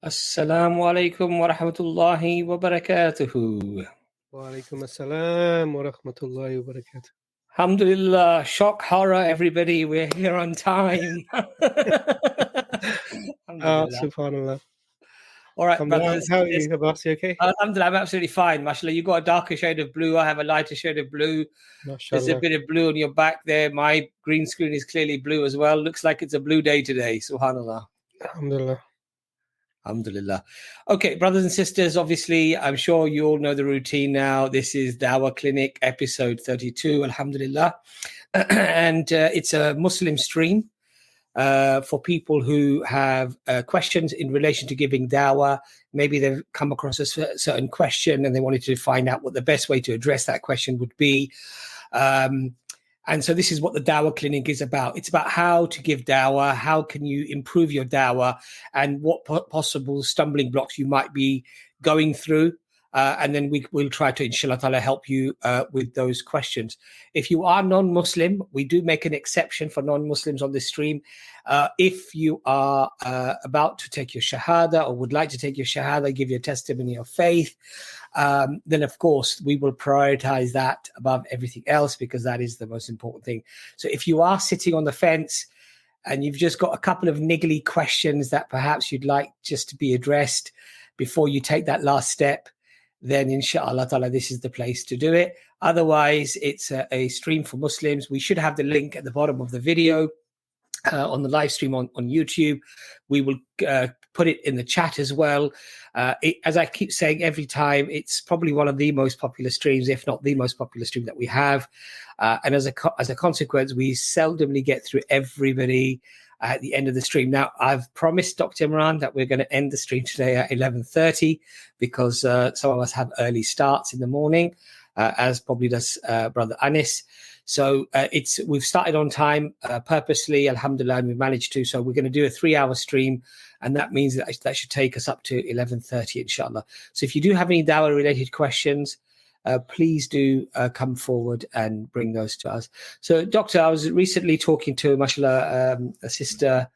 Assalamu alaikum wa rahmatullahi wa barakatuhu. Wa alaikum assalam wa rahmatullahi wa barakatuh. Alhamdulillah, shock, horror, everybody, we're here on time. Subhanallah. All right, brothers. How are you, Abbas? You okay? Alhamdulillah, I'm absolutely fine, mashallah. You've got a darker shade of blue, I have a lighter shade of blue. There's a bit of blue on your back there. My green screen is clearly blue as well. Looks like it's a blue day today, subhanallah. Alhamdulillah. Alhamdulillah. Okay, brothers and sisters, obviously, I'm sure you all know the routine now. This is Dawah Clinic, episode 32, alhamdulillah. And it's a Muslim stream for people who have questions in relation to giving dawah. Maybe they've come across a certain question and they wanted to find out what the best way to address that question would be. And so this is what the Dawah Clinic is about. It's about how to give dawah, how can you improve your dawah, and what possible stumbling blocks you might be going through. And then we'll try to, inshallah ta'ala, help you with those questions. If you are non-Muslim, we do make an exception for non-Muslims on this stream. If you are about to take your shahada or would like to take your shahada, give your testimony of faith, then of course we will prioritize that above everything else because that is the most important thing. So if you are sitting on the fence and you've just got a couple of niggly questions that perhaps you'd like just to be addressed before you take that last step, then inshallah ta'ala, this is the place to do it. Otherwise, it's a stream for Muslims. We should have the link at the bottom of the video on the live stream on YouTube. We will put it in the chat as well. As I keep saying every time, it's probably one of the most popular streams, if not the most popular stream that we have. And as a consequence, we seldomly get through everybody at the end of the stream. Now, I've promised Dr. Imran that we're going to end the stream today at 11:30 because some of us have early starts in the morning, as probably does Brother Anis. So we've started on time purposely, alhamdulillah, and we've managed to. So we're going to do a 3-hour stream, and that means that should take us up to 11:30, inshallah. So if you do have any dawah-related questions, please do come forward and bring those to us. So, Doctor, I was recently talking to, mashallah, a sister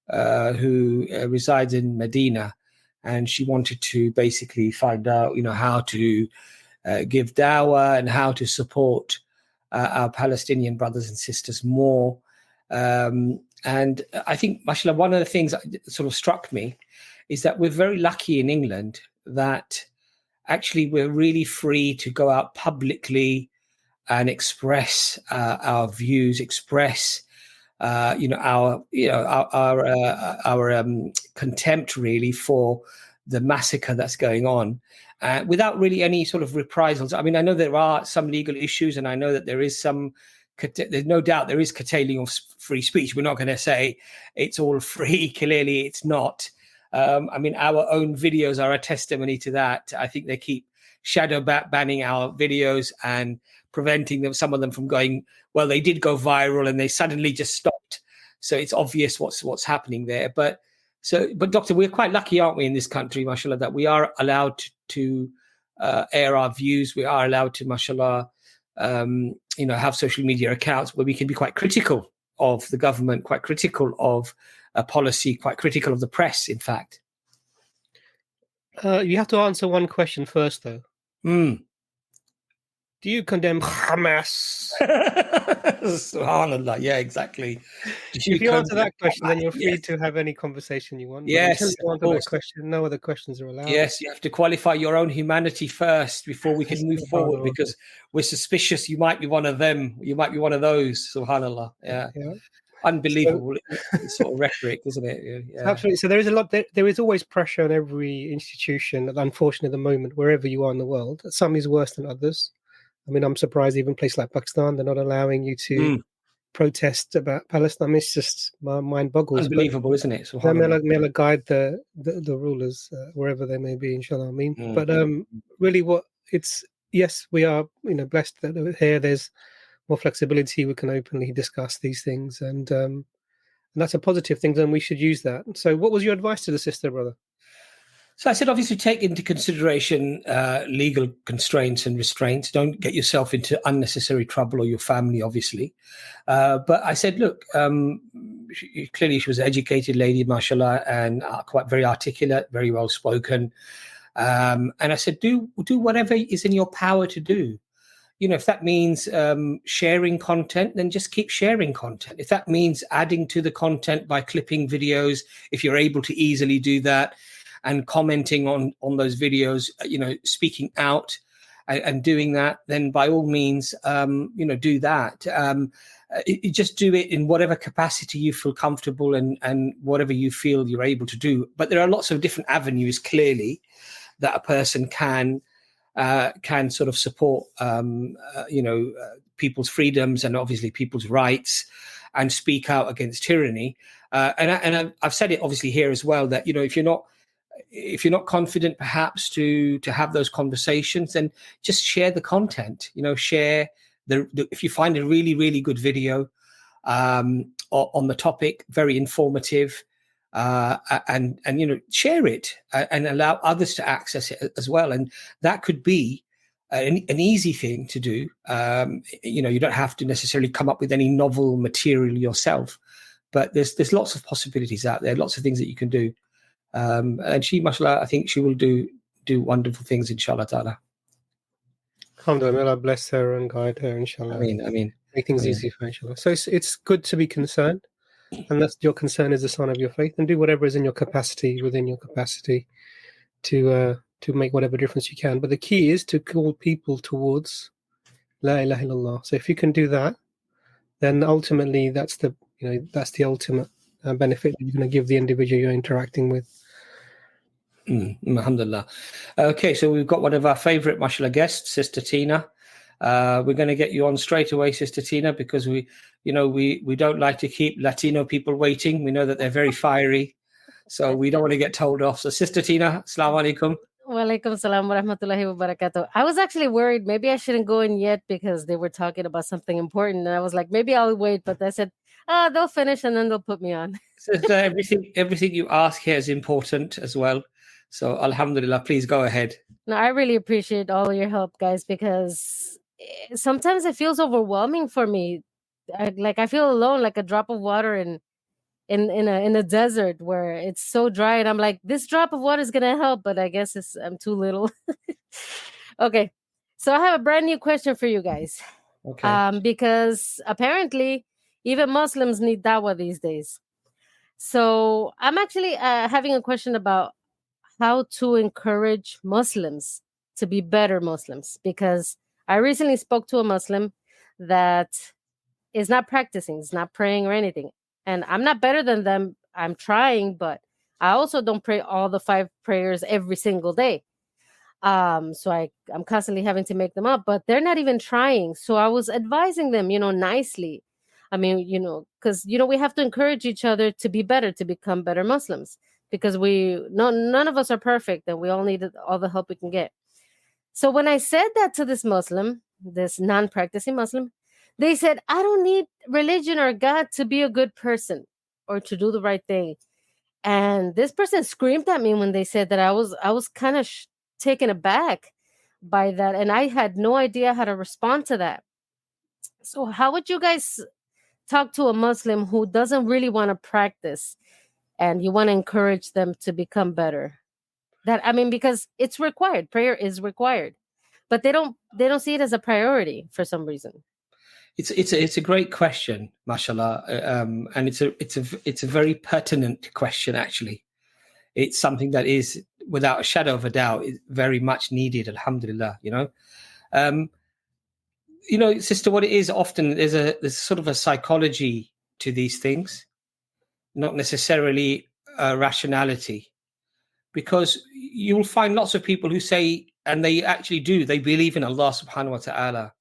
who resides in Medina, and she wanted to basically find out, how to give dawah and how to support our Palestinian brothers and sisters more. And I think, mashallah, one of the things that sort of struck me is that we're very lucky in England that actually we're really free to go out publicly and express our views, express our contempt really for the massacre that's going on, without really any sort of reprisals. I mean, I know there are some legal issues, and I know that there is there's no doubt there is curtailing of free speech. We're not going to say it's all free. Clearly, it's not. I mean, our own videos are a testimony to that. I think they keep shadow banning our videos and preventing some of them from going. Well, they did go viral, and they suddenly just stopped. So it's obvious what's happening there. But Doctor, we're quite lucky, aren't we, in this country, mashallah, that we are allowed to air our views. We are allowed to, mashallah, have social media accounts where we can be quite critical of the government, quite critical of policy, quite critical of the press, in fact. You have to answer one question first, though. Do you condemn Hamas? Subhanallah. Yeah, exactly. If you answer that question, then you're free Yes. to have any conversation you want. But Yes, until you of answer that course. question, no other questions are allowed. Yes, you have to qualify your own humanity first before we can move forward, Subhanallah. because we're suspicious you might be one of them. You might be one of those. Subhanallah. Yeah. Yeah. Unbelievable sort of rhetoric, isn't it? Yeah. Absolutely. So there is a lot. There is always pressure on every institution. Unfortunately, at the moment, wherever you are in the world, some is worse than others. I mean, I'm surprised even places like Pakistan, they're not allowing you to protest about Palestine. It's just my mind boggles. Unbelievable, isn't it? But may Allah guide the rulers wherever they may be, inshallah. I mean, but really, yes, we are blessed that here there's more flexibility. We can openly discuss these things, and that's a positive thing, and we should use that. So, what was your advice to the sister, brother? So I said, obviously, take into consideration legal constraints and restraints. Don't get yourself into unnecessary trouble, or your family, obviously. But I said, look, clearly she was an educated lady, mashallah, and quite very articulate, very well spoken. And I said, do whatever is in your power to do. If that means sharing content, then just keep sharing content. If that means adding to the content by clipping videos, if you're able to easily do that, and commenting on those videos, speaking out and doing that, then by all means, do that. Just do it in whatever capacity you feel comfortable and whatever you feel you're able to do. But there are lots of different avenues, clearly, that a person can sort of support, people's freedoms and obviously people's rights, and speak out against tyranny. And I've said it obviously here as well, that if you're not confident perhaps to have those conversations, then just share the content. Share if you find a really, really good video on the topic, very informative, and share it and allow others to access it as well. And that could be an easy thing to do. You don't have to necessarily come up with any novel material yourself, but there's lots of possibilities out there, lots of things that you can do. And she, mashallah, I think she will do wonderful things, inshallah ta'ala. Alhamdulillah, Allah bless her and guide her, inshallah. I mean, make things easy for her, inshallah. So it's good to be concerned, and that's your concern is a sign of your faith, and do whatever is in your capacity, within your capacity, to make whatever difference you can. But the key is to call people towards La ilaha illallah. So if you can do that, then ultimately that's the ultimate benefit that you're going to give the individual you're interacting with. Alhamdulillah. Okay, so we've got one of our favorite mashallah guests, Sister Tina. We're going to get you on straight away, Sister Tina, because we don't like to keep Latino people waiting. We know that they're very fiery, so we don't want to get told off. So Sister Tina, assalamu alaikum. Walaikum salam wa rahmatullahi wa barakatuh. I was actually worried maybe I shouldn't go in yet because they were talking about something important, and I was like, maybe I'll wait, but I said, they'll finish and then they'll put me on. Sister, everything you ask here is important as well. So alhamdulillah, please go ahead. No, I really appreciate all your help, guys, because sometimes it feels overwhelming for me. I feel alone, like a drop of water in a desert where it's so dry, and I'm like, this drop of water is gonna help, but I guess I'm too little. Okay, so I have a brand new question for you guys. Okay. Because apparently even Muslims need dawah these days. So I'm actually having a question about how to encourage Muslims to be better Muslims, because I recently spoke to a Muslim that is not practicing, is not praying or anything. And I'm not better than them. I'm trying, but I also don't pray all the 5 prayers every single day. So I'm constantly having to make them up, but they're not even trying. So I was advising them, nicely. I mean, because, we have to encourage each other to be better, to become better Muslims, because none of us are perfect, and we all need all the help we can get. So when I said that to this Muslim, this non-practicing Muslim, they said, I don't need religion or God to be a good person or to do the right thing. And this person screamed at me when they said that. I was kind of taken aback by that, and I had no idea how to respond to that. So how would you guys talk to a Muslim who doesn't really want to practice, and you want to encourage them to become better? Because it's required. Prayer is required. but they don't see it as a priority for some reason. It's a great question, mashallah, and it's a very pertinent question. Actually, it's something that is, without a shadow of a doubt, is very much needed. Alhamdulillah, sister, what it is often there's sort of a psychology to these things, not necessarily a rationality, because you'll find lots of people who say, and they actually do, they believe in Allah subhanahu wa ta'ala.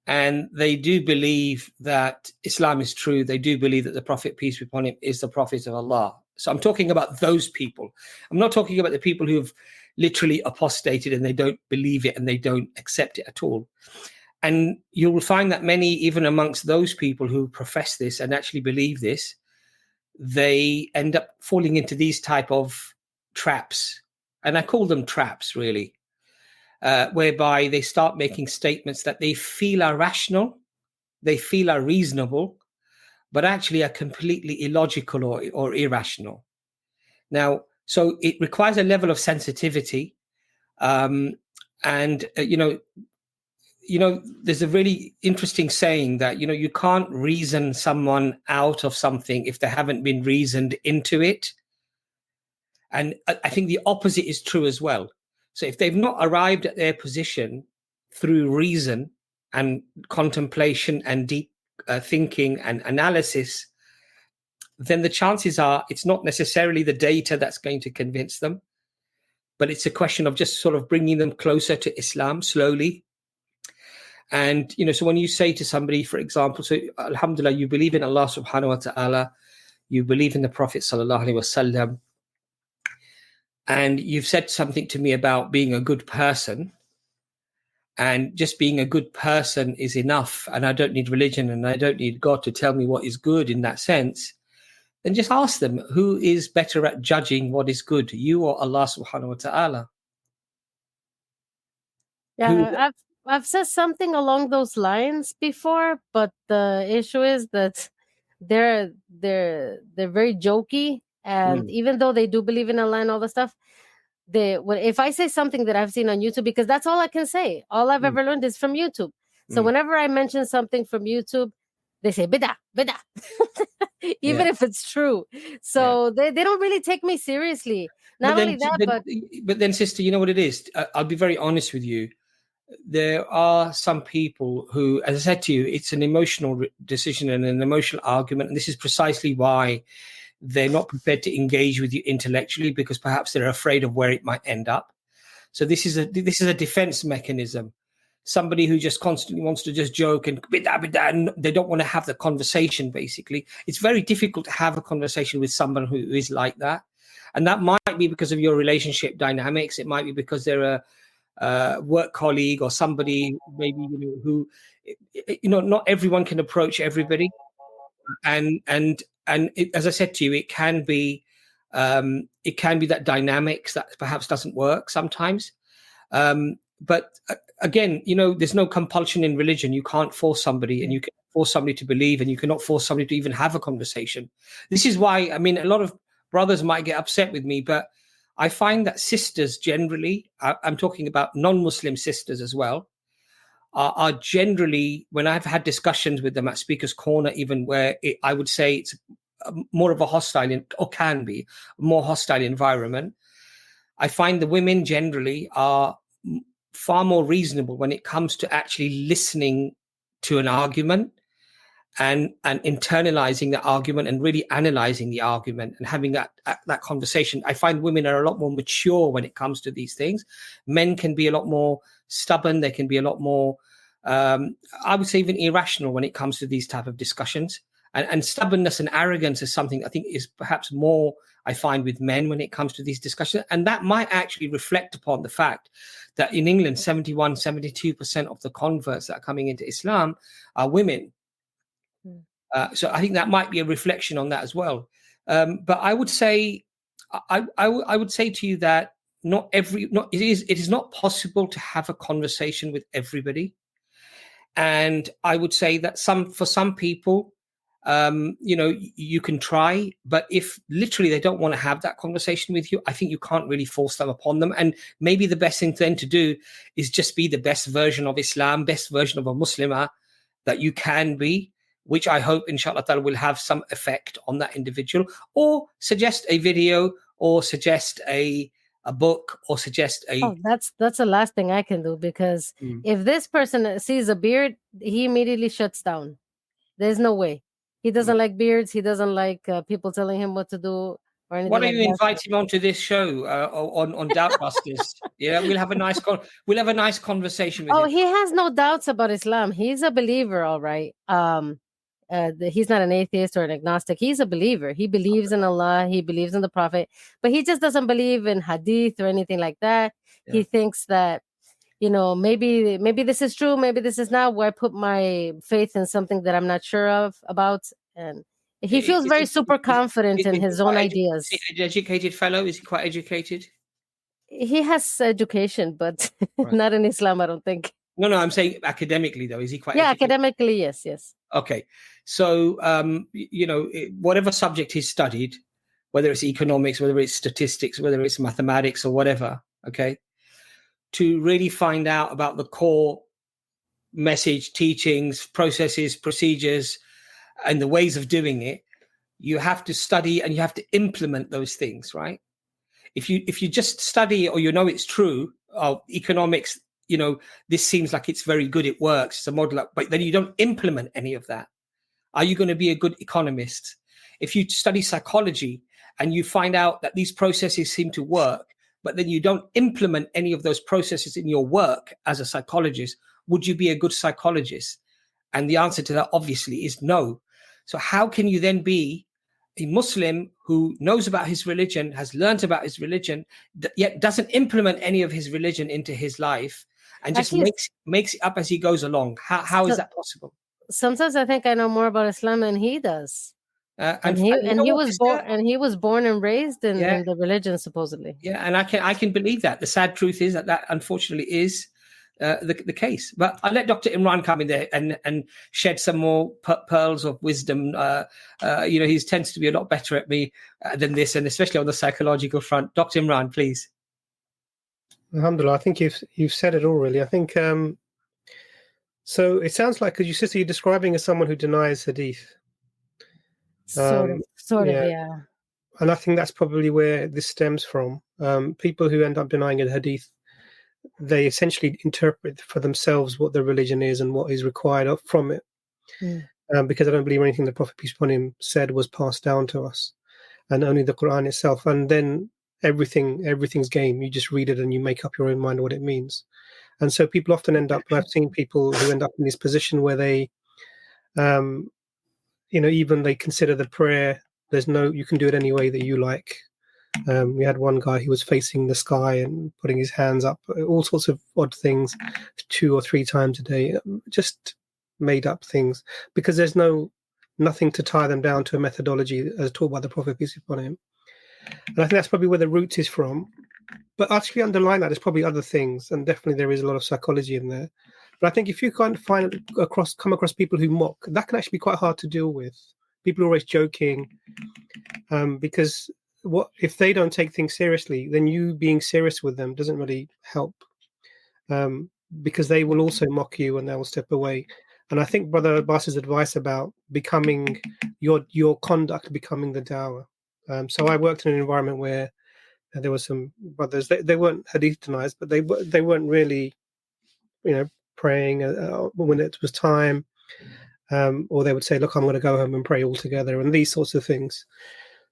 And they do believe that Islam is true. They do believe that the Prophet, peace be upon him, is the Prophet of Allah. So I'm talking about those people. I'm not talking about the people who've literally apostated and they don't believe it and they don't accept it at all. And you will find that many, even amongst those people who profess this and actually believe this, they end up falling into these type of traps. And I call them traps, really. Whereby they start making statements that they feel are rational, they feel are reasonable, but actually are completely illogical or irrational. Now, so it requires a level of sensitivity, and there's a really interesting saying that you can't reason someone out of something if they haven't been reasoned into it, and I think the opposite is true as well. So if they've not arrived at their position through reason and contemplation and deep thinking and analysis, then the chances are it's not necessarily the data that's going to convince them, but it's a question of just sort of bringing them closer to Islam slowly. And, so when you say to somebody, for example, so alhamdulillah, you believe in Allah subhanahu wa ta'ala, you believe in the Prophet sallallahu alaihi wasallam, and you've said something to me about being a good person, and just being a good person is enough, and I don't need religion and I don't need God to tell me what is good in that sense, then just ask them, who is better at judging what is good, you or Allah subhanahu wa ta'ala? Yeah, I've said something along those lines before, but the issue is that they're very jokey. And even though they do believe in Allah and all the stuff, if I say something that I've seen on YouTube, because that's all I can say, all I've ever learned is from YouTube. So whenever I mention something from YouTube, they say bid'ah, even if it's true. So they don't really take me seriously. But then, sister, you know what it is? I'll be very honest with you. There are some people who, as I said to you, it's an emotional decision and an emotional argument, and this is precisely why they're not prepared to engage with you intellectually, because perhaps they're afraid of where it might end up. So this is a defense mechanism. Somebody who just constantly wants to just joke and and they don't want to have the conversation. Basically, it's very difficult to have a conversation with someone who is like that, and that might be because of your relationship dynamics. It might be because they're a work colleague or somebody maybe who not everyone can approach everybody, and as I said to you, it can be that dynamics that perhaps doesn't work sometimes. But again, there's no compulsion in religion. You can't force somebody, and you can force somebody to believe, and you cannot force somebody to even have a conversation. This is why, a lot of brothers might get upset with me, but I find that sisters generally, I'm talking about non-Muslim sisters as well, are generally, when I've had discussions with them at Speaker's Corner, even where I would say it's more of a hostile, or can be a more hostile environment, I find the women generally are far more reasonable when it comes to actually listening to an argument and internalizing the argument and really analyzing the argument and having that conversation. I find women are a lot more mature when it comes to these things. Men can be a lot more stubborn. They can be a lot more, I would say, even irrational when it comes to these type of discussions. And stubbornness and arrogance is something I think is perhaps more, I find, with men when it comes to these discussions. And that might actually reflect upon the fact that in England, 72% of the converts that are coming into Islam are women. So I think that might be a reflection on that as well. But I would say, I would say to you that it is not possible to have a conversation with everybody. And I would say that for some people, You can try, but if literally they don't want to have that conversation with you, I think you can't really force them upon them. And maybe the best thing then to do is just be the best version of Islam, best version of a Muslimah that you can be, which I hope, inshallah ta'ala, will have some effect on that individual, or suggest a video, or suggest a book, or suggest a... Oh, that's the last thing I can do, because if this person sees a beard, he immediately shuts down. There's no way. He doesn't like beards. He doesn't like people telling him what to do or anything. Why don't like you that. invite him onto this show on Doubtbusters? Yeah, we'll have a nice conversation with him. Oh, he has no doubts about Islam. He's a believer, all right. He's not an atheist or an agnostic. He's a believer. He believes in Allah. He believes in the Prophet, but he just doesn't believe in hadith or anything like that. Yeah. He thinks that, maybe this is true, maybe this is not, where I put my faith in something that I'm not sure about. And he feels very super confident in his own ideas. Is he an educated fellow? Is he quite educated? He has education, but not in Islam, I don't think. No, I'm saying academically, though. Is he quite educated? Academically, yes. Okay. So, whatever subject he's studied, whether it's economics, whether it's statistics, whether it's mathematics or whatever, okay, to really find out about the core message, teachings, processes, procedures, and the ways of doing it, you have to study and you have to implement those things, right? If you just study, or it's true, economics, this seems like it's very good, it works, it's a model, but then you don't implement any of that. Are you going to be a good economist? If you study psychology and you find out that these processes seem to work, but then you don't implement any of those processes in your work as a psychologist, would you be a good psychologist? And the answer to that obviously is no. So how can you then be a Muslim who knows about his religion, has learned about his religion, yet doesn't implement any of his religion into his life, and just makes it up as he goes along? How is that possible? Sometimes I think I know more about Islam than he does. He was born and raised in the religion, supposedly. Yeah, and I can believe that. The sad truth is that unfortunately is the case. But I'll let Dr. Imran come in there and shed some more pearls of wisdom. He tends to be a lot better at me than this, and especially on the psychological front. Dr. Imran, please. Alhamdulillah, I think you've said it all, really. I think so. It sounds like, because you're describing as someone who denies hadith. Sort of, yeah. And I think that's probably where this stems from. People who end up denying a hadith, they essentially interpret for themselves what their religion is and what is required from it. Because I don't believe anything the Prophet, peace upon him, said was passed down to us, and only the Quran itself. And then everything's game. You just read it and you make up your own mind what it means. And so people often end up, I've seen people who end up in this position where they, even they consider the prayer, you can do it any way that you like. We had one guy who was facing the sky and putting his hands up, all sorts of odd things, 2 or 3 times a day, just made up things, because there's nothing to tie them down to a methodology as taught by the Prophet, peace upon him. And I think that's probably where the root is from. But actually underlying that, there's probably other things, and definitely there is a lot of psychology in there. But I think if you kind of come across people who mock, that can actually be quite hard to deal with. People are always joking, because if they don't take things seriously, then you being serious with them doesn't really help, because they will also mock you and they will step away. And I think Brother Abbas's advice about becoming your conduct becoming the dawah. So I worked in an environment where there were some brothers. They weren't hadith deniers, but they weren't really, praying when it was time, or they would say, "Look, I'm going to go home and pray all together," and these sorts of things.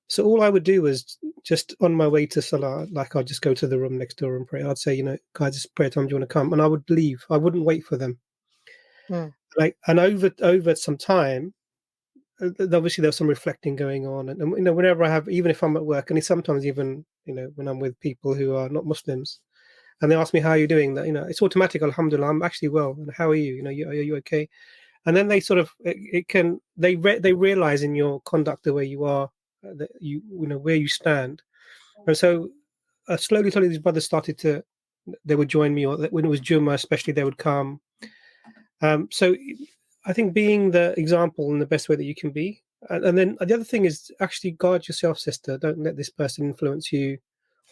So all I would do was just on my way to Salah, like I'd just go to the room next door and pray. I'd say, guys, it's prayer time. Do you want to come? And I would leave. I wouldn't wait for them. And over some time, obviously there's some reflecting going on, and whenever I have, even if I'm at work, and sometimes even when I'm with people who are not Muslims, and they ask me how are you doing, that it's automatic. Alhamdulillah, I'm actually well. And how are you? Are you okay? And then they sort of they realize in your conduct the way you are, that where you stand. And so slowly these brothers they would join me, or when it was Jummah especially, they would come. So I think being the example in the best way that you can be, And then the other thing is actually guard yourself, sister. Don't let this person influence you.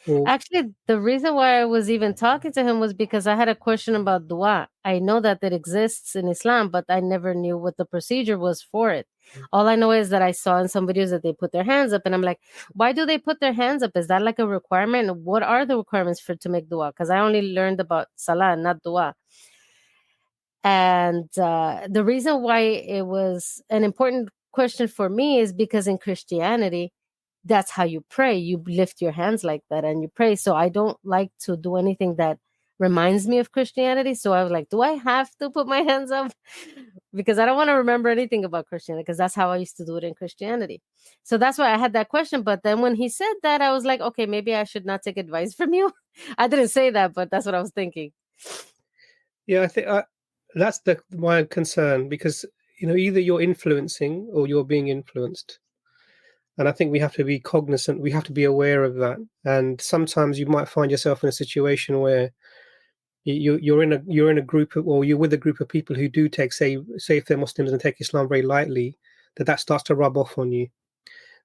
Or Actually, the reason why I was even talking to him was because I had a question about dua. I know that it exists in Islam, but I never knew what the procedure was for it. All I know is that I saw in some videos that they put their hands up, and I'm like, why do they put their hands up? Is that like a requirement? What are the requirements for to make dua? Because I only learned about salah, not dua. And the reason why it was an important question for me is because in Christianity, that's how you pray. You lift your hands like that and you pray. So I don't like to do anything that reminds me of Christianity. So I was like, do I have to put my hands up? Because I don't want to remember anything about Christianity, because that's how I used to do it in Christianity. So that's why I had that question. But then when he said that, I was like, okay, maybe I should not take advice from you. I didn't say that, but that's what I was thinking. yeah, I think that's my concern, because either you're influencing or you're being influenced. And I think we have to be cognizant. We have to be aware of that. And sometimes you might find yourself in a situation where you're in a group or you're with a group of people who do take, say if they're Muslims and take Islam very lightly, that starts to rub off on you.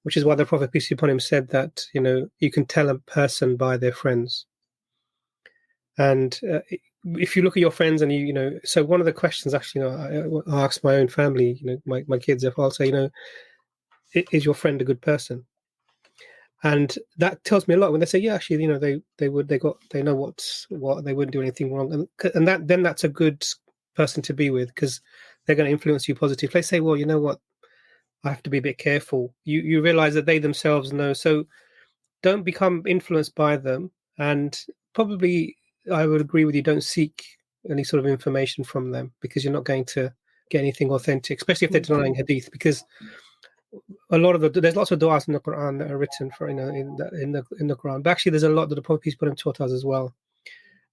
Which is why the Prophet, peace be upon him, said that you can tell a person by their friends. And if you look at your friends and so one of the questions actually, I ask my own family, my kids, if I'll say, is your friend a good person? And that tells me a lot when they say, yeah, actually, they know what they wouldn't do anything wrong, and that's a good person to be with, because they're going to influence you positively. If they say, well, you know what, I have to be a bit careful, you realize that they themselves know. So don't become influenced by them, and probably I would agree with you, don't seek any sort of information from them, because you're not going to get anything authentic, especially if they're denying hadith, because there's lots of du'as in the Quran that are written for in the Quran, but actually there's a lot that the Prophet peace be upon him taught us as well.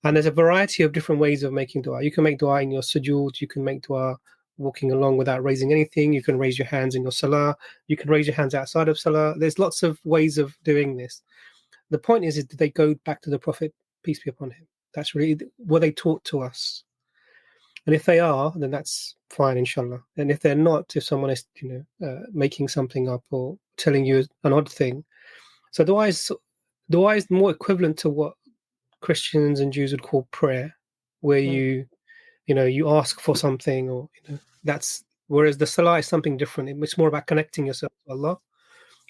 And there's a variety of different ways of making dua. You can make dua in your sujood, you can make dua walking along without raising anything, you can raise your hands in your salah, you can raise your hands outside of salah. There's lots of ways of doing this. The point is did they go back to the Prophet, peace be upon him? That's really, were they taught to us? And if they are, then that's fine, inshallah. And if they're not, if someone is making something up or telling you an odd thing, so dua is more equivalent to what Christians and Jews would call prayer, where you ask for something, or that's, whereas the salah is something different. It's more about connecting yourself to Allah,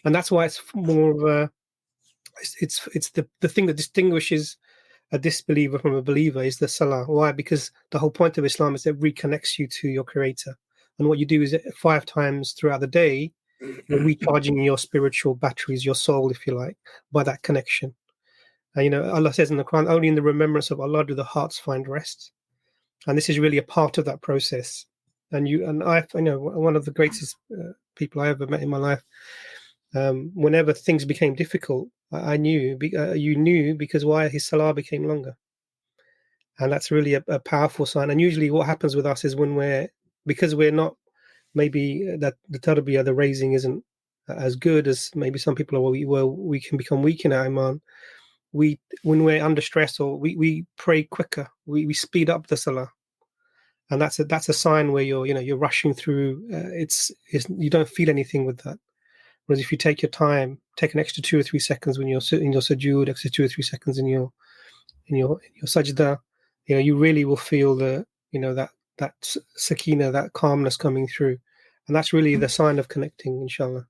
and that's why it's more of a it's the thing that distinguishes a disbeliever from a believer is the salah. Why? Because the whole point of Islam is it reconnects you to your creator, and what you do is 5 times throughout the day, you're recharging your spiritual batteries, your soul, if you like, by that connection. And Allah says in the Quran, only in the remembrance of Allah do the hearts find rest, and this is really a part of that process. And I one of the greatest people I ever met in my life, whenever things became difficult, I knew you knew, because why? His salah became longer, and that's really a powerful sign. And usually what happens with us is because we're not, maybe that the tarbiyah, the raising isn't as good as maybe some people are, we can become weak in our iman. When we're under stress, or we pray quicker, we speed up the salah, and that's a sign where you're rushing through. You don't feel anything with that. Whereas if you take your time, take an extra 2 or 3 seconds when you're in your sujood, extra 2 or 3 seconds in your sajda, you really will feel that sakina, that calmness coming through, and that's really the sign of connecting, inshallah.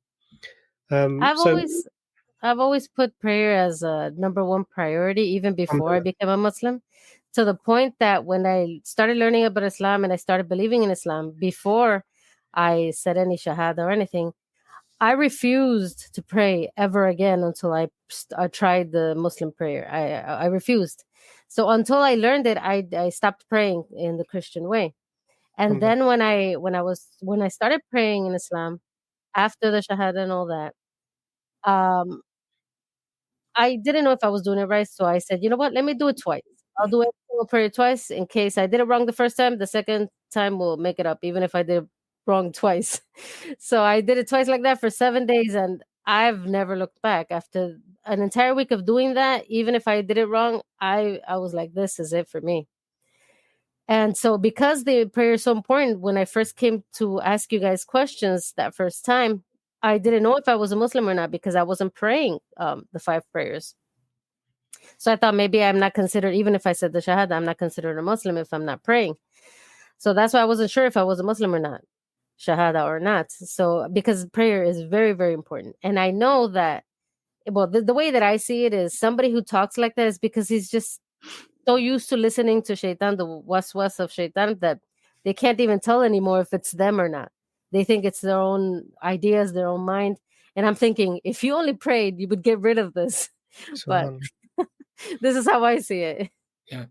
I've always put prayer as a number one priority, even before I became a Muslim, to the point that when I started learning about Islam and I started believing in Islam, before I said any shahada or anything, I refused to pray ever again until I tried the Muslim prayer. I refused. So until I learned it, I stopped praying in the Christian way. And then when I started praying in Islam after the shahada and all that, I didn't know if I was doing it right. So I said, you know what? Let me do it twice. I'll do every single prayer twice in case I did it wrong the first time. The second time we'll make it up, even if I did it wrong twice. So I did it twice like that for 7 days, and I've never looked back. After an entire week of doing that, even if I did it wrong, I was like, this is it for me. And so because the prayer is so important, when I first came to ask you guys questions that first time, I didn't know if I was a Muslim or not because I wasn't praying the 5 prayers. So I thought maybe I'm not considered, even if I said the Shahada, I'm not considered a Muslim if I'm not praying. So that's why I wasn't sure if I was a Muslim or not, Shahada or not. So because prayer is very, very important. And I know that, well, the way that I see it is somebody who talks like that is because he's just so used to listening to shaitan, the waswas of shaitan, that they can't even tell anymore if it's them or not. They think it's their own ideas, their own mind. And I'm thinking, if you only prayed, you would get rid of this. But this is how I see it. Yeah.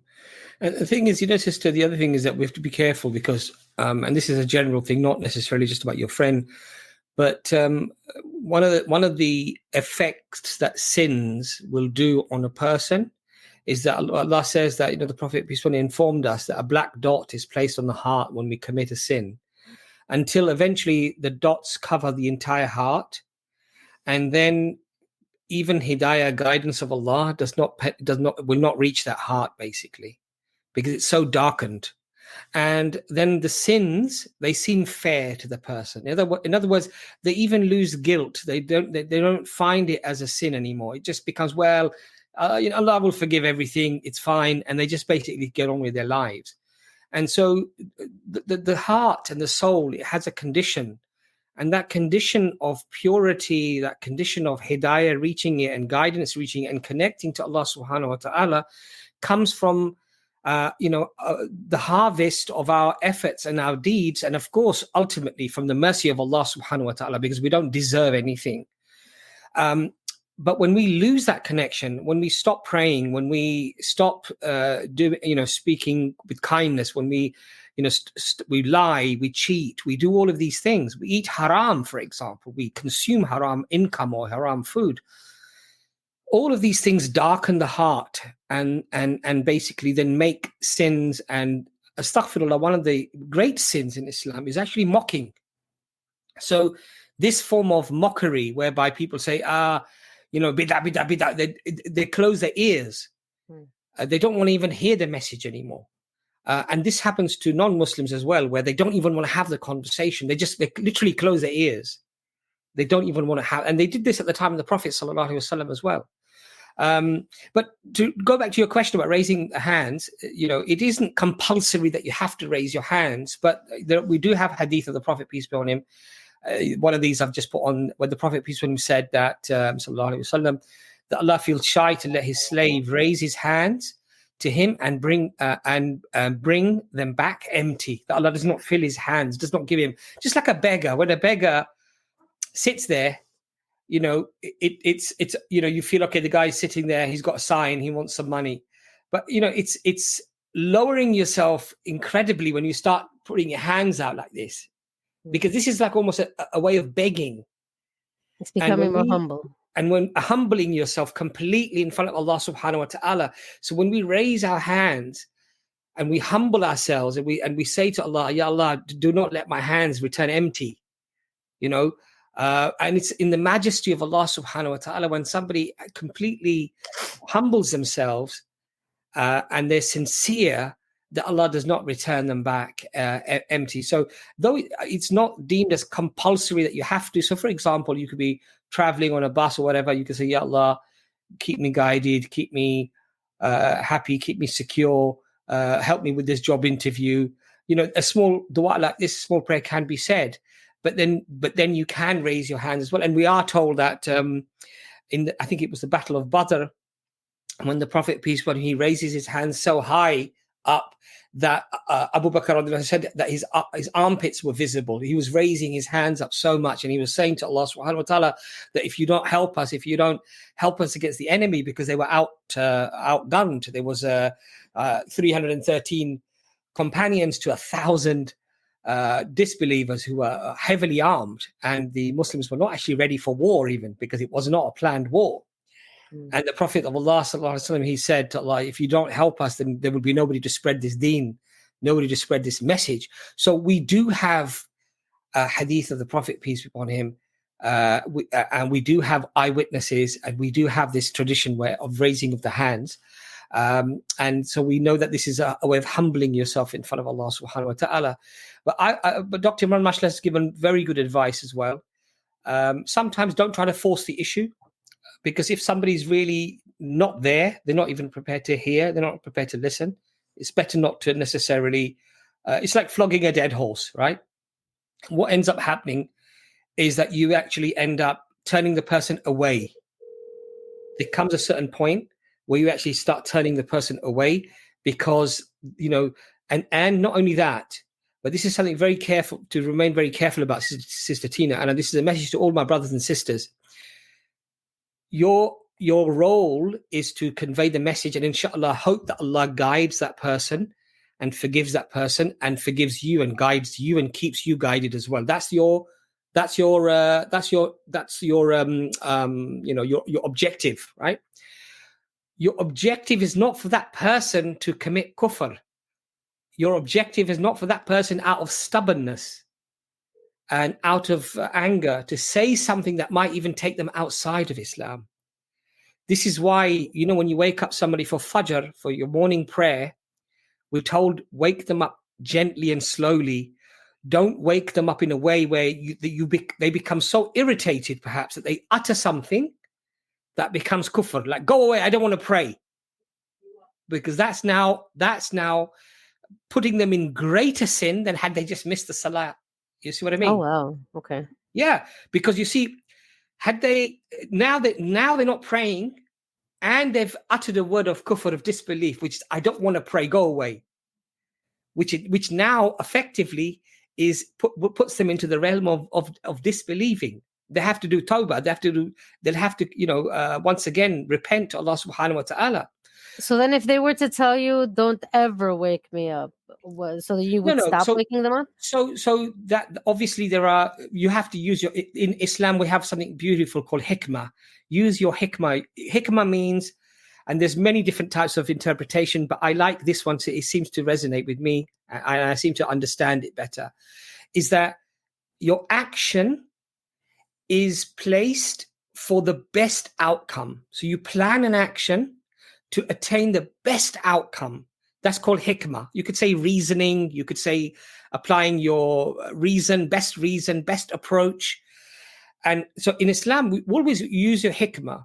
And the thing is, sister, the other thing is that we have to be careful because, and this is a general thing, not necessarily just about your friend, but one of the effects that sins will do on a person is that Allah says that, the Prophet peace be upon him informed us that a black dot is placed on the heart when we commit a sin, until eventually the dots cover the entire heart, and then even hidayah, guidance of Allah, will not reach that heart, basically, because it's so darkened. And then the sins, they seem fair to the person. In other words, they even lose guilt. They don't find it as a sin anymore. It just becomes, well, Allah will forgive everything. It's fine, and they just basically get on with their lives. And so the heart and the soul, it has a condition, and that condition of purity, that condition of hidayah reaching it and guidance reaching it and connecting to Allah subhanahu wa ta'ala comes from the harvest of our efforts and our deeds, and of course ultimately from the mercy of Allah subhanahu wa ta'ala, because we don't deserve anything. But when we lose that connection, when we stop praying, when we stop speaking with kindness, when we we lie, we cheat, we do all of these things, we eat haram, for example, we consume haram income or haram food, all of these things darken the heart and basically then make sins. And astaghfirullah, one of the great sins in Islam is actually mocking. So this form of mockery whereby people say, bidah, bidah, bidah, they close their ears. They don't want to even hear the message anymore. And this happens to non-Muslims as well, where they don't even want to have the conversation. They literally close their ears. They don't even want to have, and they did this at the time of the Prophet sallallahu alaihi wasallam as well. But to go back to your question about raising hands, it isn't compulsory that you have to raise your hands, but we do have hadith of the Prophet, peace be upon him. One of these I've just put on, where the Prophet, peace be upon him, said that sallallahu alaihi wasallam, that Allah feels shy to let his slave raise his hands to him and bring them back empty. That Allah does not fill his hands, does not give him, just like a beggar. When a beggar sits there, it's you feel, okay, the guy's sitting there, he's got a sign, he wants some money, but it's lowering yourself incredibly when you start putting your hands out like this, because this is like almost a way of begging. It's becoming more humble. And when humbling yourself completely in front of Allah subhanahu wa ta'ala. So when we raise our hands and we humble ourselves and we say to Allah, Ya Allah, do not let my hands return empty, and it's in the majesty of Allah subhanahu wa ta'ala when somebody completely humbles themselves and they're sincere, that Allah does not return them back empty. So though it's not deemed as compulsory that you have to, so for example, you could be traveling on a bus or whatever, you can say, Ya Allah, keep me guided, keep me happy, keep me secure, help me with this job interview. A small dua like this, small prayer can be said, but then you can raise your hands as well. And we are told that I think it was the Battle of Badr, when the Prophet, peace be upon him, he raises his hands so high up that Abu Bakr said that his armpits were visible. He was raising his hands up so much, and he was saying to Allah subhanahu wa ta'ala that if you don't help us against the enemy, because they were outgunned. There was 313 companions to 1,000 disbelievers who were heavily armed, and the Muslims were not actually ready for war, even because it was not a planned war. And the Prophet of Allah sallallahu alaihi wasallam, he said to Allah, if you don't help us, then there will be nobody to spread this deen, nobody to spread this message. So we do have a hadith of the Prophet, peace be upon him, and we do have eyewitnesses, and we do have this tradition of raising of the hands. And so we know that this is a way of humbling yourself in front of Allah subhanahu wa ta'ala. But Dr. Imran Mashallah has given very good advice as well. Sometimes don't try to force the issue, because if somebody's really not there, they're not even prepared to hear, they're not prepared to listen, it's better not to necessarily, it's like flogging a dead horse, right? What ends up happening is that you actually end up turning the person away. There comes a certain point where you actually start turning the person away, because, and not only that, but this is something very careful to remain very careful about, Sister Tina. And this is a message to all my brothers and sisters. Your role is to convey the message, and inshallah, hope that Allah guides that person and forgives that person and forgives you and guides you and keeps you guided as well. That's your objective, right? Your objective is not for that person to commit kufr. Your objective is not for that person out of stubbornness and out of anger to say something that might even take them outside of Islam. This is why, when you wake up somebody for Fajr, for your morning prayer, we're told wake them up gently and slowly. Don't wake them up in a way where they become so irritated, perhaps, that they utter something that becomes kufr. Like, go away, I don't want to pray. Because that's now putting them in greater sin than had they just missed the salah. You see what I mean? Oh, wow. Okay. Yeah, because you see, now they're not praying, and they've uttered a word of kufr, of disbelief, which is, I don't want to pray, go away. Which now effectively puts them into the realm of disbelieving. They have to do tawbah. They'll have to once again repent to Allah subhanahu wa ta'ala. So then if they were to tell you, don't ever wake me up, so that you would stop waking them up? So that obviously you have to use in Islam, we have something beautiful called hikmah. Use your hikmah. Hikmah means, and there's many different types of interpretation, but I like this one. So it seems to resonate with me, and I seem to understand it better, is that your action is placed for the best outcome. So you plan an action to attain the best outcome. That's called hikmah. You could say reasoning. You could say applying your best approach. And so in Islam, we always use your hikmah.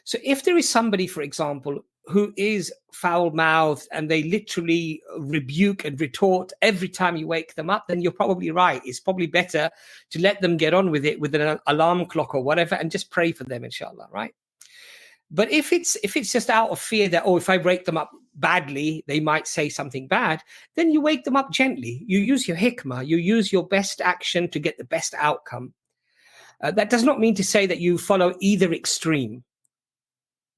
So if there is somebody, for example, who is foul-mouthed and they literally rebuke and retort every time you wake them up, then you're probably right. It's probably better to let them get on with it with an alarm clock or whatever and just pray for them, inshallah, right? But if it's just out of fear that, if I wake them up badly, they might say something bad, then you wake them up gently. You use your hikmah. You use your best action to get the best outcome. That does not mean to say that you follow either extreme,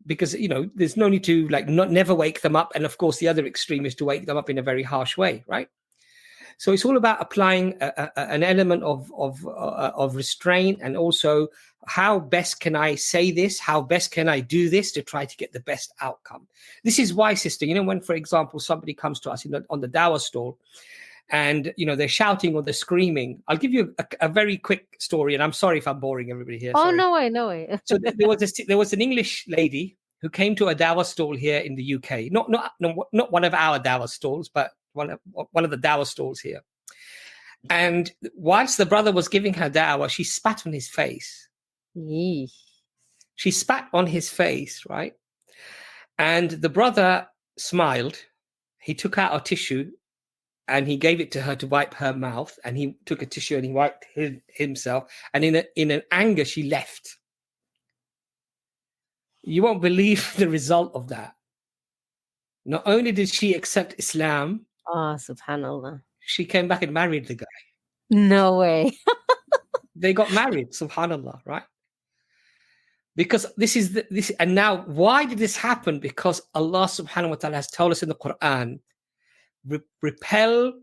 because, there's no need to never wake them up. And of course, the other extreme is to wake them up in a very harsh way, right? So it's all about applying an element of restraint, and also how best can I say this? How best can I do this to try to get the best outcome? This is why, sister, when, for example, somebody comes to us on the dawah stall and, they're shouting or they're screaming. I'll give you a very quick story, and I'm sorry if I'm boring everybody here. Oh, sorry. no way. So there was an English lady who came to a dawah stall here in the UK. Not one of our dawah stalls, but one of the dawah stalls here. And whilst the brother was giving her dawah, she spat on his face. Yeesh. She spat on his face, right? And the brother smiled. He took out a tissue and he gave it to her to wipe her mouth. And he took a tissue and he wiped himself. And in an anger, she left. You won't believe the result of that. Not only did she accept Islam, subhanallah, she came back and married the guy. No way. They got married, subhanallah, right? Because this, and now why did this happen? Because Allah subhanahu wa ta'ala has told us in the Quran, repel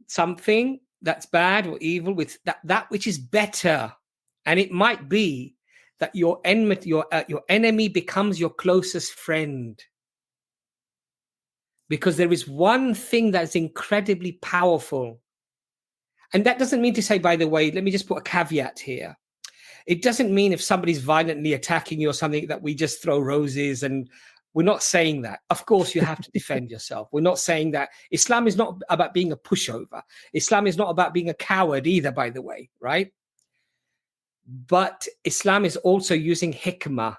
something that's bad or evil with that which is better. And it might be that your enemy becomes your closest friend. Because there is one thing that's incredibly powerful. And that doesn't mean to say, by the way, let me just put a caveat here. It doesn't mean if somebody's violently attacking you or something that we just throw roses, and we're not saying that. Of course, you have to defend yourself. We're not saying that. Islam is not about being a pushover. Islam is not about being a coward either, by the way, right? But Islam is also using hikmah.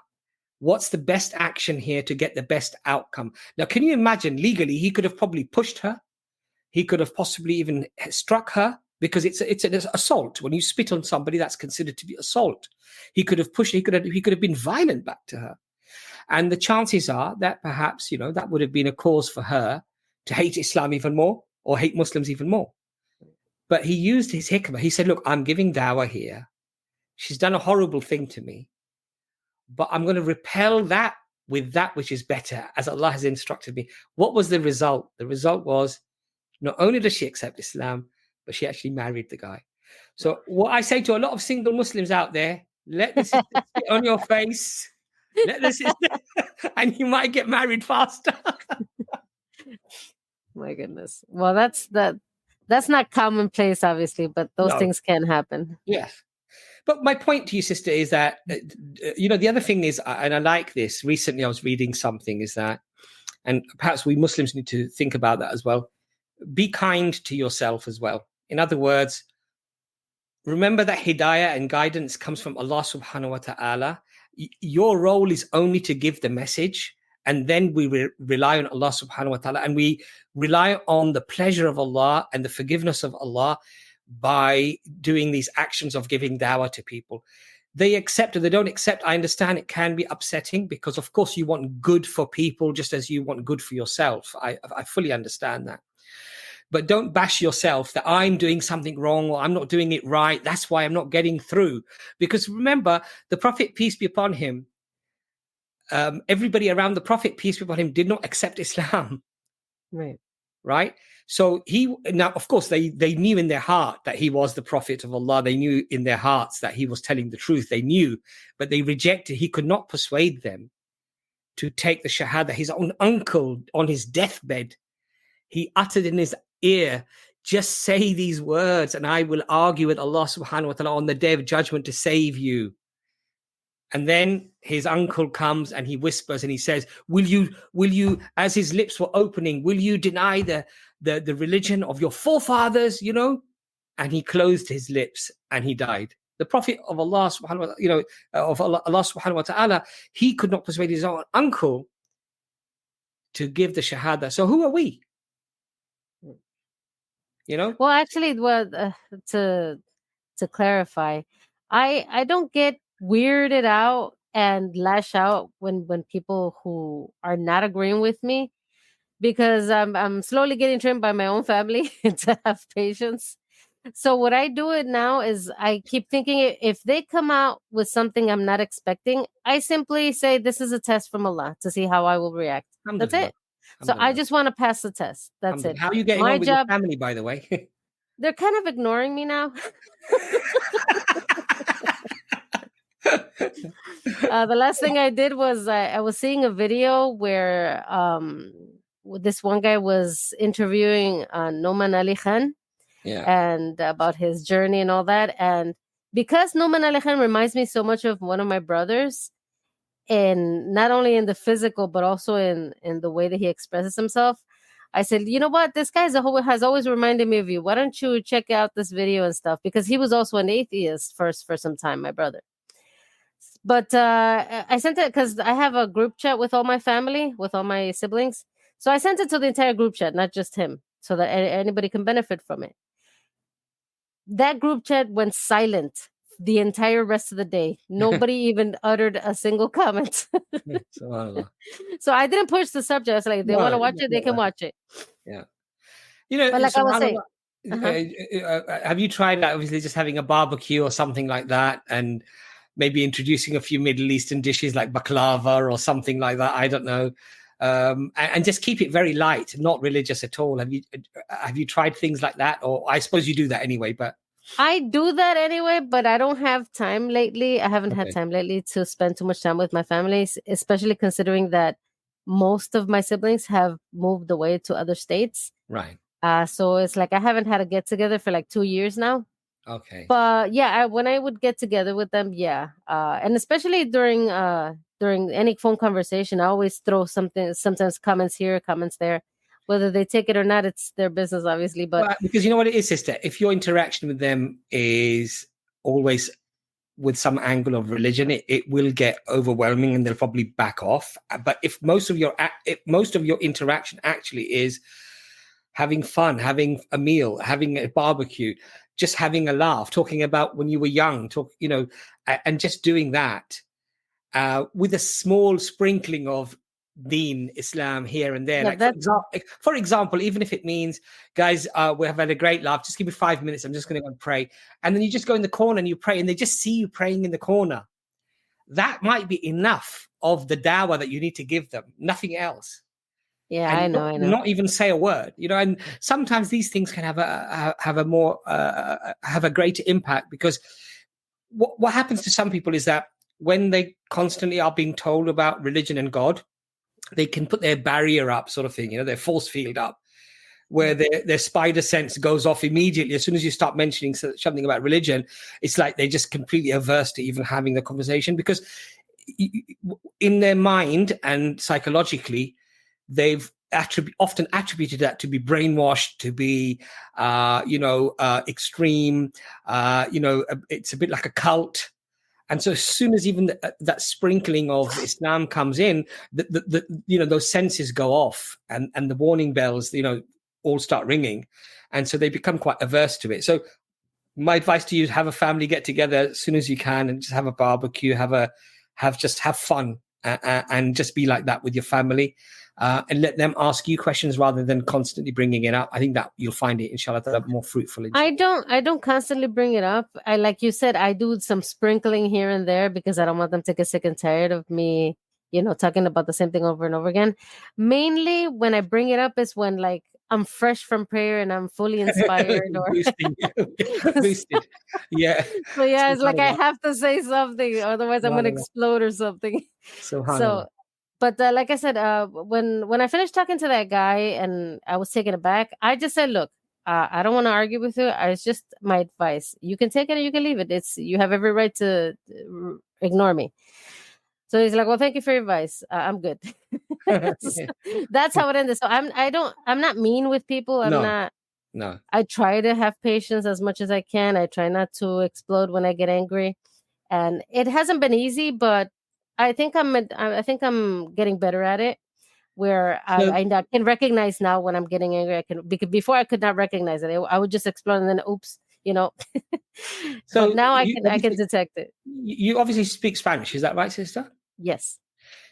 What's the best action here to get the best outcome? Now, can you imagine legally, he could have probably pushed her. He could have possibly even struck her, because it's an assault. When you spit on somebody, that's considered to be assault. He could have pushed, he could have been violent back to her. And the chances are that perhaps, that would have been a cause for her to hate Islam even more, or hate Muslims even more. But he used his hikmah. He said, look, I'm giving dawah here. She's done a horrible thing to me, but I'm going to repel that with that which is better, as Allah has instructed me. What was the result? The result was, not only does she accept Islam, but she actually married the guy. So what I say to a lot of single Muslims out there, let the sister sit on your face, let the sister, and you might get married faster. My goodness. Well, that's not commonplace, obviously, but those things can happen. Yes. But my point to you, sister, is that, the other thing is, and I like this, recently I was reading something, is that, and perhaps we Muslims need to think about that as well, be kind to yourself as well. In other words, remember that hidayah and guidance comes from Allah subhanahu wa ta'ala. Your role is only to give the message, and then we rely on Allah subhanahu wa ta'ala, and we rely on the pleasure of Allah and the forgiveness of Allah by doing these actions of giving dawah to people. They accept or they don't accept. I understand it can be upsetting, because of course you want good for people just as you want good for yourself. I fully understand that. But don't bash yourself that I'm doing something wrong or I'm not doing it right. That's why I'm not getting through. Because remember, the Prophet, peace be upon him, everybody around the Prophet, peace be upon him, did not accept Islam. Right? So now, of course, they knew in their heart that he was the Prophet of Allah. They knew in their hearts that he was telling the truth. They knew, but they rejected. He could not persuade them to take the shahada. His own uncle on his deathbed, he uttered in his ear, just say these words and I will argue with Allah subhanahu wa ta'ala on the day of judgment to save you. And then his uncle comes and he whispers and he says, will you, as his lips were opening, will you deny the religion of your forefathers, And he closed his lips and he died. The Prophet of Allah subhanahu wa ta'ala, Allah subhanahu wa ta'ala, he could not persuade his own uncle to give the shahada. So who are we? Well, actually, to clarify, I don't get weirded out and lash out when people who are not agreeing with me, because I'm slowly getting trained by my own family to have patience. So what I do it now is I keep thinking, if they come out with something I'm not expecting, I simply say, this is a test from Allah to see how I will react. That's it. So I just want to pass the test. That's it. How are you getting on with your family, by the way? They're kind of ignoring me now. The last thing I did was I was seeing a video where this one guy was interviewing Noman Ali Khan, and about his journey and all that. And because Noman Ali Khan reminds me so much of one of my brothers, and not only in the physical, but also in the way that he expresses himself, I said, you know what? This guy has always reminded me of you. Why don't you check out this video and stuff? Because he was also an atheist for some time, my brother. But I sent it because I have a group chat with all my family, with all my siblings. So I sent it to the entire group chat, not just him, so that anybody can benefit from it. That group chat went silent the entire rest of the day. Nobody even uttered a single comment. So I didn't push the subject. I was like, if they want to watch it, they can watch it. Yeah. But like I was saying, have you tried that? Obviously, just having a barbecue or something like that, and maybe introducing a few Middle Eastern dishes like baklava or something like that. I don't know. And just keep it very light, not religious at all. Have you tried things like that? Or I suppose you do that anyway, but I do that anyway, but I don't have time lately. I haven't had time lately to spend too much time with my families, especially considering that most of my siblings have moved away to other states. Right. So it's like I haven't had a get together for like 2 years now. Okay. But yeah, when I would get together with them, and especially during any phone conversation, I always throw something, sometimes comments here, comments there. Whether they take it or not, it's their business, obviously. But because you know what it is, sister? If your interaction with them is always with some angle of religion, it will get overwhelming and they'll probably back off. But if most of your interaction actually is having fun, having a meal, having a barbecue, just having a laugh, talking about when you were young, and just doing that with a small sprinkling of Deen, Islam here and there. Yeah, for example, even if it means, guys, we have had a great laugh, just give me 5 minutes, I'm just going to go and pray. And then you just go in the corner and you pray, and they just see you praying in the corner. That might be enough of the dawah that you need to give them, nothing else. Yeah, And I know. Not even say a word, and sometimes these things can have a greater impact, because what happens to some people is that when they constantly are being told about religion and God, they can put their barrier up, sort of thing, their force field up, where their spider sense goes off immediately. As soon as you start mentioning something about religion, it's like they're just completely averse to even having the conversation, because in their mind and psychologically, they've often attributed that to be brainwashed, to be, extreme. It's a bit like a cult. And so as soon as even that sprinkling of Islam comes in, those senses go off, and the warning bells, all start ringing. And so they become quite averse to it. So my advice to you is have a family get together as soon as you can, and just have a barbecue, have fun, and just be like that with your family, and let them ask you questions rather than constantly bringing it up. I think that you'll find it, inshallah, more fruitful. I don't constantly bring it up. I, like you said, I do some sprinkling here and there, because I don't want them to get sick and tired of me, talking about the same thing over and over again. Mainly when I bring it up is when, like, I'm fresh from prayer and I'm fully inspired or boosted. Yeah. So yeah, it's like I have to say something, otherwise I'm gonna explode or something. So, but like I said, when I finished talking to that guy and I was taken aback, I just said, look, I don't want to argue with you. It's just my advice. You can take it or you can leave it. You have every right to ignore me. So he's like, well, thank you for your advice. I'm good. That's how it ended. So I'm not mean with people. No. I try to have patience as much as I can. I try not to explode when I get angry, and it hasn't been easy, but I think I'm getting better at it. Where I can recognize now when I'm getting angry. Because before I could not recognize it. I would just explode and then oops, So but now I can detect it. You obviously speak Spanish, is that right, sister? Yes.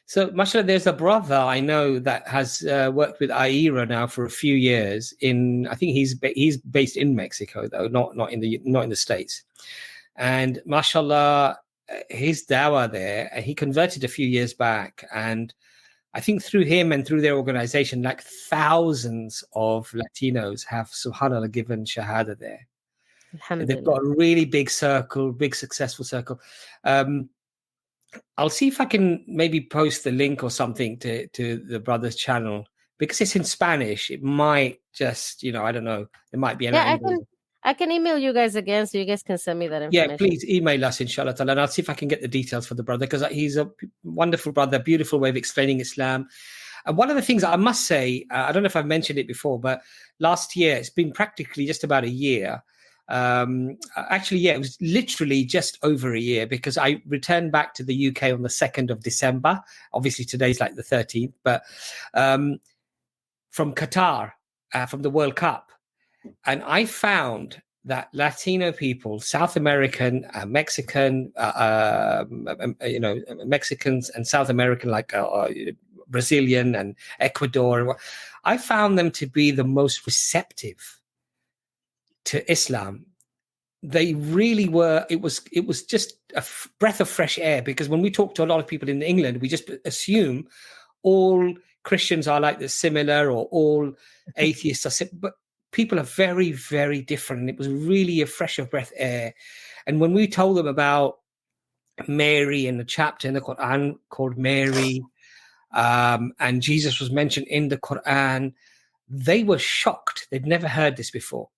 So, mashallah, there's a brother I know that has worked with AIRA now for a few years. I think he's based in Mexico, though, not in the States. And mashallah, his dawah there, he converted a few years back, and I think through him and through their organization, like thousands of Latinos have, subhanallah, given shahada there. They've got a really big successful circle. I'll see if I can maybe post the link or something to the brother's channel, because it's in Spanish. It might just, I don't know. There might be an angle. I can email you guys again so you guys can send me that information. Yeah, please email us, inshallah, and I'll see if I can get the details for the brother, because he's a wonderful brother, beautiful way of explaining Islam. And one of the things I must say, I don't know if I've mentioned it before, but last year, it's been practically just about a year. It was literally just over a year, because I returned back to the UK on the 2nd of December. Obviously today's like the 13th, but from Qatar, from the World Cup. And I found that Latino people, South American, Mexican, Mexicans and South American, like Brazilian and Ecuador, I found them to be the most receptive to Islam. They really were. It was just a breath of fresh air, because when we talk to a lot of people in England, we just assume all Christians are like this, similar, or all atheists are similar. But people are very, very different. And it was really a fresh of breath air. And when we told them about Mary in the chapter in the Quran called Mary, and Jesus was mentioned in the Quran, they were shocked. They'd never heard this before.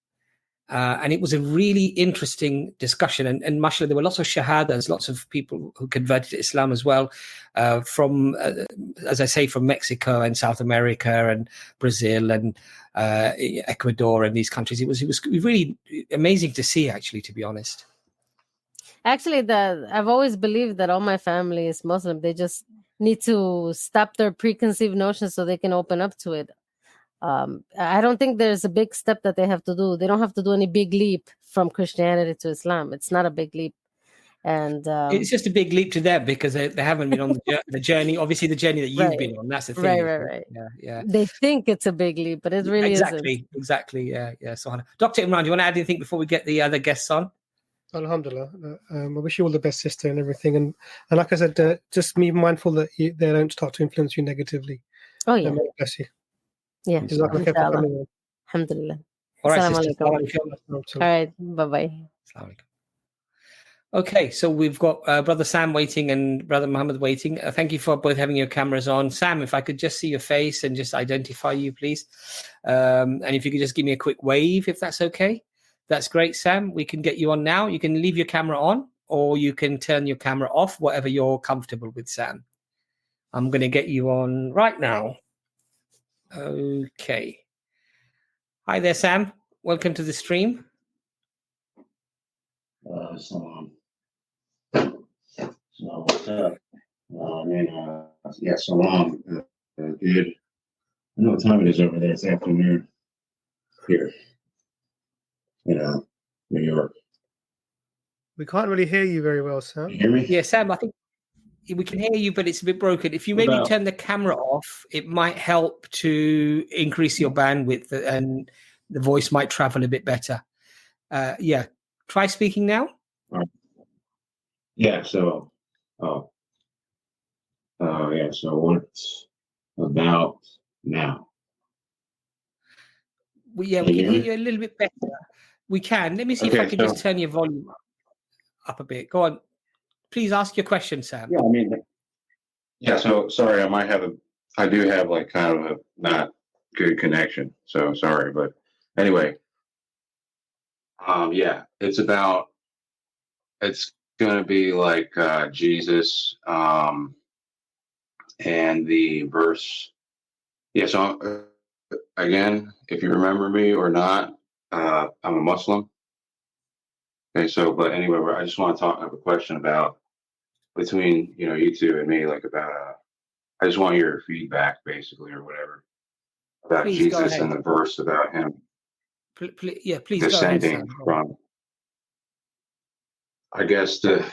And it was a really interesting discussion. And mashallah, there were lots of shahadas, lots of people who converted to Islam as well, from, as I say, from Mexico and South America and Brazil and Ecuador and these countries. It was really amazing to see, actually, to be honest. Actually, I've always believed that all my family is Muslim. They just need to stop their preconceived notions so they can open up to it. I don't think there's a big step that they have to do. They don't have to do any big leap from Christianity to Islam. It's not a big leap. And it's just a big leap to them because they haven't been on the journey. Obviously, the journey that you've been on. That's the thing. Right. Yeah. They think it's a big leap, but it really isn't. Exactly. Yeah. So, Dr. Imran, do you want to add anything before we get the other guests on? Alhamdulillah. I wish you all the best, sister, and everything. And like I said, just be mindful that they don't start to influence you negatively. Oh, yeah. Bless you. Yeah. Alhamdulillah. All right, sister. All right. Bye-bye. Okay, so we've got Brother Sam waiting and Brother Muhammad waiting. Thank you for both having your cameras on. Sam, if I could just see your face and just identify you, please. And if you could just give me a quick wave, if that's okay. That's great, Sam. We can get you on now. You can leave your camera on or you can turn your camera off, whatever you're comfortable with, Sam. I'm going to get you on right now. Okay. Hi there, Sam. Welcome to the stream. So what's up? So long, dude. I know what time it is over there. It's afternoon here. New York. We can't really hear you very well, Sam. You hear me? Yeah, Sam, I think we can hear you, but it's a bit broken. If you maybe turn the camera off, it might help to increase your bandwidth and the voice might travel a bit better. Yeah. Try speaking now. Yeah. So, So what's about now? We can hear you a little bit better. We can. Let me see if I can just turn your volume up a bit. Go on. Please ask your question, Sam. Yeah. So sorry, I do have like kind of a not good connection. So sorry, but anyway. It's going to be like Jesus and the verse. Yeah, so again, if you remember me or not, I'm a Muslim. Okay, but anyway, I just want to have a question about between, you two and me, like about, I just want your feedback basically or whatever about Jesus and the verse about him. Please descending from, I guess the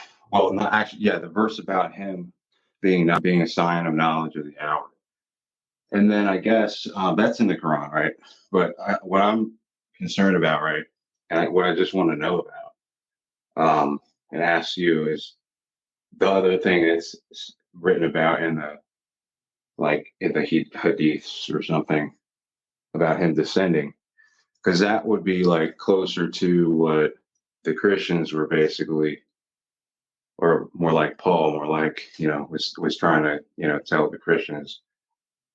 verse about him being a sign of knowledge of the hour, and then I guess that's in the Quran, right? But what I'm concerned about, right, and what I just want to know about, and ask you is the other thing that's written about in the hadiths or something about him descending. Because that would be like closer to what the Christians were basically, or more like Paul, more like, was trying to, tell the Christians.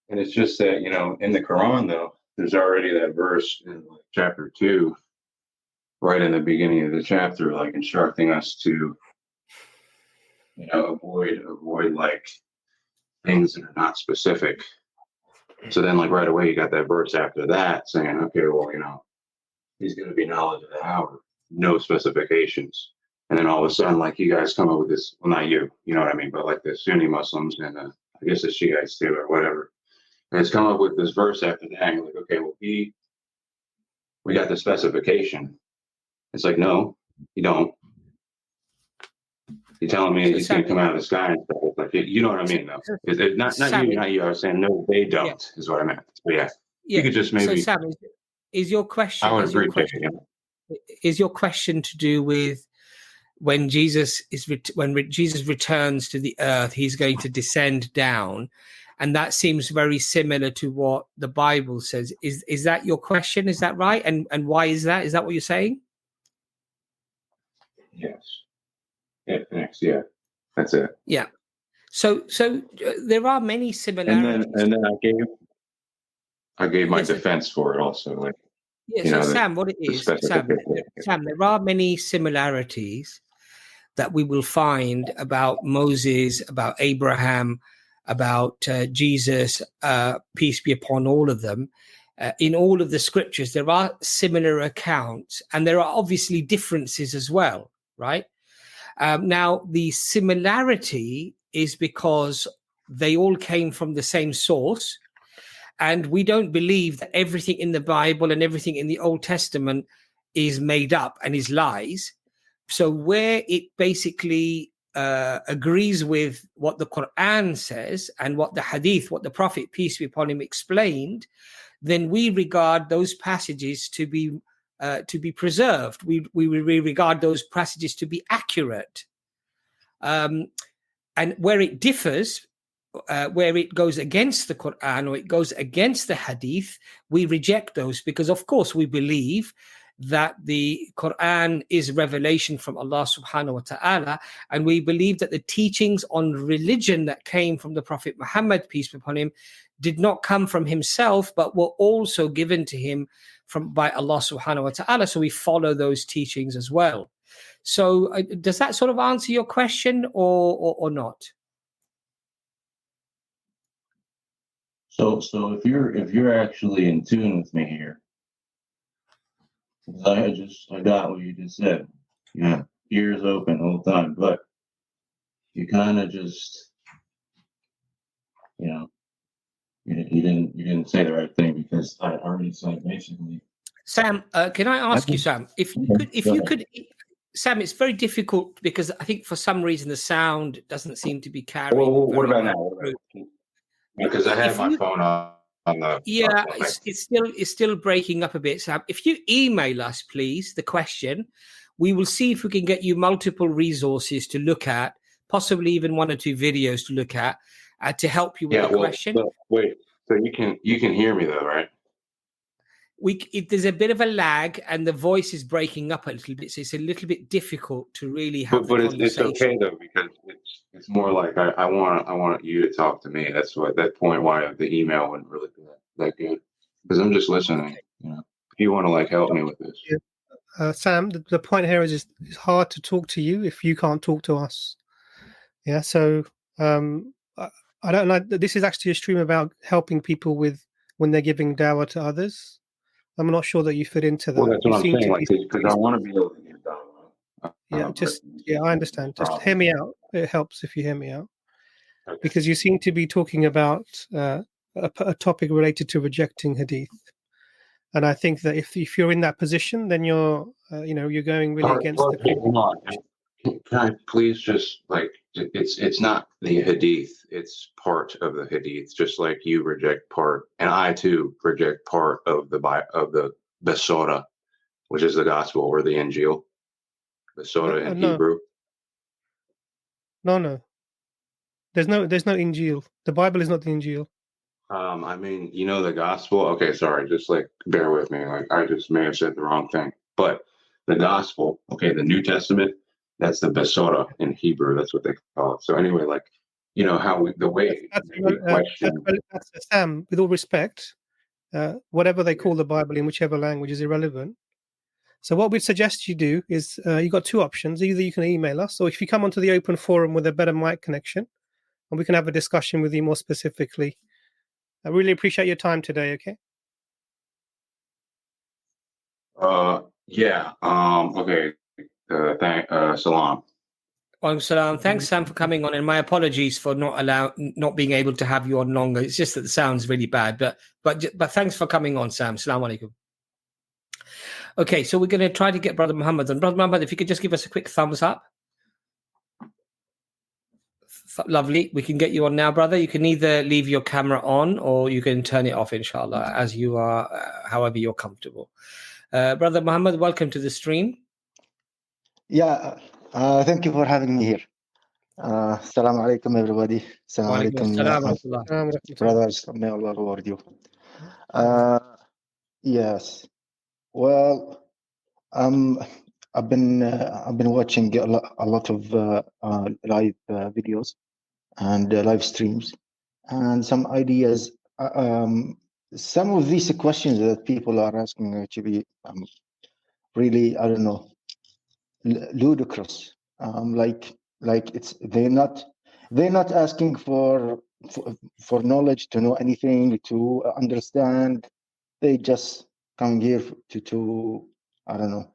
And it's just that, in the Quran, though, there's already that verse in like chapter 2, right in the beginning of the chapter, like instructing us to, avoid like things that are not specific. So then like right away, you got that verse after that saying, okay, well, he's going to be knowledge of the hour, no specifications. And then all of a sudden, like you guys come up with this, well, not you, you know what I mean? But like the Sunni Muslims and I guess the Shiites too, or whatever. And it's come up with this verse after that. And you're like, okay, well, we got the specification. It's like, no, you don't. You're telling me he's going to come out of the sky and stuff. Like, you know what I mean, though? It's not you. I was saying, no, they don't, is what I meant. So, yeah. You could just maybe. So, Sam, is your question? I would appreciate it. Is your question to do with when Jesus returns to the earth, he's going to descend down, and that seems very similar to what the Bible says. Is that your question? Is that right? And why is that? Is that what you're saying? Yes. Yeah, thanks. Yeah, that's it. Yeah. So there are many similarities. And then I gave my defense for it also. Like, Sam, what it is, Sam, there are many similarities that we will find about Moses, about Abraham, about Jesus, peace be upon all of them. In all of the scriptures, there are similar accounts, and there are obviously differences as well, right? Now, the similarity is because they all came from the same source, and we don't believe that everything in the Bible and everything in the Old Testament is made up and is lies. So where it basically agrees with what the Quran says and what the Hadith, what the Prophet, peace be upon him, explained, then we regard those passages to be preserved. We regard those passages to be accurate. And where it differs, where it goes against the Quran or it goes against the Hadith, we reject those, because of course we believe that the Quran is revelation from Allah subhanahu wa ta'ala, and we believe that the teachings on religion that came from the Prophet Muhammad, peace be upon him, did not come from himself, but were also given to him by Allah subhanahu wa ta'ala. So we follow those teachings as well. So does that sort of answer your question or not? So if you're actually in tune with me here, I got what you just said. Yeah, ears open the whole time, but you kind of just, you didn't say the right thing, because I already said basically. Sam, can I ask you, Sam, if you could, Sam, it's very difficult because I think for some reason the sound doesn't seem to be carrying. Well, what about now? Because I have my phone on the. Yeah, it's still breaking up a bit, Sam. If you email us, please, the question, we will see if we can get you multiple resources to look at, possibly even 1 or 2 videos to look at, to help you with the question. But wait, so you can hear me though, right? There's a bit of a lag, and the voice is breaking up a little bit, so it's a little bit difficult to really have. But it's okay though, because it's more like I want you to talk to me. That's what that point why the email wouldn't really be that good, because I'm just listening. Okay. If you want to help me with this. Yeah. Sam, the point here is it's hard to talk to you if you can't talk to us. Yeah. So I don't know. This is actually a stream about helping people with when they're giving dawah to others. I'm not sure that you fit into that. Well, that's what I'm saying, because I want to be able to give dawah. I understand. Just hear me out. It helps if you hear me out, because you seem to be talking about a topic related to rejecting hadith, and I think that if you're in that position, then you're going really against the. Can I please just it's not the hadith, it's part of the hadith, just like you reject part, and I too reject part of the Besora, which is the gospel, or the Injil. Besora in Hebrew. No. There's no Injil. The Bible is not the Injil. I mean, the gospel. Okay, sorry, just bear with me. I just may have said the wrong thing, but the gospel. Okay, the New Testament. That's the Besora in Hebrew. That's what they call it. So anyway, Sam, with all respect, whatever they call the Bible in whichever language is irrelevant. So what we'd suggest you do is you've got 2 options. Either you can email us, or if you come onto the open forum with a better mic connection, and we can have a discussion with you more specifically. I really appreciate your time today. Okay. Yeah. Okay. Salam. Salam. Thanks, Sam, for coming on, and my apologies for not being able to have you on longer. It's just that the sound's really bad, but thanks for coming on, Sam. Salam alaikum. Okay, so we're going to try to get Brother Muhammad on. Brother Muhammad, if you could just give us a quick thumbs up. Lovely. We can get you on now, brother. You can either leave your camera on or you can turn it off, inshallah, as you are, however you're comfortable. Brother Muhammad, welcome to the stream. Yeah, thank you for having me here. Assalamu alaikum, everybody. Assalamu alaikum, brothers. May Allah reward you. Yes. Well, I've been watching a lot of live videos and live streams, and some ideas. Some of these questions that people are asking actually, really, I don't know, ludicrous. They're not asking for knowledge, to know anything, to understand. They just come here to I don't know.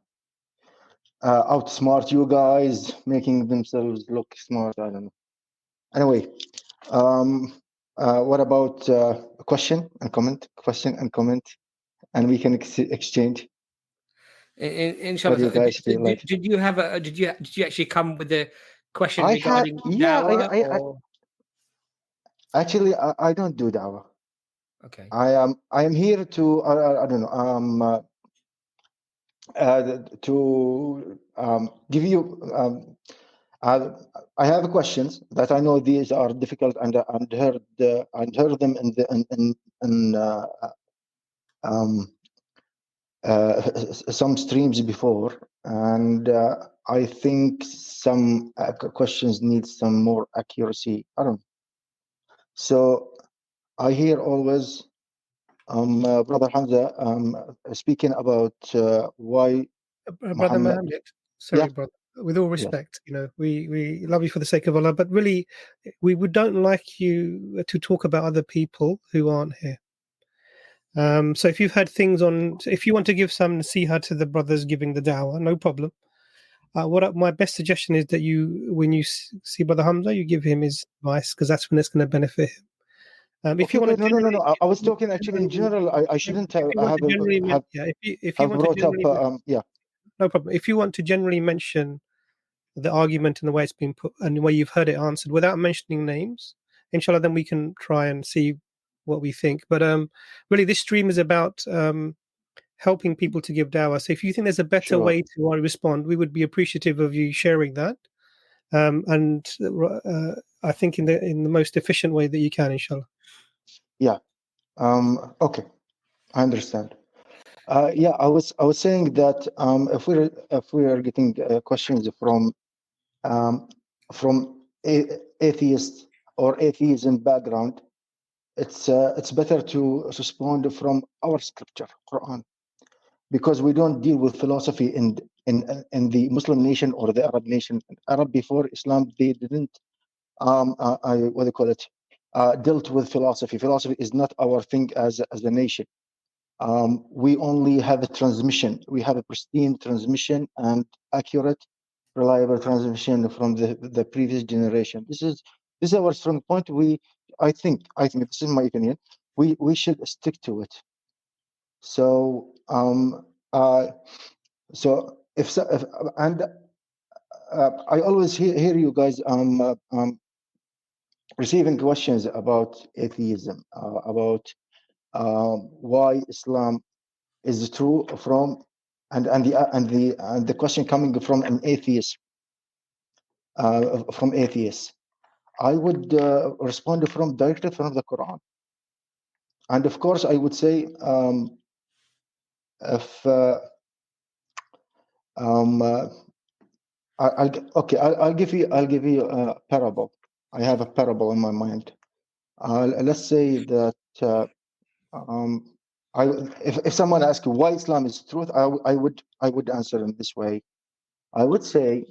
outsmart you guys, making themselves look smart. I don't know. Anyway, what about question and comment, and we can exchange. Inshallah. What do you guys feel like? Did you actually come with a question I regarding had, yeah, dawah? Actually, I don't do dawah. Okay. I am here to I don't know to give you I have questions that I know these are difficult, and heard them in some streams before, and I think some questions need some more accuracy. I don't know. So I hear always Brother Hamza speaking about why Brother Mohammed, sorry, yeah. brother. With all respect, you know, we love you for the sake of Allah, but really, we don't like you to talk about other people who aren't here. So if you've had things on, if you want to give some nasiha to the brothers giving the dawah, no problem. My best suggestion is that you, when you see Brother Hamza, you give him his advice, because that's when it's going to benefit him. If you want to no. I was talking actually in general. I shouldn't have brought up. Yeah, no problem. If you want to generally mention the argument and the way it's been put and the way you've heard it answered without mentioning names, inshallah, then we can try and see what we think. But really, this stream is about helping people to give dawah. So if you think there's a better way to respond, we would be appreciative of you sharing that. And I think in the most efficient way that you can, inshallah. Yeah. Okay, I understand. Yeah, I was saying that if we are getting questions from atheists or atheism background, it's better to respond from our scripture, Quran, because we don't deal with philosophy in the Muslim nation or the Arab nation. Arab before Islam, they didn't what do you call it? Dealt with philosophy. Philosophy is not our thing as a nation. We only have a transmission. We have a pristine transmission and accurate, reliable transmission from the previous generation. This is our strong point. I think this is my opinion. We should stick to it. So I always hear you guys receiving questions about atheism, about why Islam is true from, and the question coming from an atheist, from atheists. I would respond directly from the Quran, and of course I would say if I'll give you a parable. I have a parable in my mind. Let's say that if someone asks why Islam is truth, I would answer in this way. I would say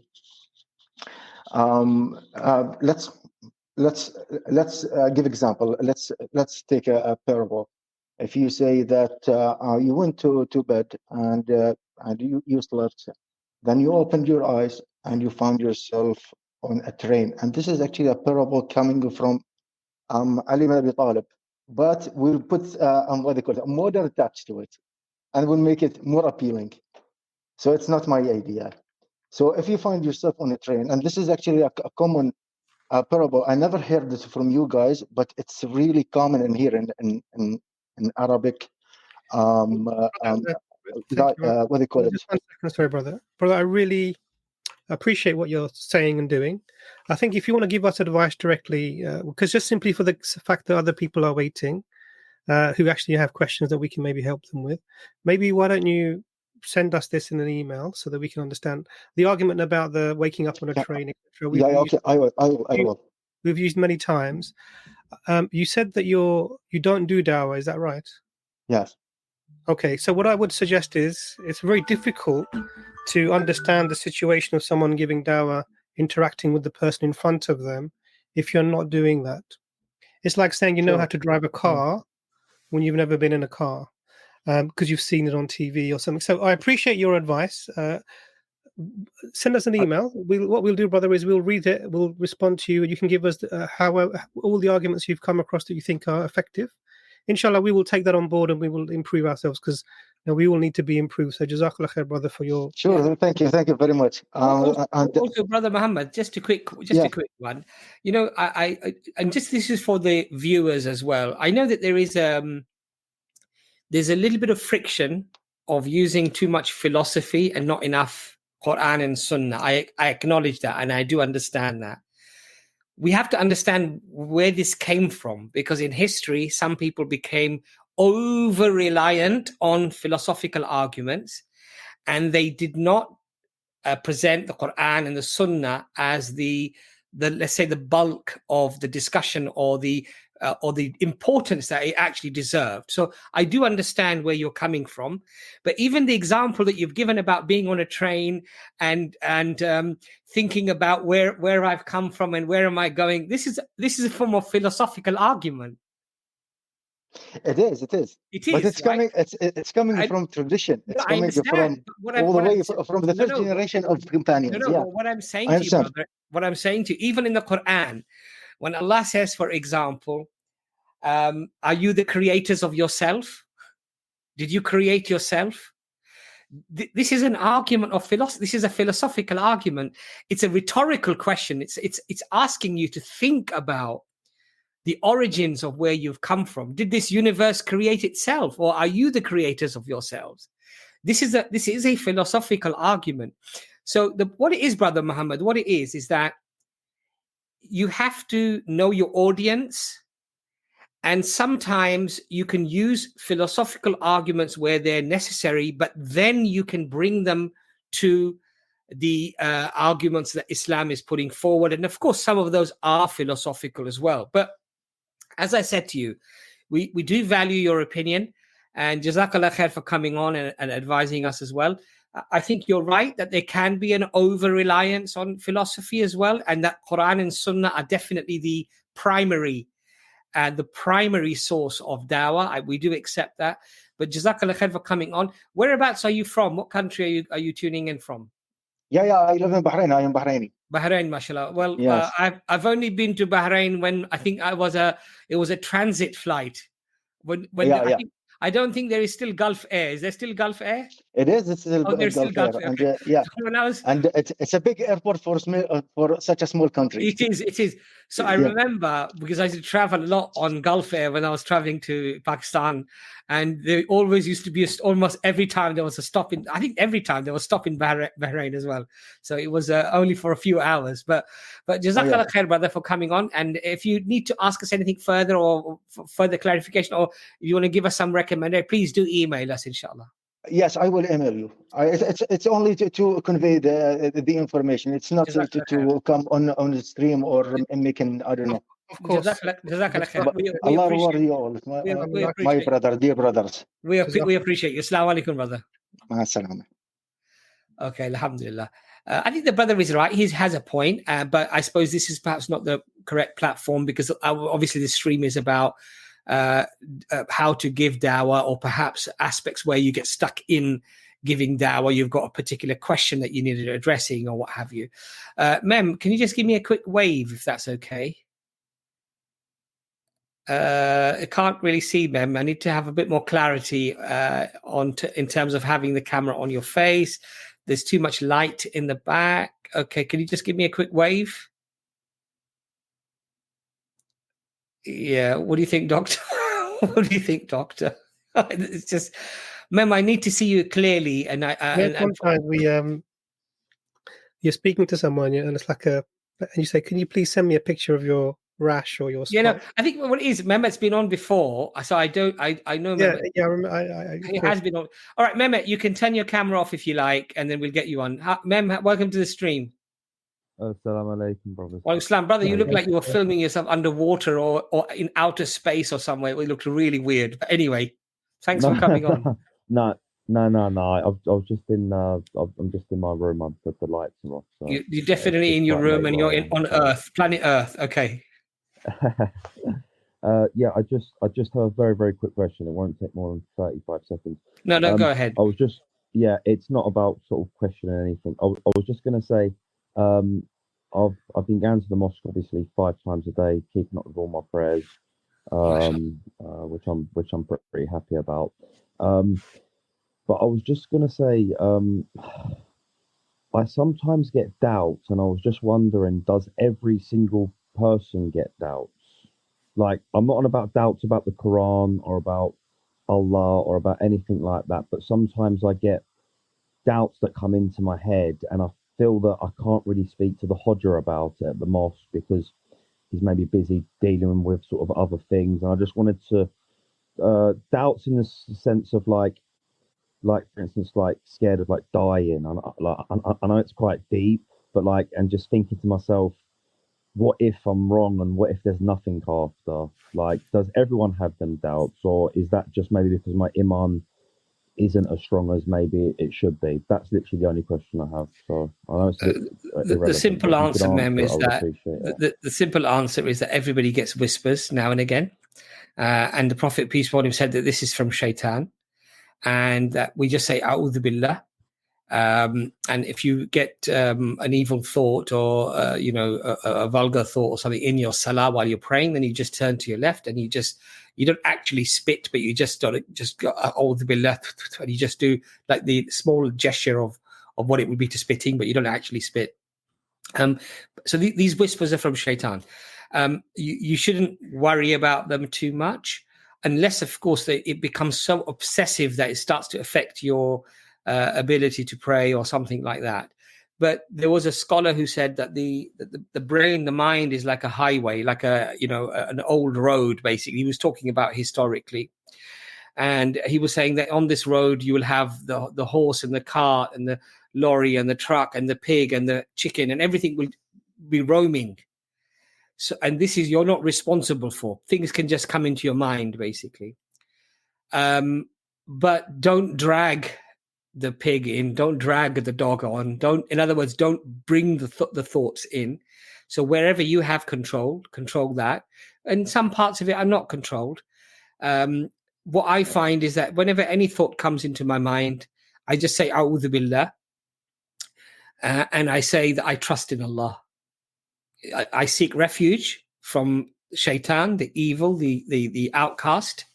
let's give example. Let's take a parable. If you say that you went to bed and you slept, then you opened your eyes and you found yourself on a train, and this is actually a parable coming from Ali ibn Abi Talib, but we'll put what they call it, a modern touch to it, and we'll make it more appealing. So it's not my idea. So if you find yourself on a train, and this is actually a common parable, I never heard this from you guys, but it's really common in here in Arabic. What do you call it? Just 1 second, sorry, brother. Brother, I really appreciate what you're saying and doing. I think if you want to give us advice directly, because just simply for the fact that other people are waiting, who actually have questions that we can maybe help them with, maybe why don't you send us this in an email so that we can understand the argument about the waking up on a train, etc. I will. We've used many times. You said that you don't do dawah, is that right? Yes. Okay, so what I would suggest is it's very difficult to understand the situation of someone giving dawah, interacting with the person in front of them, if you're not doing that. It's like saying you know how to drive a car when you've never been in a car, because you've seen it on TV or something. So I appreciate your advice. send us an email. What we'll do, brother, is we'll read it. We'll respond to you. You can give us all the arguments you've come across that you think are effective. Inshallah, we will take that on board and we will improve ourselves, because we all need to be improved. So Jazakallah khair, brother, for your... Sure, thank you very much. Also, Brother Muhammad, just a quick one. You know, I and just this is for the viewers as well. I know that there is there's a little bit of friction of using too much philosophy and not enough Quran and Sunnah. I acknowledge that, and I do understand that. We have to understand where this came from, because in history, some people became over-reliant on philosophical arguments, and they did not present the Quran and the Sunnah as the let's say the bulk of the discussion or the importance that it actually deserved. So I do understand where you're coming from, but even the example that you've given about being on a train and thinking about where I've come from and where am I going, this is a form of philosophical argument. It is. But it's coming. It's coming from tradition. It's coming from all the way from the first generation of companions. No, what I'm saying to you, brother, what I'm saying to you, even in the Quran, when Allah says, for example, are you the creators of yourself? Did you create yourself? This is an argument of philosophy. This is a philosophical argument. It's a rhetorical question. It's asking you to think about the origins of where you've come from. Did this universe create itself, or are you the creators of yourselves? This is a philosophical argument. So what it is, Brother Muhammad, what it is that you have to know your audience, and sometimes you can use philosophical arguments where they're necessary, but then you can bring them to the arguments that Islam is putting forward. And of course, some of those are philosophical as well. But as I said to you, we do value your opinion, and Jazakallah khair for coming on and advising us as well. I think you're right that there can be an over-reliance on philosophy as well, and that Quran and Sunnah are definitely the primary source of dawah. We do accept that. But Jazakallah khair for coming on. Whereabouts are you from? What country are you tuning in from? Yeah, I live in Bahrain. I am Bahraini. Bahrain, mashallah. Well, yes. I've only been to Bahrain when I think it was a transit flight. I don't think there is still Gulf Air. Is there still Gulf Air? It is. It's still Gulf Air. Okay. And, and it's a big airport for such a small country. It is. So I remember, because I used to travel a lot on Gulf Air when I was traveling to Pakistan, and there always used to be almost every time there was a stop in. I think every time there was a stop in Bahrain as well. So it was only for a few hours. But Jazakallah khair, brother, for coming on. And if you need to ask us anything further or further clarification, or you want to give us some recommendation, please do email us, inshallah. Yes, I will email you. It's only to convey the information. It's not to come on the stream or making, I don't know. Of course. Jazakallah khair. Allah reward you all, my brother, dear brothers. We appreciate you. Assalamu alaikum, brother. As-salam. Okay, alhamdulillah. I think the brother is right. He has a point, but I suppose this is perhaps not the correct platform, because obviously the stream is about how to give dawah, or perhaps aspects where you get stuck in giving dawah. You've got a particular question that you needed addressing or what have you. Mem, can you just give me a quick wave if that's okay? I can't really see, Mem. I need to have a bit more clarity in terms of having the camera on your face. There's too much light in the back. Okay, can you just give me a quick wave? Yeah, what do you think, doctor? What do you think, doctor? It's just, Mem, I need to see you clearly. And sometimes you're speaking to someone, and it's like and you say, "Can you please send me a picture of your rash or your spot?" Yeah, no, I think what it is, Mehmet, it's been on before, so I know Mehmet. Yeah, I remember. It has been on. All right, Mehmet, you can turn your camera off if you like, and then we'll get you on. Mehmet, welcome to the stream. Assalamu alaikum, brother. Well, Islam, brother, you look like you were filming yourself underwater or in outer space or somewhere. It looked really weird. But anyway, thanks for coming on. No. I'm just in my room. The lights are off. So you're definitely in your room, and you're on Earth, planet Earth. Okay. Yeah, I just have a very, very quick question. It won't take more than 35 seconds. No, go ahead. I was yeah, it's not about sort of questioning anything. I was just going to say, I've been going to the mosque obviously 5 times a day, keeping up with all my prayers, which I'm pretty happy about. But I was just going to say, I sometimes get doubts, and I was just wondering, does every single person get doubts? Like, I'm not on about doubts about the Quran or about Allah or about anything like that, but sometimes I get doubts that come into my head, and I feel that I can't really speak to the Hodja about it at the mosque because he's maybe busy dealing with sort of other things. And I just wanted to doubts in the sense of like for instance, like scared of like dying. I know it's quite deep, but like, and just thinking to myself, what if I'm wrong, and what if there's nothing after? Like, does everyone have them doubts, or is that just maybe because my iman isn't as strong as maybe it should be? That's literally the only question I have. So I know it's a bit the simple answer, Mem, is that the simple answer is that everybody gets whispers now and again, and the Prophet peace be upon him said that this is from Shaitan, and that we just say A'udhu Billah. And if you get an evil thought or a vulgar thought or something in your salah while you're praying, then you just turn to your left and you don't actually spit, but you just go A'udhu Billah, and you just do like the small gesture of what it would be to spitting, but you don't actually spit. So these whispers are from Shaitan. You shouldn't worry about them too much, unless, of course, it becomes so obsessive that it starts to affect your ability to pray or something like that. But there was a scholar who said that the brain, the mind, is like a highway, like an old road. Basically, he was talking about historically, and he was saying that on this road you will have the horse and the cart and the lorry and the truck and the pig and the chicken, and everything will be roaming. So, and this is, you're not responsible for. Things can just come into your mind, basically. But don't drag the pig in, don't drag the dog on, in other words, don't bring the thoughts in. So wherever you have control that. And some parts of it are not controlled. What I find is that whenever any thought comes into my mind, I just say A'udhu Billah, and I say that I trust in Allah. I seek refuge from Shaitan, the evil, the outcast.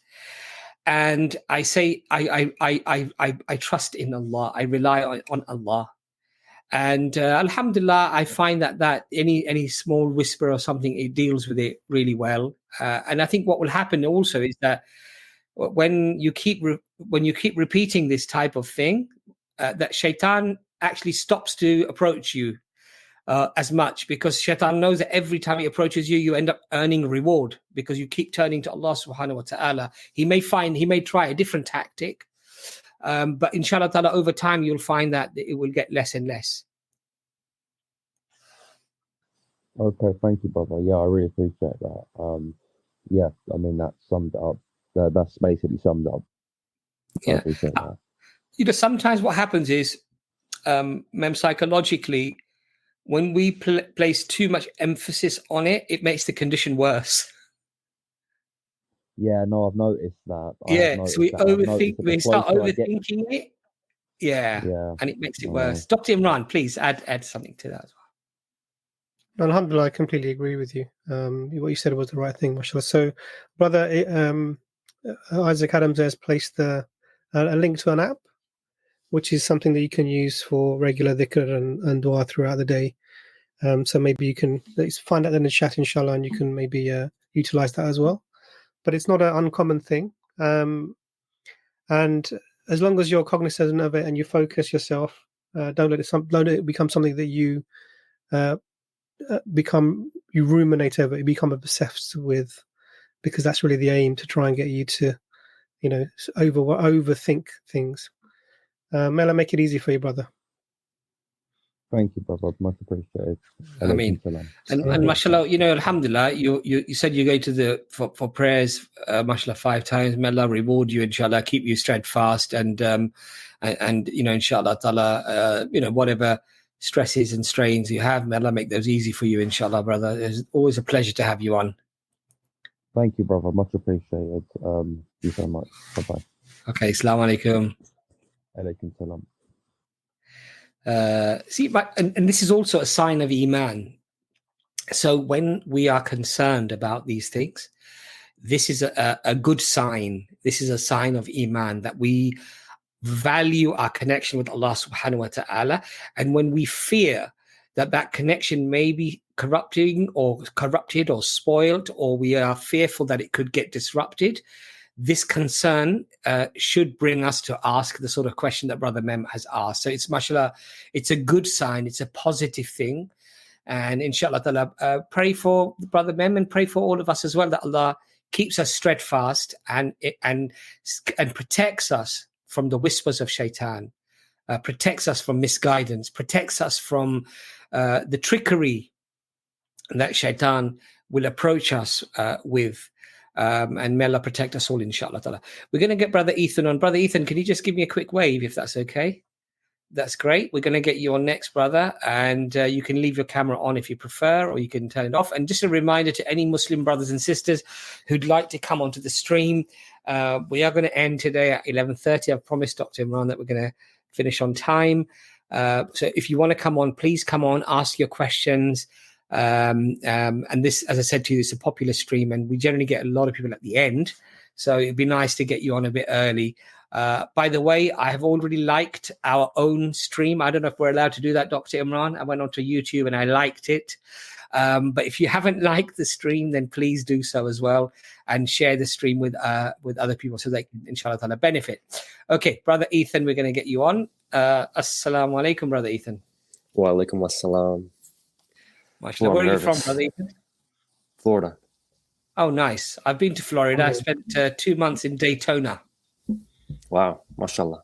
And I say, I trust in Allah. I rely on Allah. And alhamdulillah, I find that any small whisper or something, it deals with it really well. And I think what will happen also is that when you keep repeating this type of thing, that Shaitan actually stops to approach you as much, because Shaitan knows that every time he approaches you, you end up earning reward because you keep turning to Allah subhanahu wa ta'ala. He may try a different tactic, but inshallah ta'ala, over time, you'll find that it will get less and less. Okay, thank you, brother. Yeah, I really appreciate that. Yeah, I mean, that summed it up. That's basically summed it up. I appreciate that. Sometimes what happens is, Mem, psychologically, when we place too much emphasis on it, it makes the condition worse. Yeah, no, I've noticed that. So we overthink. We start overthinking it. Yeah, and it makes it worse. Dr. Imran, please add something to that as well. Alhamdulillah, I completely agree with you. What you said was the right thing, mashallah. So, brother, Isaac Adams has placed a link to an app, which is something that you can use for regular dhikr and dua throughout the day. So maybe you can find out in the chat, inshallah, and you can maybe utilize that as well. But it's not an uncommon thing. And as long as you're cognizant of it and you focus yourself, don't let it become something that you ruminate over, you become obsessed with, because that's really the aim, to try and get you to, overthink things. May Allah make it easy for you, brother. Thank you, brother. Much appreciated. I mean, and mashallah, alhamdulillah, you said you go for prayers, mashallah, 5 times. May Allah reward you, inshallah, keep you steadfast, and inshallah ta'ala, whatever stresses and strains you have, may Allah make those easy for you, inshallah, brother. It's always a pleasure to have you on. Thank you, brother. Much appreciated. Thank you so much. Bye-bye. Okay, assalamu alaikum. Alaikum salam. And this is also a sign of Iman. So when we are concerned about these things, this is a good sign. This is a sign of Iman, that we value our connection with Allah subhanahu wa ta'ala. And when we fear that connection may be corrupted or spoiled, or we are fearful that it could get disrupted, this concern should bring us to ask the sort of question that Brother Mem has asked. So it's, mashallah, it's a good sign. It's a positive thing. And inshallah ta'ala, pray for Brother Mem and pray for all of us as well, that Allah keeps us steadfast and protects us from the whispers of shaitan, protects us from misguidance, protects us from the trickery that shaitan will approach us with. And may Allah protect us all, inshallah ta'ala. We're going to get Brother Ethan on. Brother Ethan, can you just give me a quick wave if that's okay? That's great. We're going to get you on next, brother. And you can leave your camera on if you prefer, or you can turn it off. And just a reminder to any Muslim brothers and sisters who'd like to come onto the stream, we are going to end today at 11:30. I've promised Dr. Imran that we're going to finish on time. So if you want to come on, please come on, ask your questions. And this, as I said to you, it's a popular stream, and we generally get a lot of people at the end. So it'd be nice to get you on a bit early. By the way, I have already liked our own stream. I don't know if we're allowed to do that, Dr. Imran. I went onto YouTube and I liked it. But if you haven't liked the stream, then please do so as well, and share the stream with other people so they can, inshallah ta'ala, benefit. Okay, Brother Ethan, we're going to get you on. Assalamu alaikum, Brother Ethan. Wa alaikum assalam. MashaAllah. Where are you from, Brother Ethan? Florida. Oh, nice. I've been to Florida. I spent 2 months in Daytona. Wow, mashallah.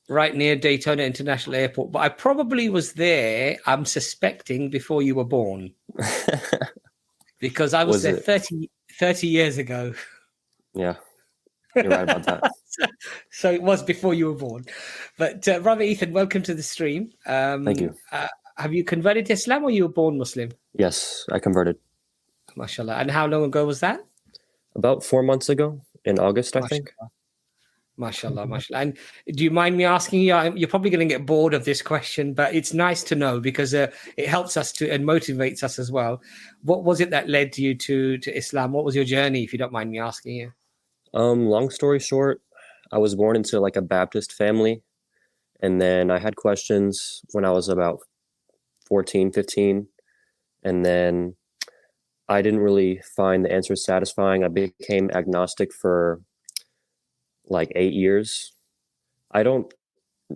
Right near Daytona International Airport. But I probably was there, I'm suspecting, before you were born. Because I was there 30 years ago. Yeah, you're right about that. So it was before you were born. But Brother Ethan, welcome to the stream. Thank you. Have you converted to Islam, or you were born Muslim? Yes, I converted. MashaAllah. And how long ago was that? About 4 months ago, in August, I think. MashaAllah, mashallah. And do you mind me asking you, you're probably going to get bored of this question, but it's nice to know, because it helps us and motivates us as well. What was it that led you to Islam? What was your journey, if you don't mind me asking you? Long story short, I was born into like a Baptist family. And then I had questions when I was about 14, 15. And then I didn't really find the answers satisfying. I became agnostic for like 8 years. I don't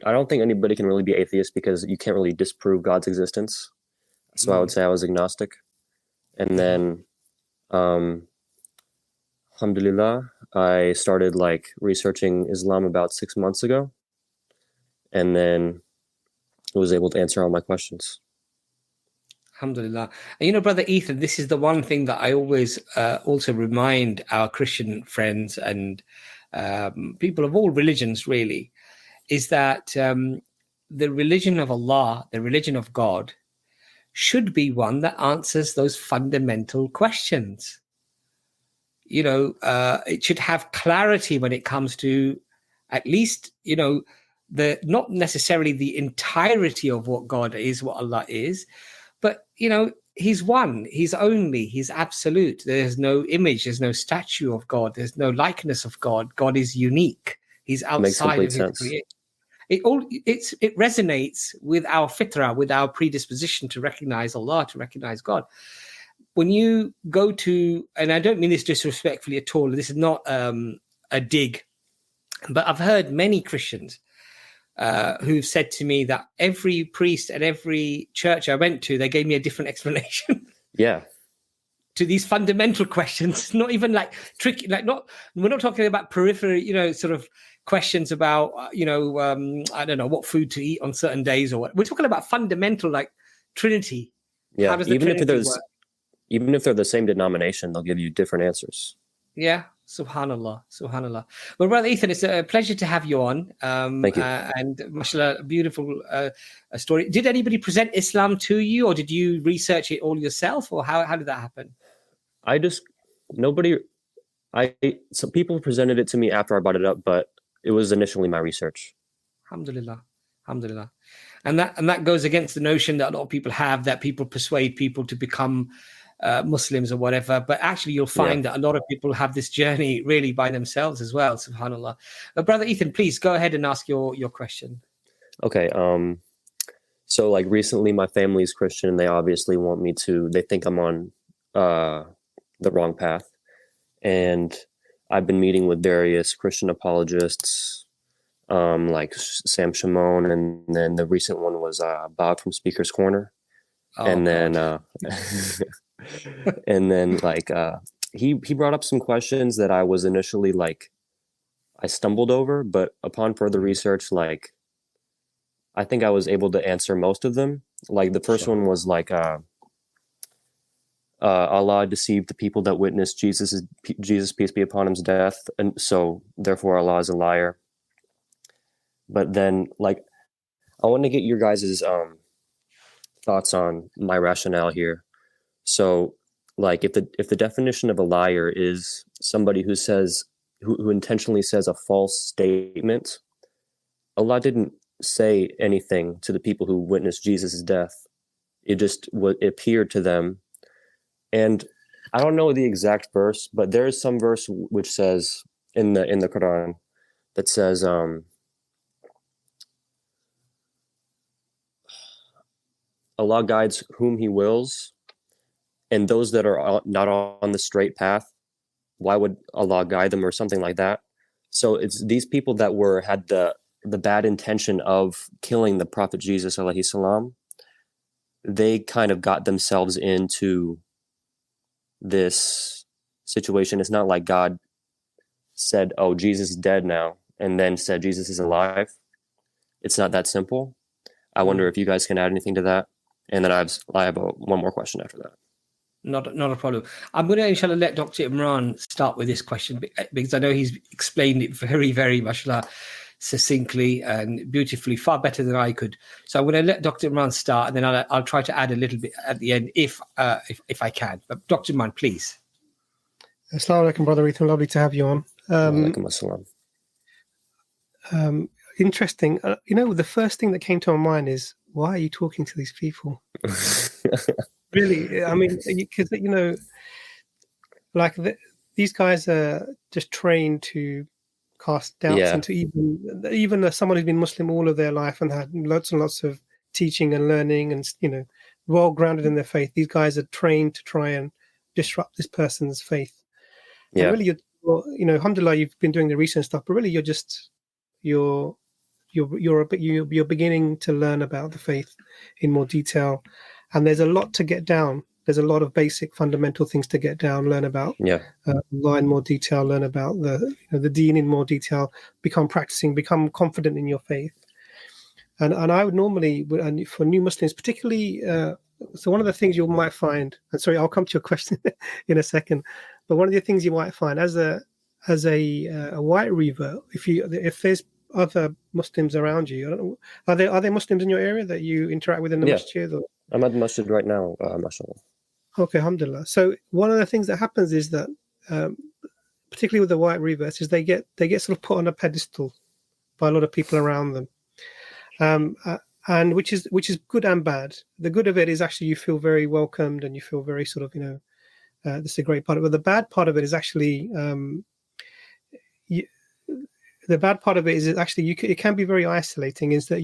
think anybody can really be atheist, because you can't really disprove God's existence. So I would say I was agnostic. And then alhamdulillah, I started like researching Islam about 6 months ago, and then was able to answer all my questions. Alhamdulillah. And Brother Ethan, this is the one thing that I always also remind our Christian friends and people of all religions, really, is that the religion of Allah, the religion of God, should be one that answers those fundamental questions. It should have clarity when it comes to, at least, the not necessarily the entirety of what God is, what Allah is, but He's one, He's only, He's absolute. There's no image, there's no statue of God, there's no likeness of God. God is unique. He's outside of His creation. It resonates with our fitrah, with our predisposition to recognize Allah, to recognize God. When you go to, and I don't mean this disrespectfully at all, this is not a dig, but I've heard many Christians who've said to me that every priest at every church I went to, they gave me a different explanation. Yeah. To these fundamental questions, not even like tricky, we're not talking about periphery, sort of questions about, I don't know, what food to eat on certain days or what. We're talking about fundamental, like Trinity. Yeah. How does the Trinity work? Even if they're the same denomination, they'll give you different answers. Yeah. Subhanallah. Well, Brother Ethan, it's a pleasure to have you on. Thank you. And mashallah, beautiful story. Did anybody present Islam to you, or did you research it all yourself, or how did that happen? Some people presented it to me after I brought it up, but it was initially my research. Alhamdulillah. and that goes against the notion that a lot of people have, that people persuade people to become Muslims or whatever. But actually, you'll find that a lot of people have this journey really by themselves as well. Subhanallah. Brother Ethan, please go ahead and ask your question. Okay. So like recently, my family's Christian, and they obviously want me to. They think I'm on the wrong path, and I've been meeting with various Christian apologists, like Sam Shimon, and then the recent one was Bob from Speaker's Corner, and then and then like he brought up some questions that I was initially like I stumbled over, but upon further research, like I think I was able to answer most of them. Like the first one was like Allah deceived the people that witnessed Jesus, peace be upon him's death, and so therefore Allah is a liar. But then, like, I want to get your guys' thoughts on my rationale here. So, like, if the definition of a liar is somebody who says who intentionally says a false statement, Allah didn't say anything to the people who witnessed Jesus' death. It just appeared to them. And I don't know the exact verse, but there is some verse which says in the Quran that says Allah guides whom he wills, and those that are not on the straight path, why would Allah guide them, or something like that? So it's these people that had the bad intention of killing the Prophet Jesus alayhi salam. They kind of got themselves into this situation. It's not like God said, "Oh, Jesus is dead now," and then said Jesus is alive. It's not that simple. I wonder if you guys can add anything to that, and then I have one more question after that. Not a problem. I'm going to, inshallah, let Dr. Imran start with this question, because I know he's explained it very, very mashallah, succinctly and beautifully, far better than I could. So I'm going to let Dr. Imran start, and then I'll try to add a little bit at the end if I can. But Dr. Imran, please. Assalamu alaikum, Brother Ethan. Lovely to have you on. Walaikum assalam. Interesting. The first thing that came to my mind is, why are you talking to these people? Really, I mean, because these guys are just trained to cast doubts into even someone who's been Muslim all of their life and had lots and lots of teaching and learning and well grounded in their faith. These guys are trained to try and disrupt this person's faith. Yeah. And really, alhamdulillah, you've been doing the recent stuff, but really, you're beginning to learn about the faith in more detail. And there's a lot to get down. There's a lot of basic fundamental things to get down, learn about Allah in more detail, learn about the deen in more detail, become confident in your faith. And I would normally, and for new Muslims particularly, so one of the things you might find, and sorry, I'll come to your question in a second, but one of the things you might find as a white revert, if there's other Muslims around you, I don't know, are there Muslims in your area that you interact with in the masjid? Or? I'm at the masjid right now, mashallah. Okay, alhamdulillah. So one of the things that happens is that, particularly with the white reverts, is they get sort of put on a pedestal by a lot of people around them, and which is good and bad. The good of it is actually you feel very welcomed and you feel very sort of this is a great part of it. But the bad part of it is actually it can be very isolating. Is that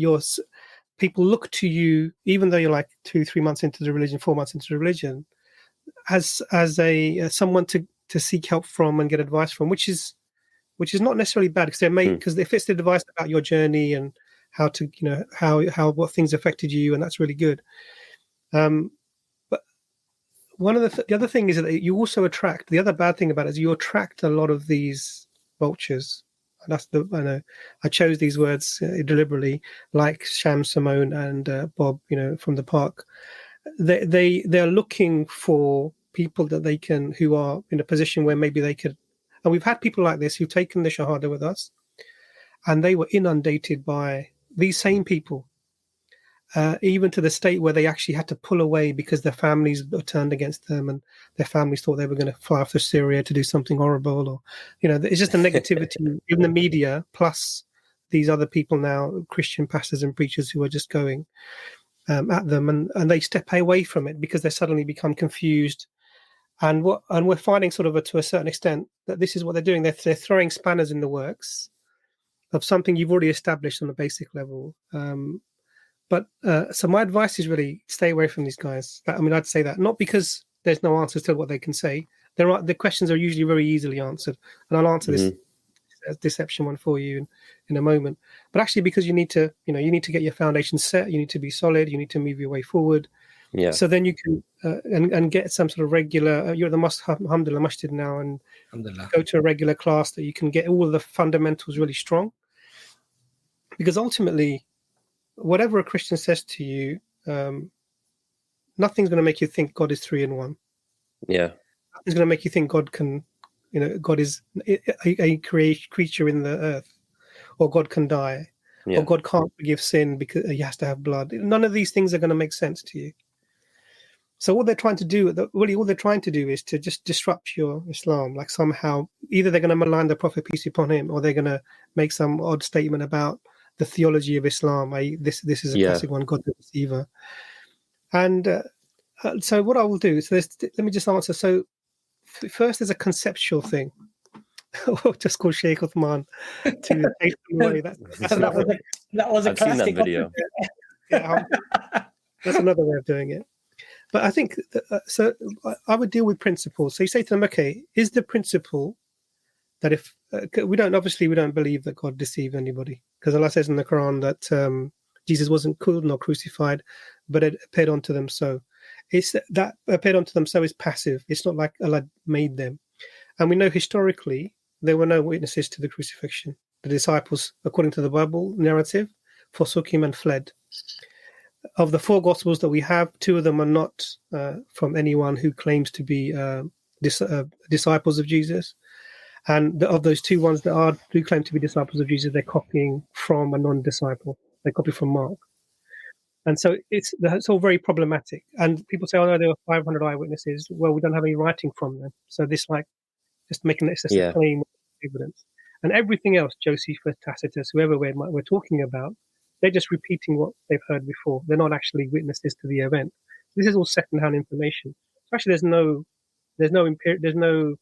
people look to you, even though you're like 2-3 months into the religion, 4 months into the religion, as someone to seek help from and get advice from, which is not necessarily bad, because if it's the advice about your journey and how to how what things affected you, and that's really good. But one of the other thing is that you also attract, the other bad thing about it is you attract a lot of these vultures. And I know I chose these words deliberately, like Sham Simone and Bob, from the park. They're looking for people that who are in a position where maybe they could. And we've had people like this who've taken the Shahada with us, and they were inundated by these same people, even to the state where they actually had to pull away because their families were turned against them, and their families thought they were going to fly off to Syria to do something horrible, or it's just a negativity in the media plus these other people now, Christian pastors and preachers who are just going at them, and they step away from it because they suddenly become confused. And we're finding sort of to a certain extent that this is what they're doing. They're throwing spanners in the works of something you've already established on a basic level. So my advice is really stay away from these guys. I mean, I'd say that not because there's no answers to what they can say. The questions are usually very easily answered, and I'll answer this deception one for you in a moment. But actually, because you need to get your foundation set. You need to be solid. You need to move your way forward. Yeah. So then you can and get some sort of regular. You're at the Alhamdulillah Masjid now, and go to a regular class that you can get all of the fundamentals really strong. Because ultimately, whatever a Christian says to you, nothing's going to make you think God is 3 in 1. Yeah. Nothing's going to make you think God can, God is a creature in the earth, or God can die, or God can't forgive sin because he has to have blood. None of these things are going to make sense to you. So what they're trying to do, all they're trying to do is to just disrupt your Islam. Like somehow, either they're going to malign the Prophet, peace be upon him, or they're going to make some odd statement about the theology of Islam. This is a classic one, God the deceiver. And so what I will do, let me just answer. So first, there's a conceptual thing. Just call Sheikh Uthman to take them away. That was a I've seen classic that video. That's another way of doing it. But I think so. I would deal with principles. So you say to them, okay, is the principle that if we don't believe that God deceived anybody, because Allah says in the Quran that Jesus wasn't killed nor crucified, but it appeared unto them so. It's that appeared unto them so is passive. It's not like Allah made them. And we know historically there were no witnesses to the crucifixion. The disciples, according to the Bible narrative, forsook him and fled. Of the 4 Gospels that we have, 2 of them are not from anyone who claims to be disciples of Jesus. And of those 2 ones that do claim to be disciples of Jesus, they're copying from a non-disciple. They copy from Mark. And so it's all very problematic. And people say, oh, no, there were 500 eyewitnesses. Well, we don't have any writing from them. So this just making this a claim of evidence. And everything else, Josephus, Tacitus, whoever we're talking about, they're just repeating what they've heard before. They're not actually witnesses to the event. This is all second-hand information. So actually, there's no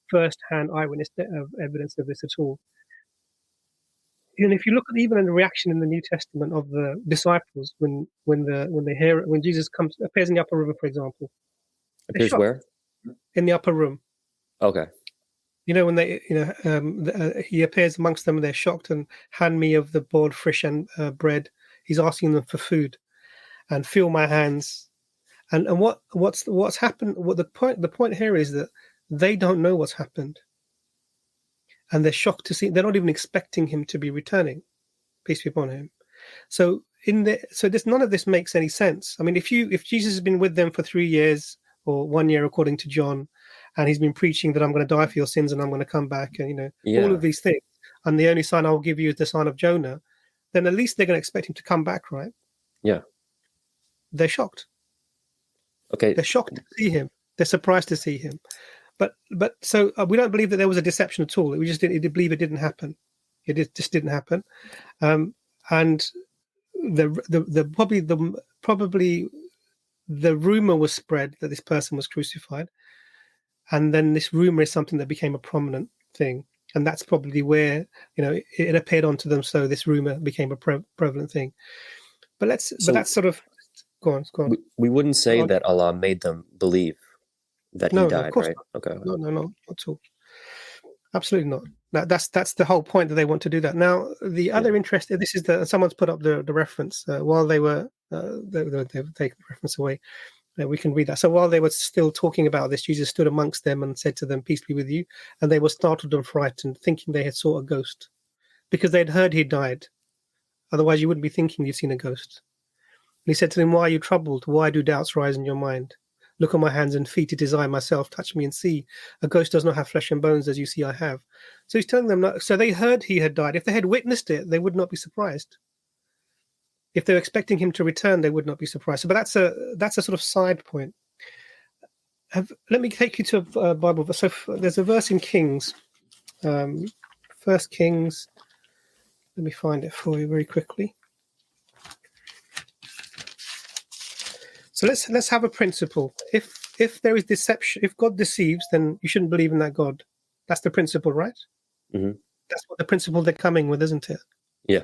first-hand eyewitness evidence of this at all. And if you look at even in the reaction in the New Testament of the disciples when they hear when Jesus appears in the upper room, for example, appears where? In the upper room. Okay. When he appears amongst them and they're shocked and hand me of the boiled fish and bread. He's asking them for food and feel my hands. And what's happened? What the point here is that they don't know what's happened, and they're shocked to see. They're not even expecting him to be returning. Peace be upon him. So none of this makes any sense. I mean, if Jesus has been with them for 3 years or 1 year, according to John, and he's been preaching that I'm going to die for your sins and I'm going to come back, and all of these things, and the only sign I'll give you is the sign of Jonah, then at least they're going to expect him to come back, right? Yeah. They're shocked. Okay. They're shocked to see him. They're surprised to see him. But so we don't believe that there was a deception at all. We just didn't believe it didn't happen. Just didn't happen. And probably the rumor was spread that this person was crucified, and then this rumor is something that became a prominent thing, and that's probably where it appeared onto them. So this rumor became a prevalent thing. But that's sort of go on. We wouldn't say that Allah made them believe that he died, of course right? Not. Okay. No, not at all. Absolutely not. That's the whole point that they want to do that. Now, the other interest. This is someone's put up the reference while they were they've taken the reference away. We can read that. So while they were still talking about this, Jesus stood amongst them and said to them, "Peace be with you." And they were startled and frightened, thinking they had saw a ghost, because they'd heard he died. Otherwise, you wouldn't be thinking you've seen a ghost. And he said to them, "Why are you troubled? Why do doubts rise in your mind? Look on my hands and feet, it is I myself. Touch me and see. A ghost does not have flesh and bones, as you see I have." So he's telling them, so they heard he had died. If they had witnessed it, they would not be surprised. If they were expecting him to return, they would not be surprised. But that's a sort of side point. Let me take you to a Bible verse. So there's a verse in Kings, 1 Kings. Let me find it for you very quickly. So let's have a principle. If there is deception, if God deceives, then you shouldn't believe in that God. That's the principle, right? Mm-hmm. That's what the principle they're coming with, isn't it? Yeah.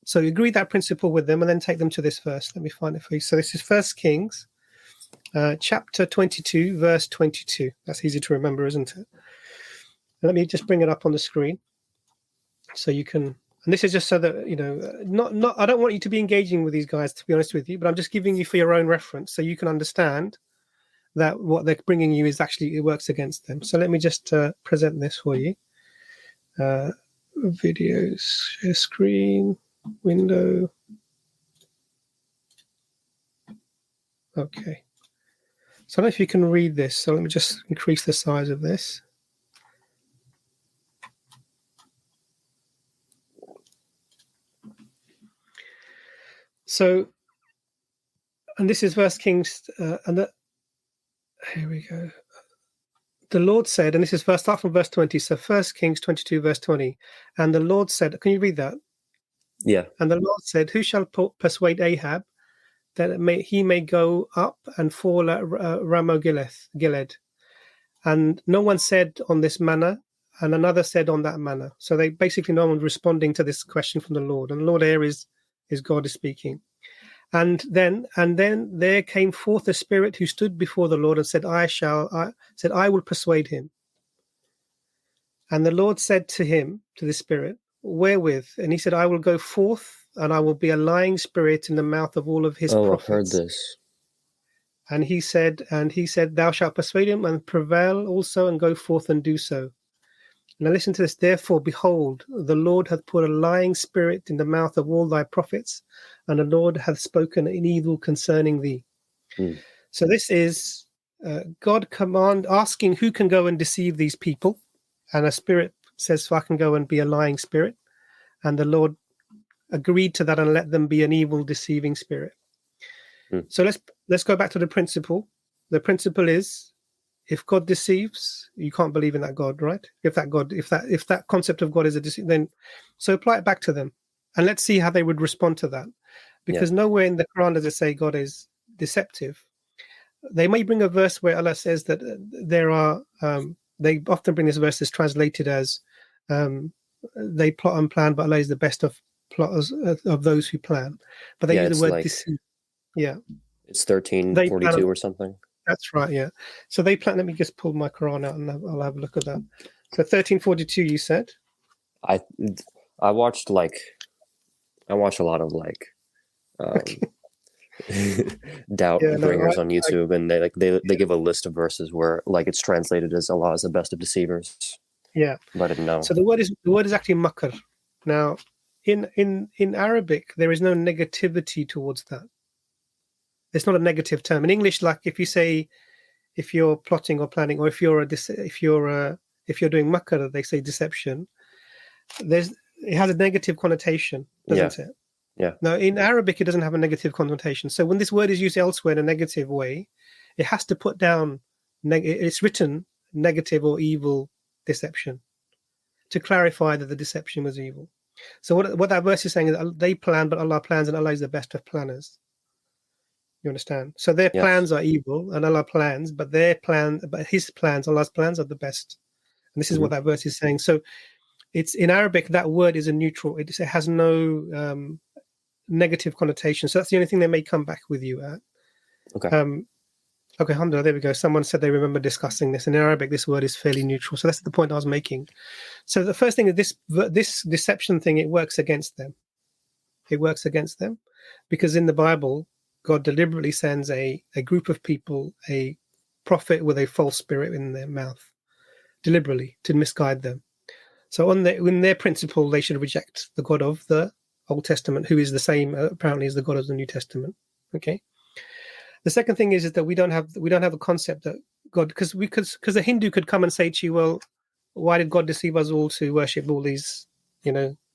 So you agree that principle with them and then take them to this verse. Let me find it for you. So this is 1 Kings chapter 22, verse 22. That's easy to remember, isn't it? Let me just bring it up on the screen so you can. And this is just so that, not. I don't want you to be engaging with these guys, to be honest with you, but I'm just giving you for your own reference so you can understand that what they're bringing you is actually, it works against them. So let me just present this for you. Videos, share screen, window. Okay. So I don't know if you can read this. So let me just increase the size of this. So, and this is First Kings, here we go. The Lord said, and this is first start from verse 20. So 1 Kings 22, verse 20. And the Lord said, can you read that? Yeah. And the Lord said, who shall persuade Ahab that he may go up and fall at Ramoth-Gilead? And no one said on this manner, and another said on that manner. So they basically, no one responding to this question from the Lord. And the Lord here is God is speaking. And then there came forth a spirit who stood before the Lord and said, I will persuade him. And the Lord said to him, to the spirit, wherewith? And he said, I will go forth, and I will be a lying spirit in the mouth of all of his prophets. I've heard this. And he said, thou shalt persuade him and prevail also, and go forth and do so. Now listen to this. Therefore, behold, the Lord hath put a lying spirit in the mouth of all thy prophets, and the Lord hath spoken in evil concerning thee. Mm. So this is God asking who can go and deceive these people. And a spirit says, I can go and be a lying spirit. And the Lord agreed to that and let them be an evil, deceiving spirit. Mm. So let's go back to the principle. The principle is, if God deceives, you can't believe in that God, right? If that concept of God is a deceit, then so apply it back to them, and let's see how they would respond to that. Because nowhere in the Quran does it say God is deceptive. They may bring a verse where Allah says that there are. They often bring this verse as translated as they plot and plan, but Allah is the best of plotters of those who plan. But they use the word deceive. Yeah, it's 1342 or something. That's right, yeah. So they plan. Let me just pull my Quran out and I'll have a look at that. So 1342, you said? I watched a lot of doubt bringers on YouTube, and they give a list of verses where it's translated as Allah is the best of deceivers. Yeah, but I didn't know. So the word is actually makr. Now, in Arabic, there is no negativity towards that. It's not a negative term in English. Like if you're plotting or planning, or if you're doing makr, they say deception. It has a negative connotation, doesn't it? Yeah. Now in Arabic, it doesn't have a negative connotation. So when this word is used elsewhere in a negative way, it has to put down. It's written negative or evil deception to clarify that the deception was evil. So what that verse is saying is they plan, but Allah plans, and Allah is the best of planners. You understand? So their plans are evil, and Allah plans, but His plans, Allah's plans, are the best. And this is what that verse is saying. So it's in Arabic, that word is a neutral. It has no negative connotation. So that's the only thing they may come back with you at. Okay. Okay, alhamdulillah, there we go. Someone said they remember discussing this. In Arabic, this word is fairly neutral. So that's the point I was making. So the first thing is this deception thing, it works against them. It works against them because in the Bible, God deliberately sends a group of people, a prophet with a false spirit in their mouth, deliberately to misguide them. So in their principle, they should reject the God of the Old Testament, who is the same apparently as the God of the New Testament. Okay. The second thing is that we don't have the concept that God, because a Hindu could come and say to you, well, why did God deceive us all to worship all these,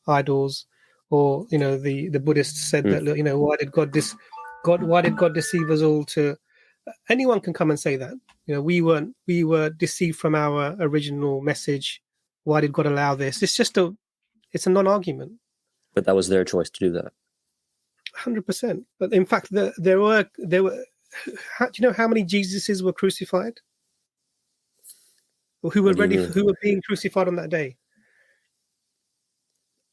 idols? Or the Buddhists said that why did God deceive us all to? Anyone can come and say that. We were deceived from our original message. Why did God allow this? It's a non-argument. But that was their choice to do that. 100%. But in fact, there were. Do you know how many Jesuses were crucified? Or who were who were being crucified on that day?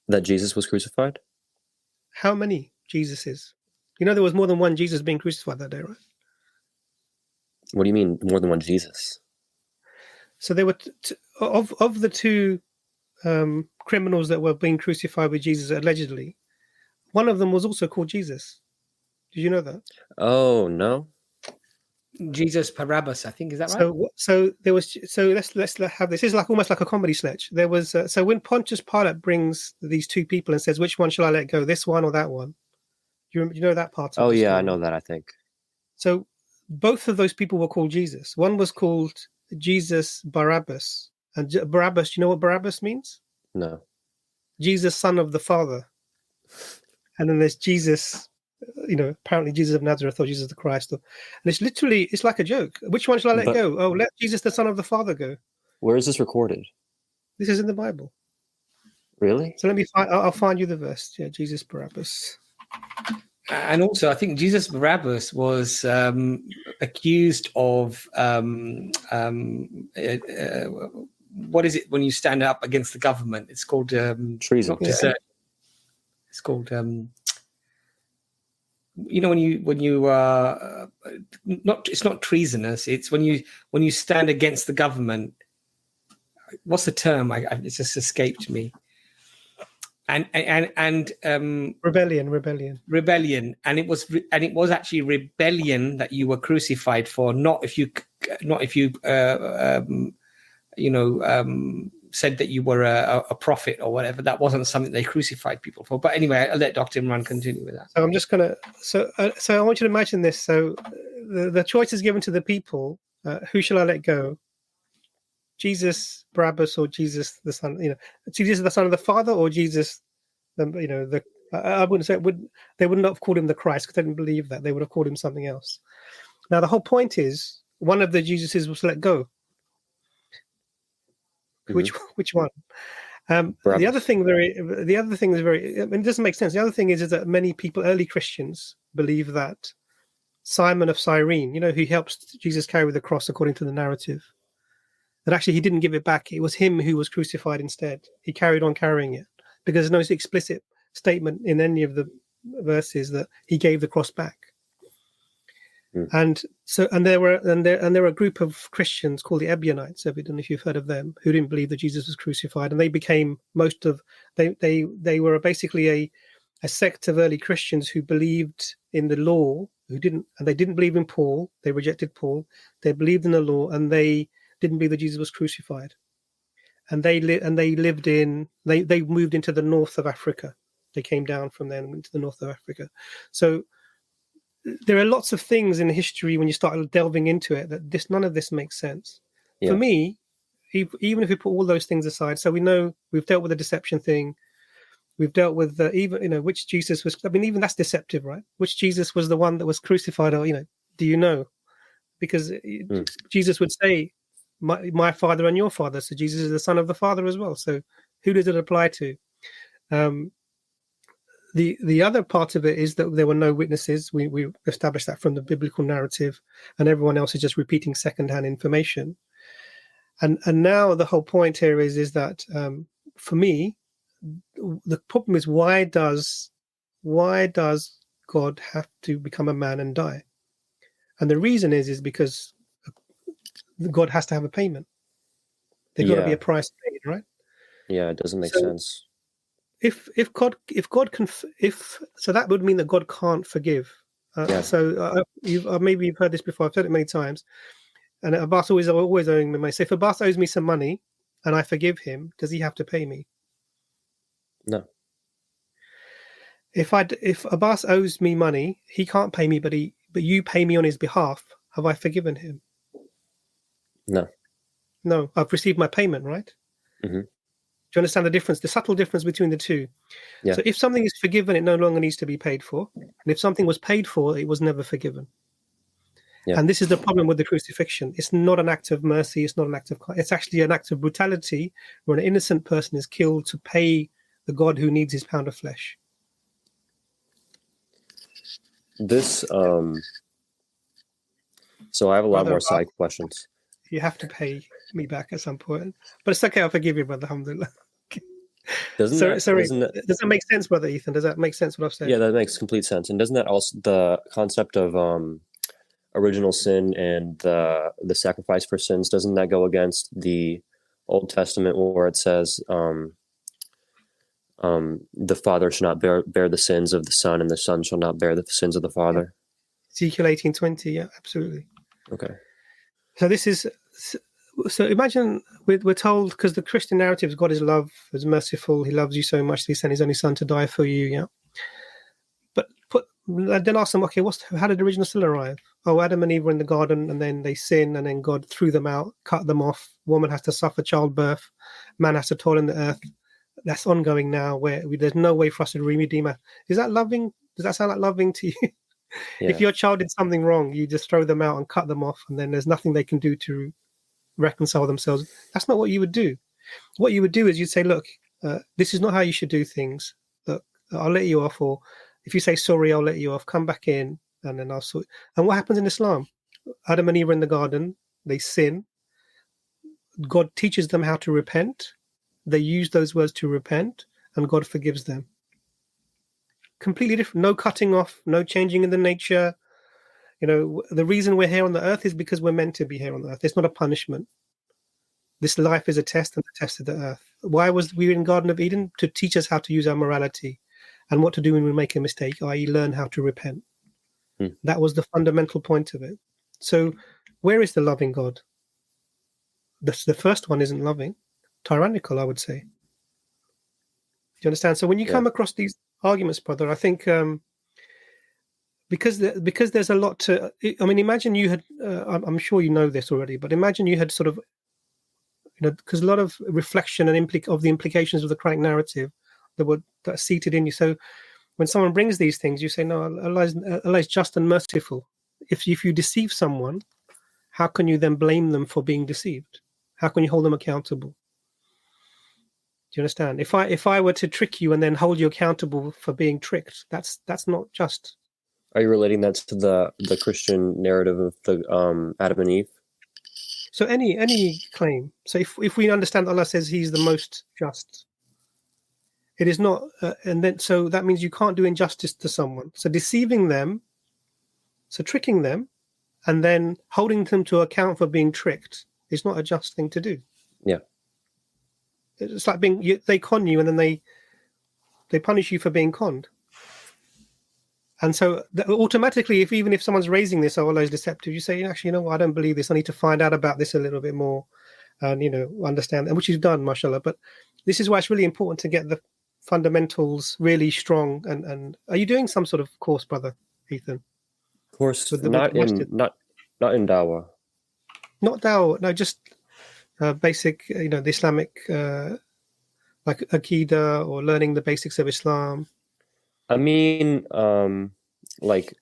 That Jesus was crucified? How many Jesuses? You know, there was more than one Jesus being crucified that day, right? What do you mean, more than one Jesus? So there were of the two criminals that were being crucified with Jesus allegedly. One of them was also called Jesus. Did you know that? Oh no. Jesus Barabbas, I think, is that right? So there was. So let's have this. This is like almost like a comedy sketch. There was. So when Pontius Pilate brings these two people and says, "Which one shall I let go? This one or that one?" You know that part? Oh yeah, I know that. I think. So both of those people were called Jesus. One was called Jesus Barabbas, and Barabbas. Do you know what Barabbas means? No. Jesus, son of the Father. And then there's Jesus. Apparently Jesus of Nazareth or Jesus the Christ. And it's like a joke. Which one shall I let go? Oh, let Jesus, the Son of the Father, go. Where is this recorded? This is in the Bible. Really? So I'll find you the verse. Yeah, Jesus Barabbas. And also, I think Jesus Barabbas was accused of what is it when you stand up against the government? It's called treason. It's called when you it's not treasonous. It's when you stand against the government. What's the term? It just escaped me. And rebellion, and it was actually rebellion that you were crucified for, not if you said that you were a prophet or whatever. That wasn't something they crucified people for. But anyway, I'll let Dr. Imran continue with that. So I'm just gonna. So I want you to imagine this. So the choice is given to the people. Who shall I let go? Jesus Barabbas or Jesus the Son? Jesus the Son of the Father or Jesus? I wouldn't say they would not have called him the Christ because they didn't believe that. They would have called him something else. Now the whole point is one of the Jesuses was let go. Mm-hmm. Which one? The other thing is very. I mean, it doesn't make sense. The other thing is that many people, early Christians, believe that Simon of Cyrene, who helps Jesus carry the cross according to the narrative, that actually he didn't give it back. It was him who was crucified instead. He carried on carrying it because there's no explicit statement in any of the verses that he gave the cross back. And there were a group of Christians called the Ebionites. I don't know if you've heard of them, who didn't believe that Jesus was crucified, and they became they were basically a sect of early Christians who believed in the law, they didn't believe in Paul. They rejected Paul. They believed in the law, and they didn't believe that Jesus was crucified. And they moved into the north of Africa. They came down from there and went to the north of Africa. So there are lots of things in history when you start delving into it that none of this makes sense. Yeah. For me, even if we put all those things aside, so we know we've dealt with the deception thing, we've dealt with which Jesus was. I mean, even that's deceptive, right? Which Jesus was the one that was crucified, or do you know? Because Jesus would say, "My Father and your Father." So Jesus is the Son of the Father as well. So who does it apply to? The other part of it is that there were no witnesses. We established that from the biblical narrative, and everyone else is just repeating secondhand information. And now the whole point here is that for me, the problem is why does God have to become a man and die? And the reason is because God has to have a payment. There's got to be a price paid, right? Yeah, it doesn't make sense. So that would mean that God can't forgive. So maybe you've heard this before. I've said it many times. And Abbas always owing me money. So if Abbas owes me some money and I forgive him, does he have to pay me? No. If Abbas owes me money, he can't pay me, but you pay me on his behalf. Have I forgiven him? No. No, I've received my payment, right? Mm-hmm. Do you understand the difference, the subtle difference between the two? Yeah. So if something is forgiven, it no longer needs to be paid for. And if something was paid for, it was never forgiven. Yeah. And this is the problem with the crucifixion. It's not an act of mercy. It's not an act of. It's actually an act of brutality where an innocent person is killed to pay the God who needs his pound of flesh? This so I have a lot more side questions. You have to pay me back at some point, but it's okay. I'll forgive you, brother. Alhamdulillah. Does that make sense, brother Ethan? Does that make sense what I've said? Yeah, that makes complete sense. And doesn't that also, the concept of original sin and the sacrifice for sins, doesn't that go against the Old Testament where it says the father shall not bear the sins of the son, and the son shall not bear the sins of the father? Ezekiel 18:20. Yeah, absolutely. Okay. So imagine we're told, because the Christian narrative is God is love, is merciful, he loves you so much that he sent his only son to die for you. Yeah. But then ask them, okay, how did the original sin arrive? Oh, Adam and Eve were in the garden, and then they sin, and then God threw them out, cut them off. Woman has to suffer childbirth. Man has to toil in the earth. That's ongoing now, where there's no way for us to redeem her. Is that loving? Does that sound like loving to you? Yeah. If your child did something wrong, you just throw them out and cut them off, and then there's nothing they can do to reconcile themselves. That's not what you would do. What you would do is you'd say, look, this is not how you should do things. Look, I'll let you off, or if you say sorry, I'll let you off. Come back in, and then I'll sort. And what happens in Islam? Adam and Eve are in the garden. They sin. God teaches them how to repent. They use those words to repent, and God forgives them. Completely different. No cutting off, no changing in the nature. You know, the reason we're here on the earth is because we're meant to be here on the earth. It's not a punishment. This life is a test, and the test of the earth. Why was we in Garden of Eden? To teach us how to use our morality and what to do when we make a mistake, i.e. learn how to repent. That was the fundamental point of it. So where is the loving God? The first one isn't loving. Tyrannical, I would say. Do you understand? So when you come across these arguments, brother, I think because there's a lot to. I mean, imagine you had. I'm sure you know this already, but imagine you had sort of, because a lot of reflection and of the implications of the Quranic narrative that are seated in you. So when someone brings these things, you say, no, Allah is just and merciful. If you deceive someone, how can you then blame them for being deceived? How can you hold them accountable? Do you understand? If I were to trick you and then hold you accountable for being tricked, that's not just. Are you relating that to the Christian narrative of the Adam and Eve? So any claim. So if we understand Allah says He's the most just, it is not, and then so that means you can't do injustice to someone. So deceiving them, so tricking them, and then holding them to account for being tricked is not a just thing to do. Yeah. It's like they con you, and then they punish you for being conned. And so automatically, even if someone's raising this, Allah is deceptive, you say, actually, I don't believe this. I need to find out about this a little bit more, and understand, and which you've done, mashallah. But this is why it's really important to get the fundamentals really strong. And are you doing some sort of course, brother Ethan? Course, not in Dawah. Not Dawah, no, just basic, the Islamic, like Aqidah, or learning the basics of Islam. I mean, like,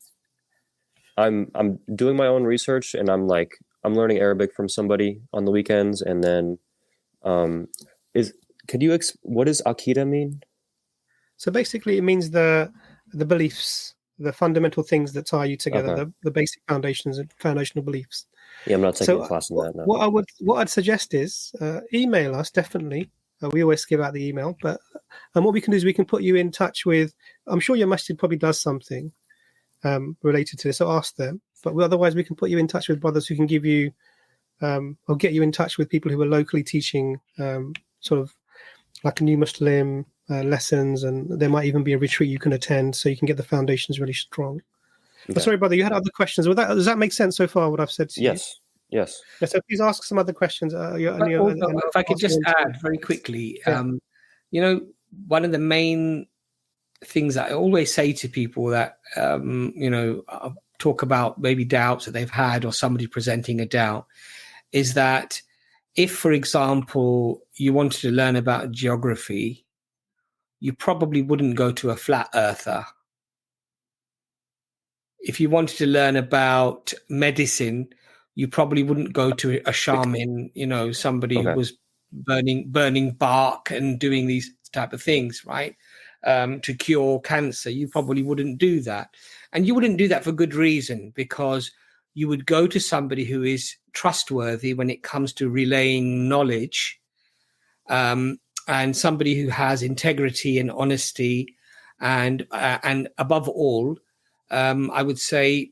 I'm doing my own research, and I'm learning Arabic from somebody on the weekends, and then, what does Aqidah mean? So basically, it means the beliefs, the fundamental things that tie you together, okay. the basic foundations and foundational beliefs. Yeah, I'm not taking a class in that now. What I'd suggest is email us, definitely. We always give out the email, and what we can do is we can put you in touch with. I'm sure your masjid probably does something related to this, so ask them. But otherwise, we can put you in touch with brothers who can give you, or get you in touch with people who are locally teaching, sort of like a new Muslim lessons, and there might even be a retreat you can attend, so you can get the foundations really strong. Okay. But sorry, brother, you had other questions. Does that make sense so far? What I've said to you? Yes. Yeah, so please ask some other questions. If I could just add very quickly, one of the main things I always say to people that, talk about maybe doubts that they've had, or somebody presenting a doubt, is that if, for example, you wanted to learn about geography, you probably wouldn't go to a flat earther. If you wanted to learn about medicine, you probably wouldn't go to a shaman, somebody who was burning bark and doing these. type of things, right? To cure cancer. You probably wouldn't do that. And you wouldn't do that for good reason, because you would go to somebody who is trustworthy when it comes to relaying knowledge, and somebody who has integrity and honesty, and above all, I would say,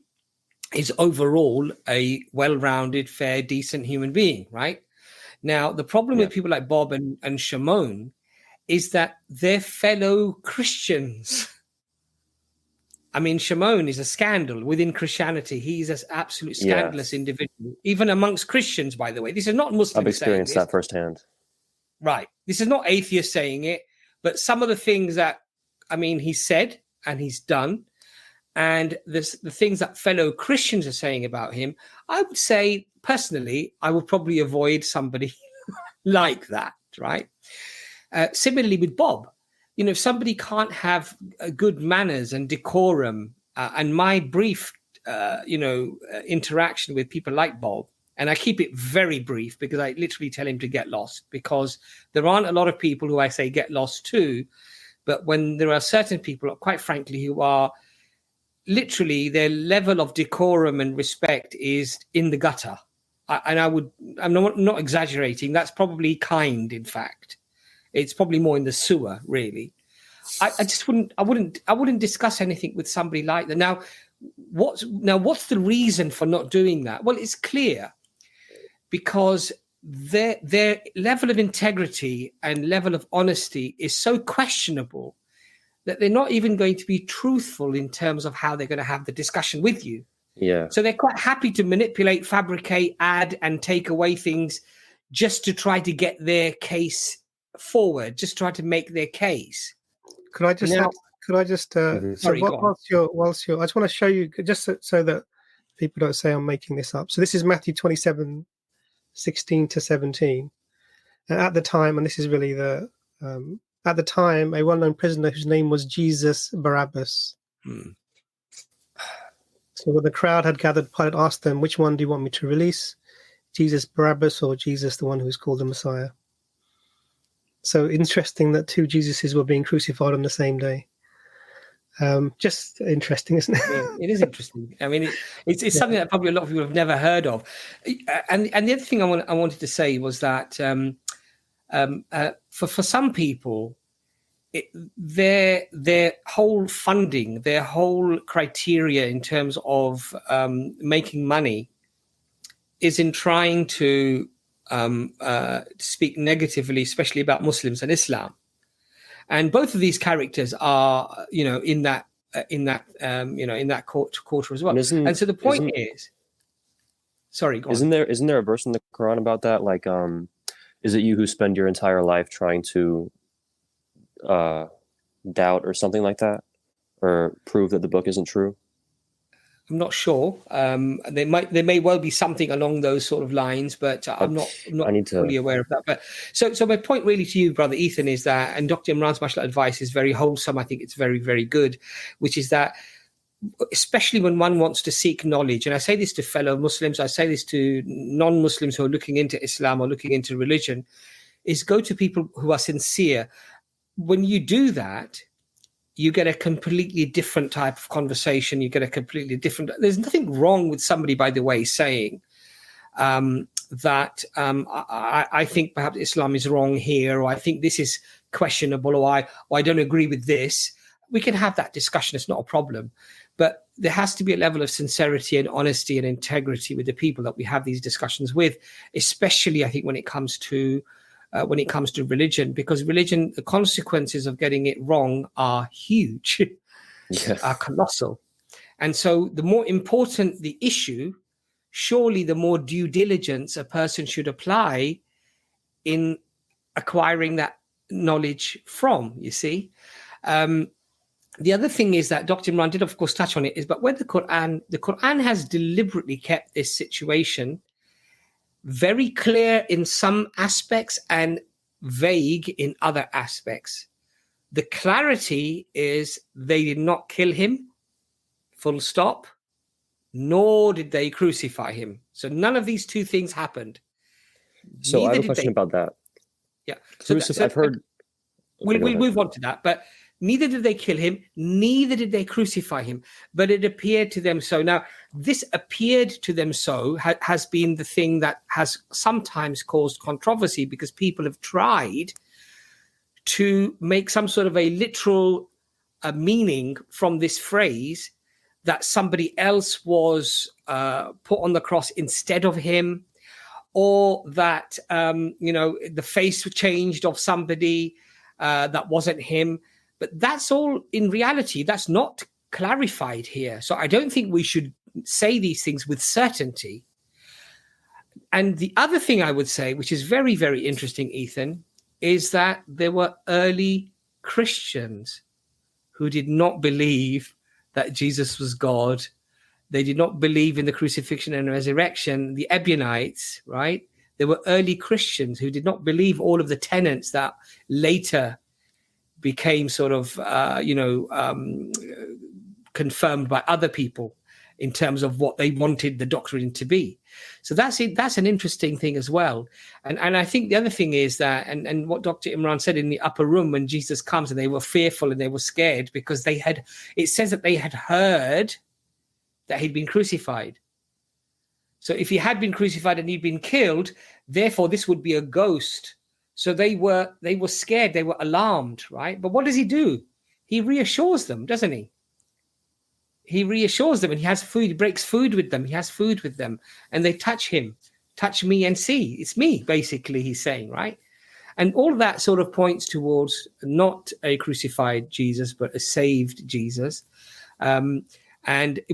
is overall a well-rounded, fair, decent human being, right? Now, the problem with people like Bob and Shimon is that they're fellow Christians. I mean, Shimon is a scandal within Christianity. He's an absolute scandalous individual, even amongst Christians, by the way. This is not Muslims. I've experienced that firsthand. Right. This is not atheists saying it, but some of the things that, I mean, he said and he's done, and the things that fellow Christians are saying about him, I would say, personally, I would probably avoid somebody like that, right? Similarly with Bob, you know, if somebody can't have good manners and decorum, and my brief, interaction with people like Bob, and I keep it very brief because I literally tell him to get lost, because there aren't a lot of people who I say get lost to, but when there are certain people, quite frankly, who are literally their level of decorum and respect is in the gutter. I'm not exaggerating. That's probably kind, in fact. It's probably more in the sewer, really. I wouldn't discuss anything with somebody like that. Now, what's the reason for not doing that? Well, it's clear, because their level of integrity and level of honesty is so questionable that they're not even going to be truthful in terms of how they're going to have the discussion with you. Yeah. So they're quite happy to manipulate, fabricate, add, and take away things just to try to get their case forward, just try to make their case. Could I just Sorry, whilst you're I just want to show you, just so that people don't say I'm making this up. So this is Matthew 27:16-17. And at the time, and this is really at the time, a well-known prisoner whose name was Jesus Barabbas. So when the crowd had gathered, Pilate asked them, "Which one do you want me to release? Jesus Barabbas or Jesus, the one who is called the Messiah?" So interesting that two Jesuses were being crucified on the same day. Just interesting, isn't it? Yeah, it is interesting. I mean, it's something that probably a lot of people have never heard of. And the other thing I wanted to say was that for some people, their whole funding, their whole criteria in terms of making money is in trying to speak negatively, especially about Muslims and Islam. And both of these characters are, in that quarter as well. And so the point is, sorry, go on. Isn't there a verse in the Quran about that? Like, is it you who spend your entire life trying to doubt or something like that, or prove that the book isn't true? I'm not sure. There may well be something along those sort of lines, but I'm not fully aware of that. But so my point really to you, Brother Ethan, is that, and Dr. Imran's mashallah advice is very wholesome. I think it's very, very good, which is that, especially when one wants to seek knowledge, and I say this to fellow Muslims, I say this to non-Muslims who are looking into Islam or looking into religion, is go to people who are sincere. When you do that, you get a completely different type of conversation. You get a completely different. There's nothing wrong with somebody, by the way, saying that I think perhaps Islam is wrong here, or I think this is questionable, or I don't agree with this. We can have that discussion. It's not a problem. But there has to be a level of sincerity and honesty and integrity with the people that we have these discussions with, especially, I think, when it comes to religion, because religion, the consequences of getting it wrong are huge, are colossal. And so the more important the issue, surely the more due diligence a person should apply in acquiring that knowledge from, you see. The other thing is that Dr. Imran did, of course, touch on it, is but when the Quran has deliberately kept this situation very clear in some aspects and vague in other aspects. The clarity is they did not kill him, full stop, nor did they crucify him. So none of these two things happened. So I have a question about that. Yeah. I've heard we'll move on to that. But neither did they kill him, neither did they crucify him, but it appeared to them so. Now, this appeared to them so has been the thing that has sometimes caused controversy, because people have tried to make some sort of a literal meaning from this phrase, that somebody else was put on the cross instead of him, or that, the face changed of somebody that wasn't him. But that's all, in reality, that's not clarified here. So I don't think we should say these things with certainty. And the other thing I would say, which is very, very interesting, Ethan, is that there were early Christians who did not believe that Jesus was God. They did not believe in the crucifixion and resurrection. The Ebionites, right? There were early Christians who did not believe all of the tenets that later became sort of, confirmed by other people in terms of what they wanted the doctrine to be. So that's it. That's an interesting thing as well. And I think the other thing is that, and what Dr. Imran said in the upper room when Jesus comes, and they were fearful and they were scared because it says that they had heard that he'd been crucified. So if he had been crucified and he'd been killed, therefore this would be a ghost. So they were scared, they were alarmed, right? But what does he do? He reassures them, doesn't he? He reassures them, and he has food, he breaks food with them, he has food with them, and they touch him. Touch me and see. It's me, basically, he's saying, right? And all of that sort of points towards not a crucified Jesus, but a saved Jesus. And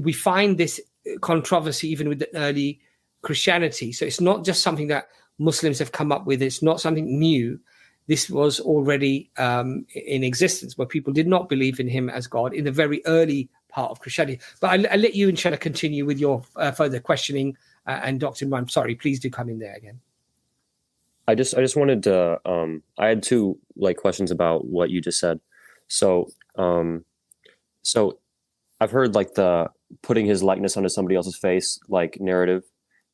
we find this controversy even with the early Christianity. So it's not just something that Muslims have come up with. It's not something new. This was already in existence, where people did not believe in him as God in the very early part of Christianity. But I'll let you, inshallah, continue with your further questioning. And Dr. Imran, sorry, please do come in there again. I just wanted to, I had two questions about what you just said. So I've heard the putting his likeness onto somebody else's face, narrative.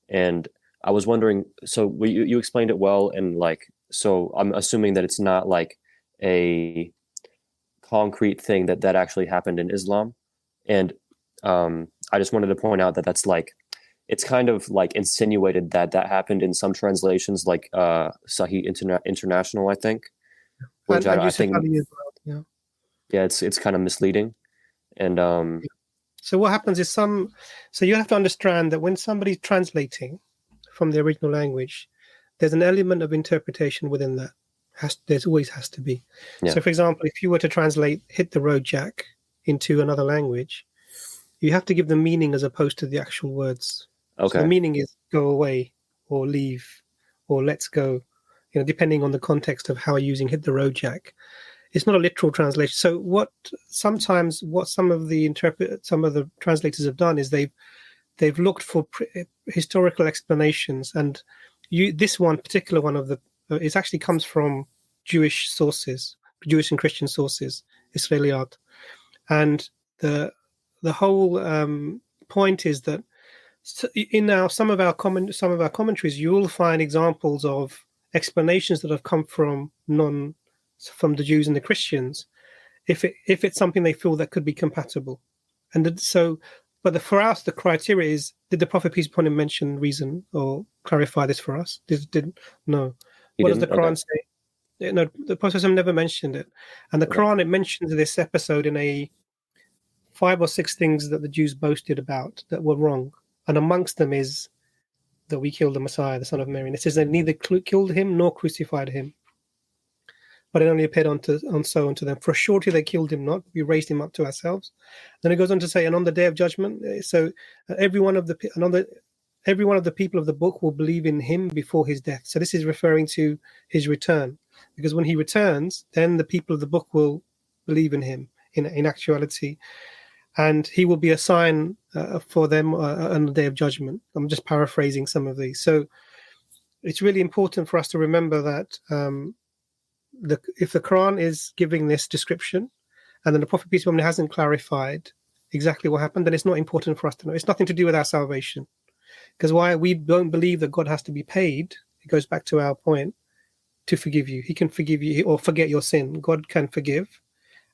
And I was wondering, so you explained it well. And so I'm assuming that it's not a concrete thing that actually happened in Islam. And I just wanted to point out that that's it's kind of insinuated that happened in some translations, Sahih International, I think, which I think, yeah, it's kind of misleading. And so what happens is so you have to understand that when somebody's translating from the original language, there's an element of interpretation within that. There always has to be. Yeah. So, for example, if you were to translate "hit the road, Jack" into another language, you have to give the meaning as opposed to the actual words. Okay. So the meaning is "go away" or "leave" or "let's go," depending on the context of how you're using "hit the road, Jack." It's not a literal translation. So what some of the translators have done is they've looked for historical explanations, and this particular one of it actually comes from Jewish sources, Jewish and Christian sources, Israeliyat, and the whole point is that in some of our commentaries, you will find examples of explanations that have come from the Jews and the Christians, if it's something they feel that could be compatible, but for us the criteria is: did the Prophet, peace upon him, mention reason or clarify this for us? No. What does the Quran say? No, the Prophet never mentioned it, and the Quran, it mentions this episode in a 5 or 6 things that the Jews boasted about that were wrong, and amongst them is that we killed the Messiah, the son of Mary. And it says they neither killed him nor crucified him, but it only appeared unto them. For a surety they killed him not, we raised him up to ourselves. Then it goes on to say, and on the day of judgment, so every one of the people of the book will believe in him before his death. So this is referring to his return, because when he returns, then the people of the book will believe in him in actuality, and he will be a sign for them on the day of judgment. I'm just paraphrasing some of these. So it's really important for us to remember that if the Quran is giving this description, and then the Prophet, peace be upon him, hasn't clarified exactly what happened, then it's not important for us to know. It's nothing to do with our salvation. Because why we don't believe that God has to be paid, it goes back to our point, to forgive you. He can forgive you or forget your sin. God can forgive.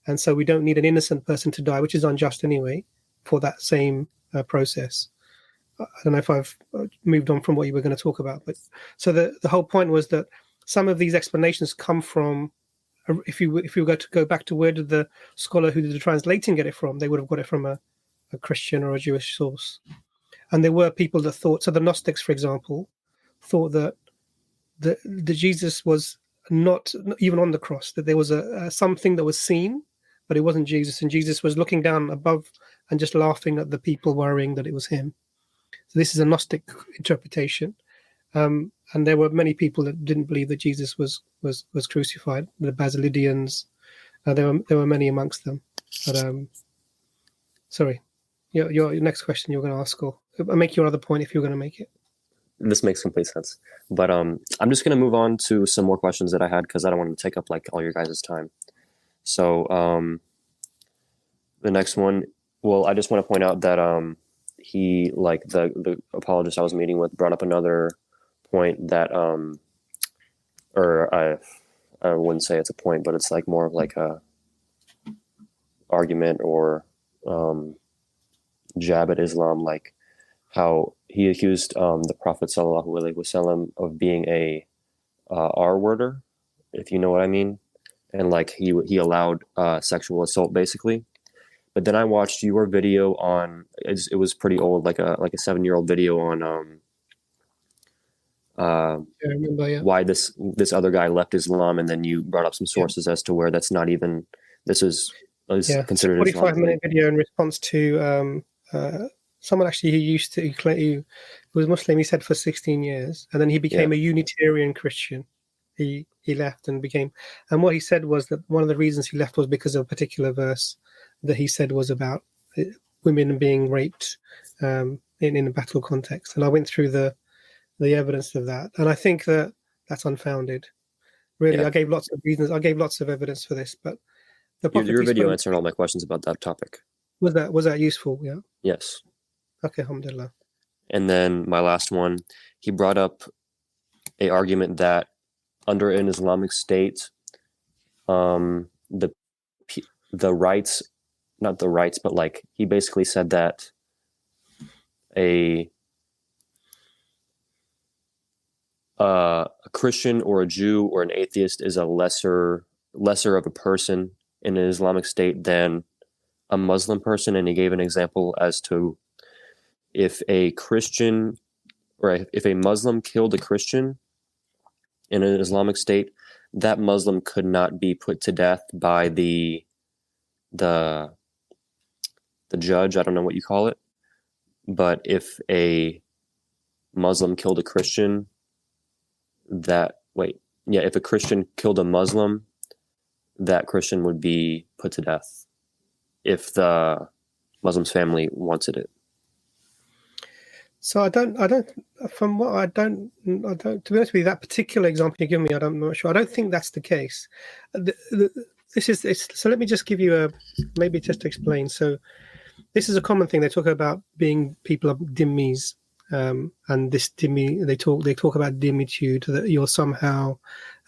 And so we don't need an innocent person to die, which is unjust anyway, for that same process. I don't know if I've moved on from what you were going to talk about, but so the whole point was that some of these explanations come from, if you were to go back to where did the scholar who did the translating get it from, they would have got it from a Christian or a Jewish source. And there were people that thought, so the Gnostics, for example, thought that the Jesus was not even on the cross, that there was something that was seen, but it wasn't Jesus, and Jesus was looking down above and just laughing at the people worrying that it was him. So this is a Gnostic interpretation, and there were many people that didn't believe that Jesus was crucified. The Basilidians, there were many amongst them. But sorry, your next question you're going to ask, or make your other point if you're going to make it. This makes complete sense. But I'm just going to move on to some more questions that I had because I don't want to take up like all your guys' time. So the next one, well, I just want to point out that he, like the apologist I was meeting with, brought up another point that, or I wouldn't say it's a point, but it's like more of like a argument or jab at Islam, like how he accused the Prophet sallallahu alaihi wasallam of being a R-worder, if you know what I mean. And like he allowed sexual assault basically. But then I watched your video on, it was pretty old, like a 7-year-old video on I remember, yeah. why this other guy left Islam, and then you brought up some sources as to where that's not even, this is considered a 45-minute video in response to someone actually who was Muslim, he said, for 16 years, and then he became a Unitarian Christian. He left and became, and what he said was that one of the reasons he left was because of a particular verse that he said was about women being raped in a battle context. And I went through the evidence of that, and I think that that's unfounded. Really, I gave lots of reasons. I gave lots of evidence for this, but your video answered all my questions about that topic. Was that useful? Yeah. Yes. Okay, alhamdulillah. And then my last one, he brought up a argument that under an Islamic state, the rights, not the rights, but like he basically said that a Christian or a Jew or an atheist is a lesser of a person in an Islamic state than a Muslim person. And he gave an example as to if a Christian or if a Muslim killed a Christian in an Islamic state, that Muslim could not be put to death by the judge. I don't know what you call it, but if a Muslim killed a Christian, if a Christian killed a Muslim, that Christian would be put to death if the Muslim's family wanted it. So I don't, to be honest with you, that particular example you give me, I'm not sure. I don't think that's the case. So let me just give you maybe just to explain. So this is a common thing. They talk about being people of dhimmis, and this dhimmi, they talk about dhimmitude, that you're somehow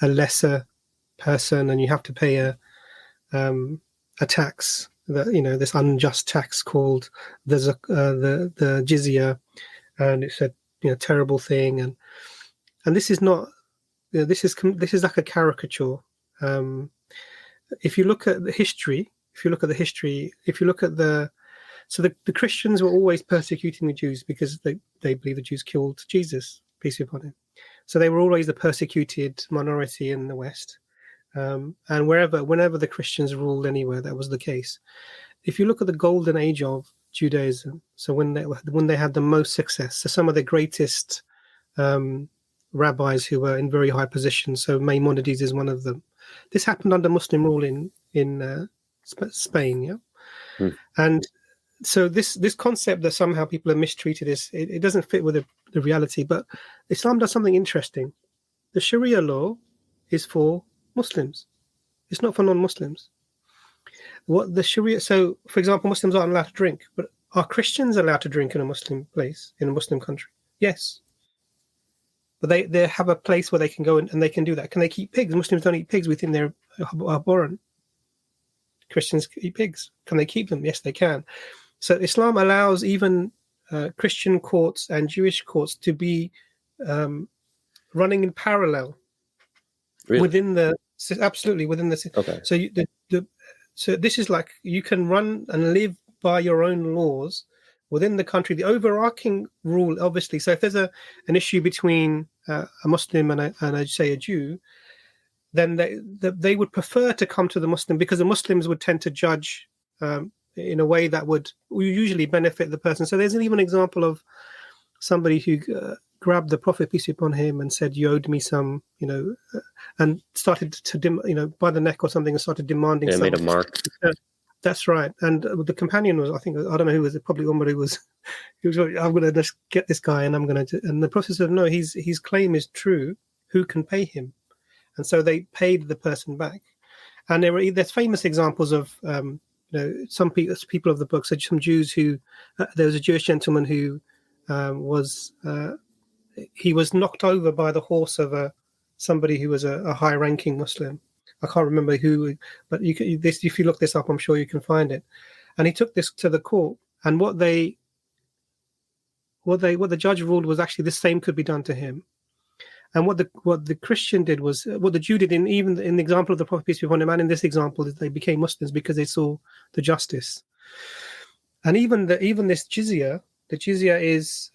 a lesser person and you have to pay a tax, that this unjust tax called the jizya. And it's a terrible thing, and this is not. This is like a caricature. If you look at the history, so the Christians were always persecuting the Jews because they believe the Jews killed Jesus, peace be upon him. So they were always the persecuted minority in the West, and whenever the Christians ruled anywhere, that was the case. If you look at the golden age of Judaism, so when they had the most success, so some of the greatest rabbis who were in very high positions, so Maimonides is one of them. This happened under Muslim rule in Spain, and so this concept that somehow people are mistreated it doesn't fit with the reality. But Islam does something interesting. The Sharia law is for Muslims; it's not for non-Muslims. What the Sharia, so for example, Muslims aren't allowed to drink, but are Christians allowed to drink in a Muslim place, in a Muslim country? Yes. but they have a place where they can go and they can do that. Can they keep pigs? Muslims don't eat pigs. We think they're abhorrent. Christians eat pigs. Can they keep them? Yes, they can. So Islam allows even Christian courts and Jewish courts to be running in parallel. Really? Within the Okay. So so this is like you can run and live by your own laws within the country. The overarching rule, obviously. So if there's an issue between a Muslim and I'd say a Jew, then they would prefer to come to the Muslim, because the Muslims would tend to judge in a way that would usually benefit the person. So there's an even example of somebody who grabbed the Prophet, peace be upon him, and said, "You owed me some," and started to by the neck or something, and started demanding. Yeah, made a mark. That's right. And the companion was, I don't know who was it, probably Umar, who was like, "I'm going to just get this guy, and I'm going to." And the Prophet said, "No, his claim is true. Who can pay him?" And so they paid the person back. And there's famous examples of some people of the book, such some Jews who there was a Jewish gentleman who was knocked over by the horse of somebody who was a high-ranking Muslim. I can't remember who, but if you look this up, I'm sure you can find it. And he took this to the court, and what the judge ruled was actually the same could be done to him. And what the Christian did was what the Jew did in the example of the Prophet, peace be upon him, and in this example, is they became Muslims because they saw the justice. And even this jizya, the jizya is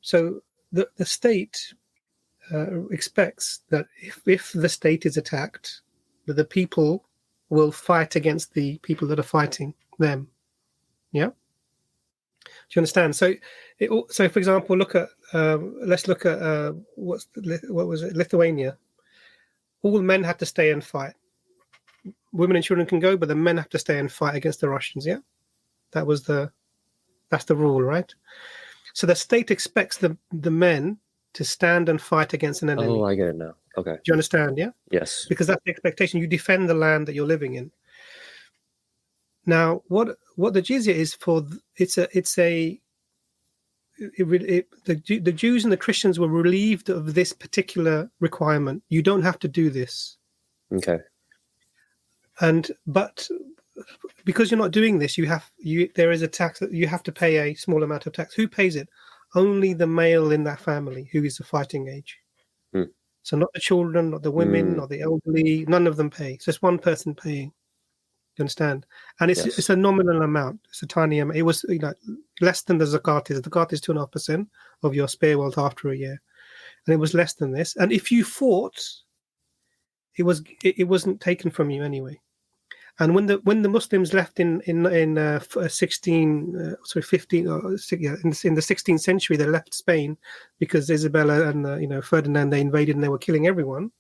so the state expects that if the state is attacked, that the people will fight against the people that are fighting them. Yeah. Do you understand? So, for example, let's look at what was it? Lithuania. All men had to stay and fight. Women and children can go, but the men have to stay and fight against the Russians. Yeah, that's the rule, right? So the state expects the men to stand and fight against an enemy. Oh, I get it now. Okay. Do you understand? Yeah. Yes. Because that's the expectation. You defend the land that you're living in. Now, what the jizya is for? The Jews and the Christians were relieved of this particular requirement. You don't have to do this. Okay. But because you're not doing this, there is a tax that you have to pay a small amount of tax. Who pays it? Only the male in that family who is of fighting age. So not the children, not the women, not the elderly. None of them pay. So it's one person paying. You understand? And it's a nominal amount. It's a tiny amount. It was less than the zakat is. The zakat is 2.5% of your spare wealth after a year, and it was less than this. And if you fought, it wasn't taken from you anyway. And when the Muslims left in the 16th century, they left Spain because Isabella and Ferdinand, they invaded and they were killing everyone,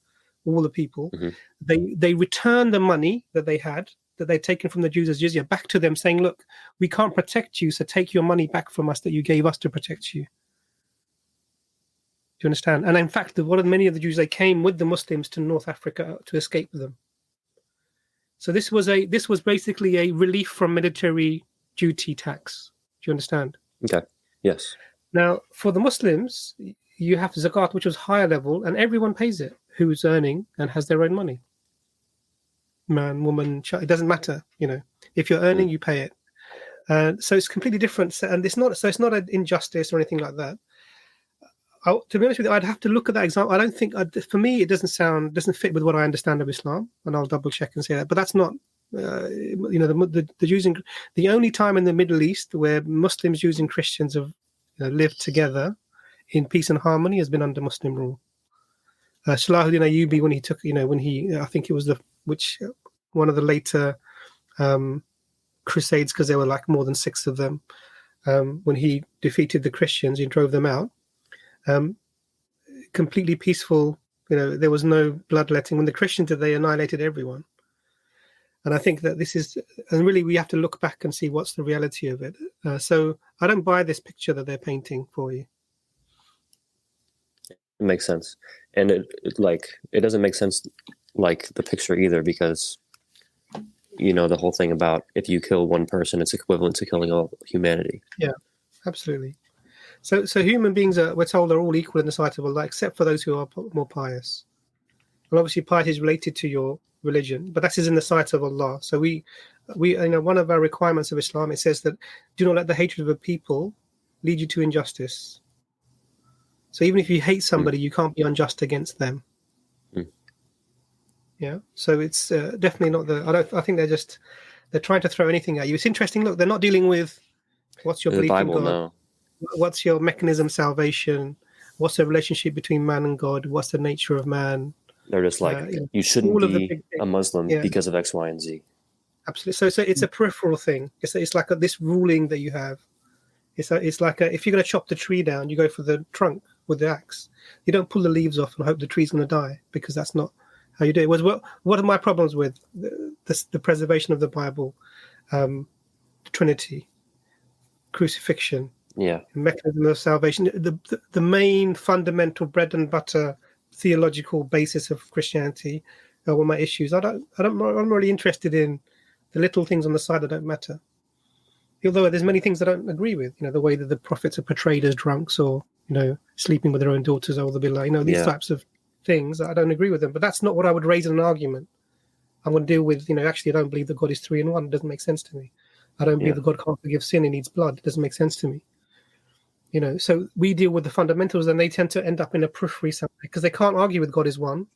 all the people. Mm-hmm. They returned the money that they had, that they'd taken from the Jews as jizya, back to them, saying, "Look, we can't protect you, so take your money back from us that you gave us to protect you." Do you understand? And in fact, many of the Jews, they came with the Muslims to North Africa to escape them. So this was basically a relief from military duty tax. Do you understand? Okay. Yes. Now, for the Muslims, you have zakat, which was higher level, and everyone pays it who's earning and has their own money. Man, woman, child, it doesn't matter. If you're earning, you pay it. So it's completely different, and it's not an injustice or anything like that. To be honest with you, I'd have to look at that example. I don't think, for me, it doesn't fit with what I understand of Islam, and I'll double check and say that. But that's not, the Jews the only time in the Middle East where Muslims, Jews, and Christians have lived together in peace and harmony has been under Muslim rule. Salahuddin Ayyubi, when he took, I think it was one of the later crusades, because there were like more than 6 of them. When he defeated the Christians, he drove them out. Completely peaceful. There was no bloodletting. When the Christians did, they annihilated everyone. And I think that and really we have to look back and see what's the reality of it. So I don't buy this picture that they're painting for you. It makes sense. And it doesn't make sense like the picture either, because the whole thing about if you kill one person, it's equivalent to killing all humanity. Yeah, absolutely. So human beings we're told are all equal in the sight of Allah, except for those who are more pious. And obviously, piety is related to your religion, but that is in the sight of Allah. So we one of our requirements of Islam, it says that do not let the hatred of a people lead you to injustice. So even if you hate somebody, you can't be unjust against them. Yeah. So it's definitely not I think they're trying to throw anything at you. It's interesting. Look, they're not dealing with what's your In the belief Bible, in God, no. what's your mechanism of salvation, what's the relationship between man and God, what's the nature of man. They're just like, you know, you shouldn't all of the be big a things. Muslim Yeah. because of X, Y, and Z. Absolutely. So it's a peripheral thing. It's like this ruling that you have. It's like if you're going to chop the tree down, you go for the trunk with the axe. You don't pull the leaves off and hope the tree's going to die, because that's not how you do it. What are my problems with the preservation of the Bible, the Trinity, crucifixion, mechanism of salvation, the main fundamental bread and butter theological basis of Christianity are all my issues. I'm really interested in the little things on the side that don't matter. Although there's many things I don't agree with, the way that the prophets are portrayed as drunks, or sleeping with their own daughters, or these types of things, I don't agree with them. But that's not what I would raise in an argument. I'm going to deal with, actually, I don't believe that God is 3 in 1. It doesn't make sense to me. I don't believe that God can't forgive sin. He needs blood. It doesn't make sense to me. So we deal with the fundamentals, and they tend to end up in a periphery somewhere, because they can't argue with God is 1.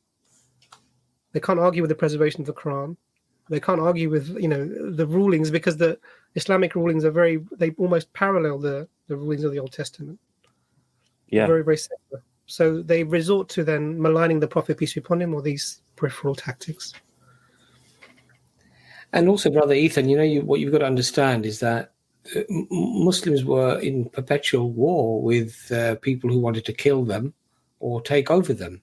They can't argue with the preservation of the Quran. They can't argue with, the rulings, because the Islamic rulings they almost parallel the rulings of the Old Testament. Yeah. Very, very similar. So they resort to then maligning the Prophet, peace be upon him, or these peripheral tactics. And also, Brother Ethan, what you've got to understand is that Muslims were in perpetual war with people who wanted to kill them or take over them.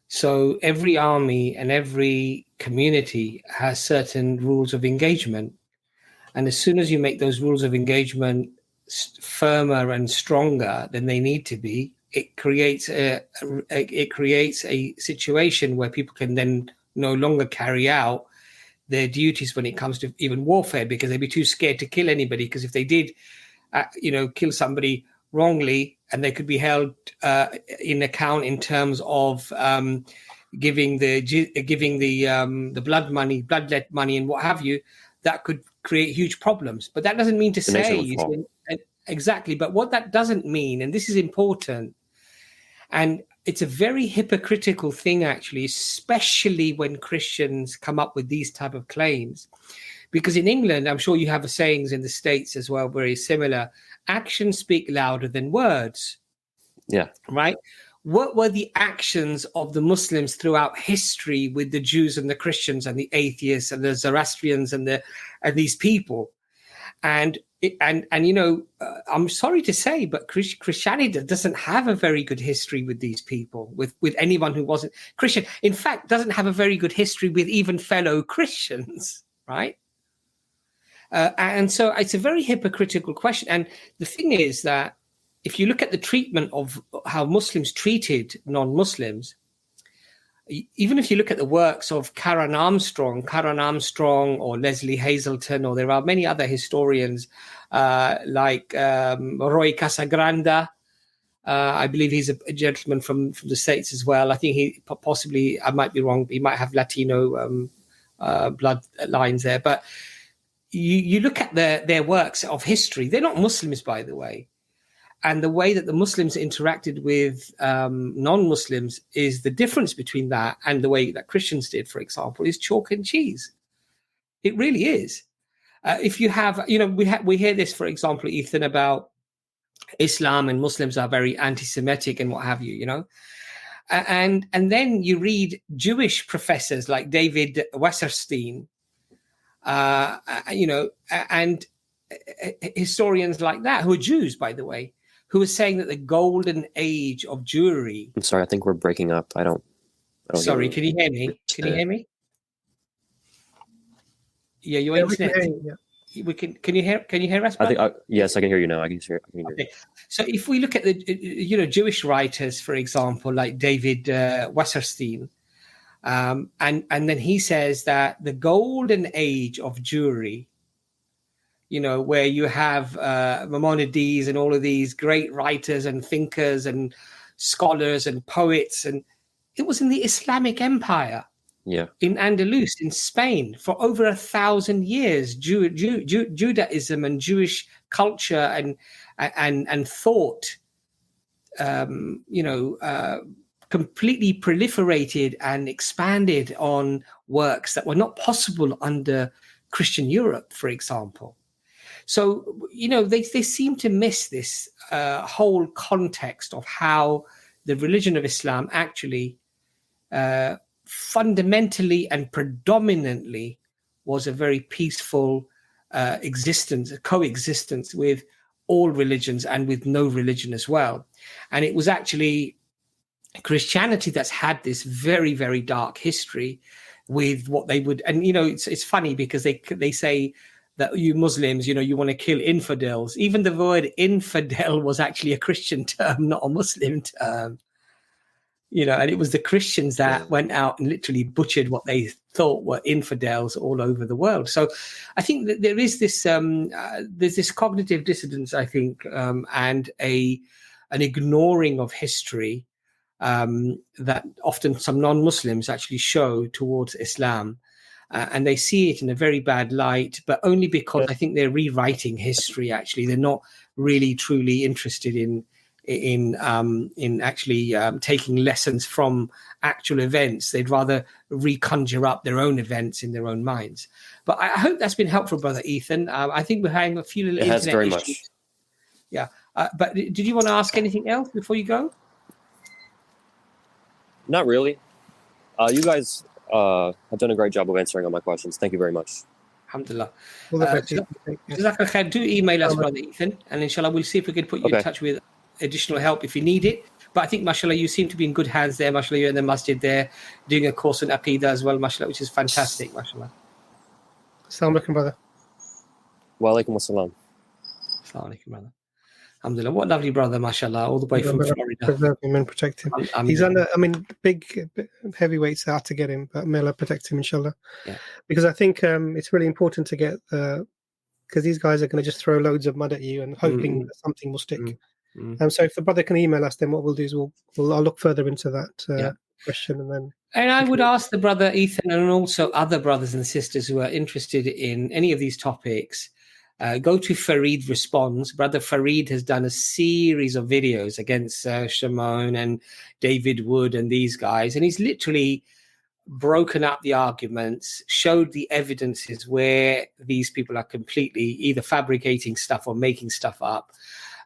So every army and every community has certain rules of engagement. And as soon as you make those rules of engagement firmer and stronger than they need to be, it creates a situation where people can then no longer carry out their duties when it comes to even warfare, because they'd be too scared to kill anybody. Because if they did, kill somebody wrongly, and they could be held in account in terms of giving the bloodlet money, and what have you, that could create huge problems. But that doesn't mean to say exactly. But what that doesn't mean, and this is important, and it's a very hypocritical thing, actually, especially when Christians come up with these type of claims. Because in England, I'm sure you have sayings in the States as well, very similar. Actions speak louder than words. Yeah. Right? What were the actions of the Muslims throughout history with the Jews and the Christians and the atheists and the Zoroastrians and these people? And I'm sorry to say, but Christianity doesn't have a very good history with these people, with anyone who wasn't Christian. In fact, doesn't have a very good history with even fellow Christians, right? And so it's a very hypocritical question. And the thing is that if you look at the treatment of how Muslims treated non-Muslims, even if you look at the works of Karen Armstrong or Leslie Hazelton, or there are many other historians like Roy Casagranda, I believe he's a gentleman from the States as well. I think he possibly, I might be wrong, he might have Latino bloodlines there. But you look at their works of history, they're not Muslims, by the way. And the way that the Muslims interacted with non-Muslims is the difference between that and the way that Christians did, for example, is chalk and cheese. It really is. If you have, we hear this, for example, Ethan, about Islam and Muslims are very anti-Semitic and what have you, and then you read Jewish professors like David Wasserstein, and historians like that, who are Jews, by the way, who are saying that the golden age of Jewry. I'm sorry, I think we're breaking up. I don't Sorry, can you hear me? Can you hear me? Yeah, your internet. We can. Can you hear us? I think yes, I can hear you now. I can hear. Okay. So if we look at the Jewish writers, for example, like David Wasserstein, and then he says that the golden age of Jewry, you know, where you have Maimonides and all of these great writers and thinkers and scholars and poets, and it was in the Islamic Empire. Yeah. In Andalus, in Spain, for over 1,000 years, Judaism and Jewish culture and thought, completely proliferated and expanded on works that were not possible under Christian Europe, for example. So, you know, they seem to miss this whole context of how the religion of Islam actually fundamentally and predominantly was a very peaceful existence, a coexistence with all religions and with no religion as well. And it was actually Christianity that's had this very, very dark history with what they would, and you know, it's funny because they say that you Muslims, you know, you want to kill infidels. Even the word infidel was actually a Christian term, not a Muslim term. You know, and it was the Christians that went out and literally butchered what they thought were infidels all over the world. So I think that there is this, there's this cognitive dissonance, I think, and an ignoring of history that often some non-Muslims actually show towards Islam. And they see it in a very bad light, but only because I think they're rewriting history, actually. They're not really, truly interested in actually taking lessons from actual events. They'd rather reconjure up their own events in their own minds. But I hope that's been helpful, Brother Ethan. I think we're having a few little It has internet very issues. much. Yeah. But did you want to ask anything else before you go? Not really. You guys have done a great job of answering all my questions. Thank you very much. Alhamdulillah. All the best. Jazakallah khair. Do email us, Brother Ethan, and inshallah we'll see if we can put you in touch with additional help if you need it. But I think, mashallah, you seem to be in good hands there. Mashallah, you're in the masjid there doing a course on Aqidah as well, mashallah, which is fantastic, mashallah. Assalamu alaikum, brother. Wa alaikum assalam. Assalamu alaikum, brother. Alhamdulillah. What lovely brother, mashallah, all the way from Florida. Preserve him and protect him. He's under, I mean, big heavyweights are out to get him, but may Allah protect him, inshallah. Yeah. Because I think it's really important to get, because these guys are going to just throw loads of mud at you and hoping that something will stick. So if the brother can email us, then what we'll do is I'll look further into that question, and then. And I would ask the brother Ethan and also other brothers and sisters who are interested in any of these topics, go to Farid Responds. Brother Farid has done a series of videos against Shimon and David Wood and these guys, and he's literally broken up the arguments, showed the evidences where these people are completely either fabricating stuff or making stuff up.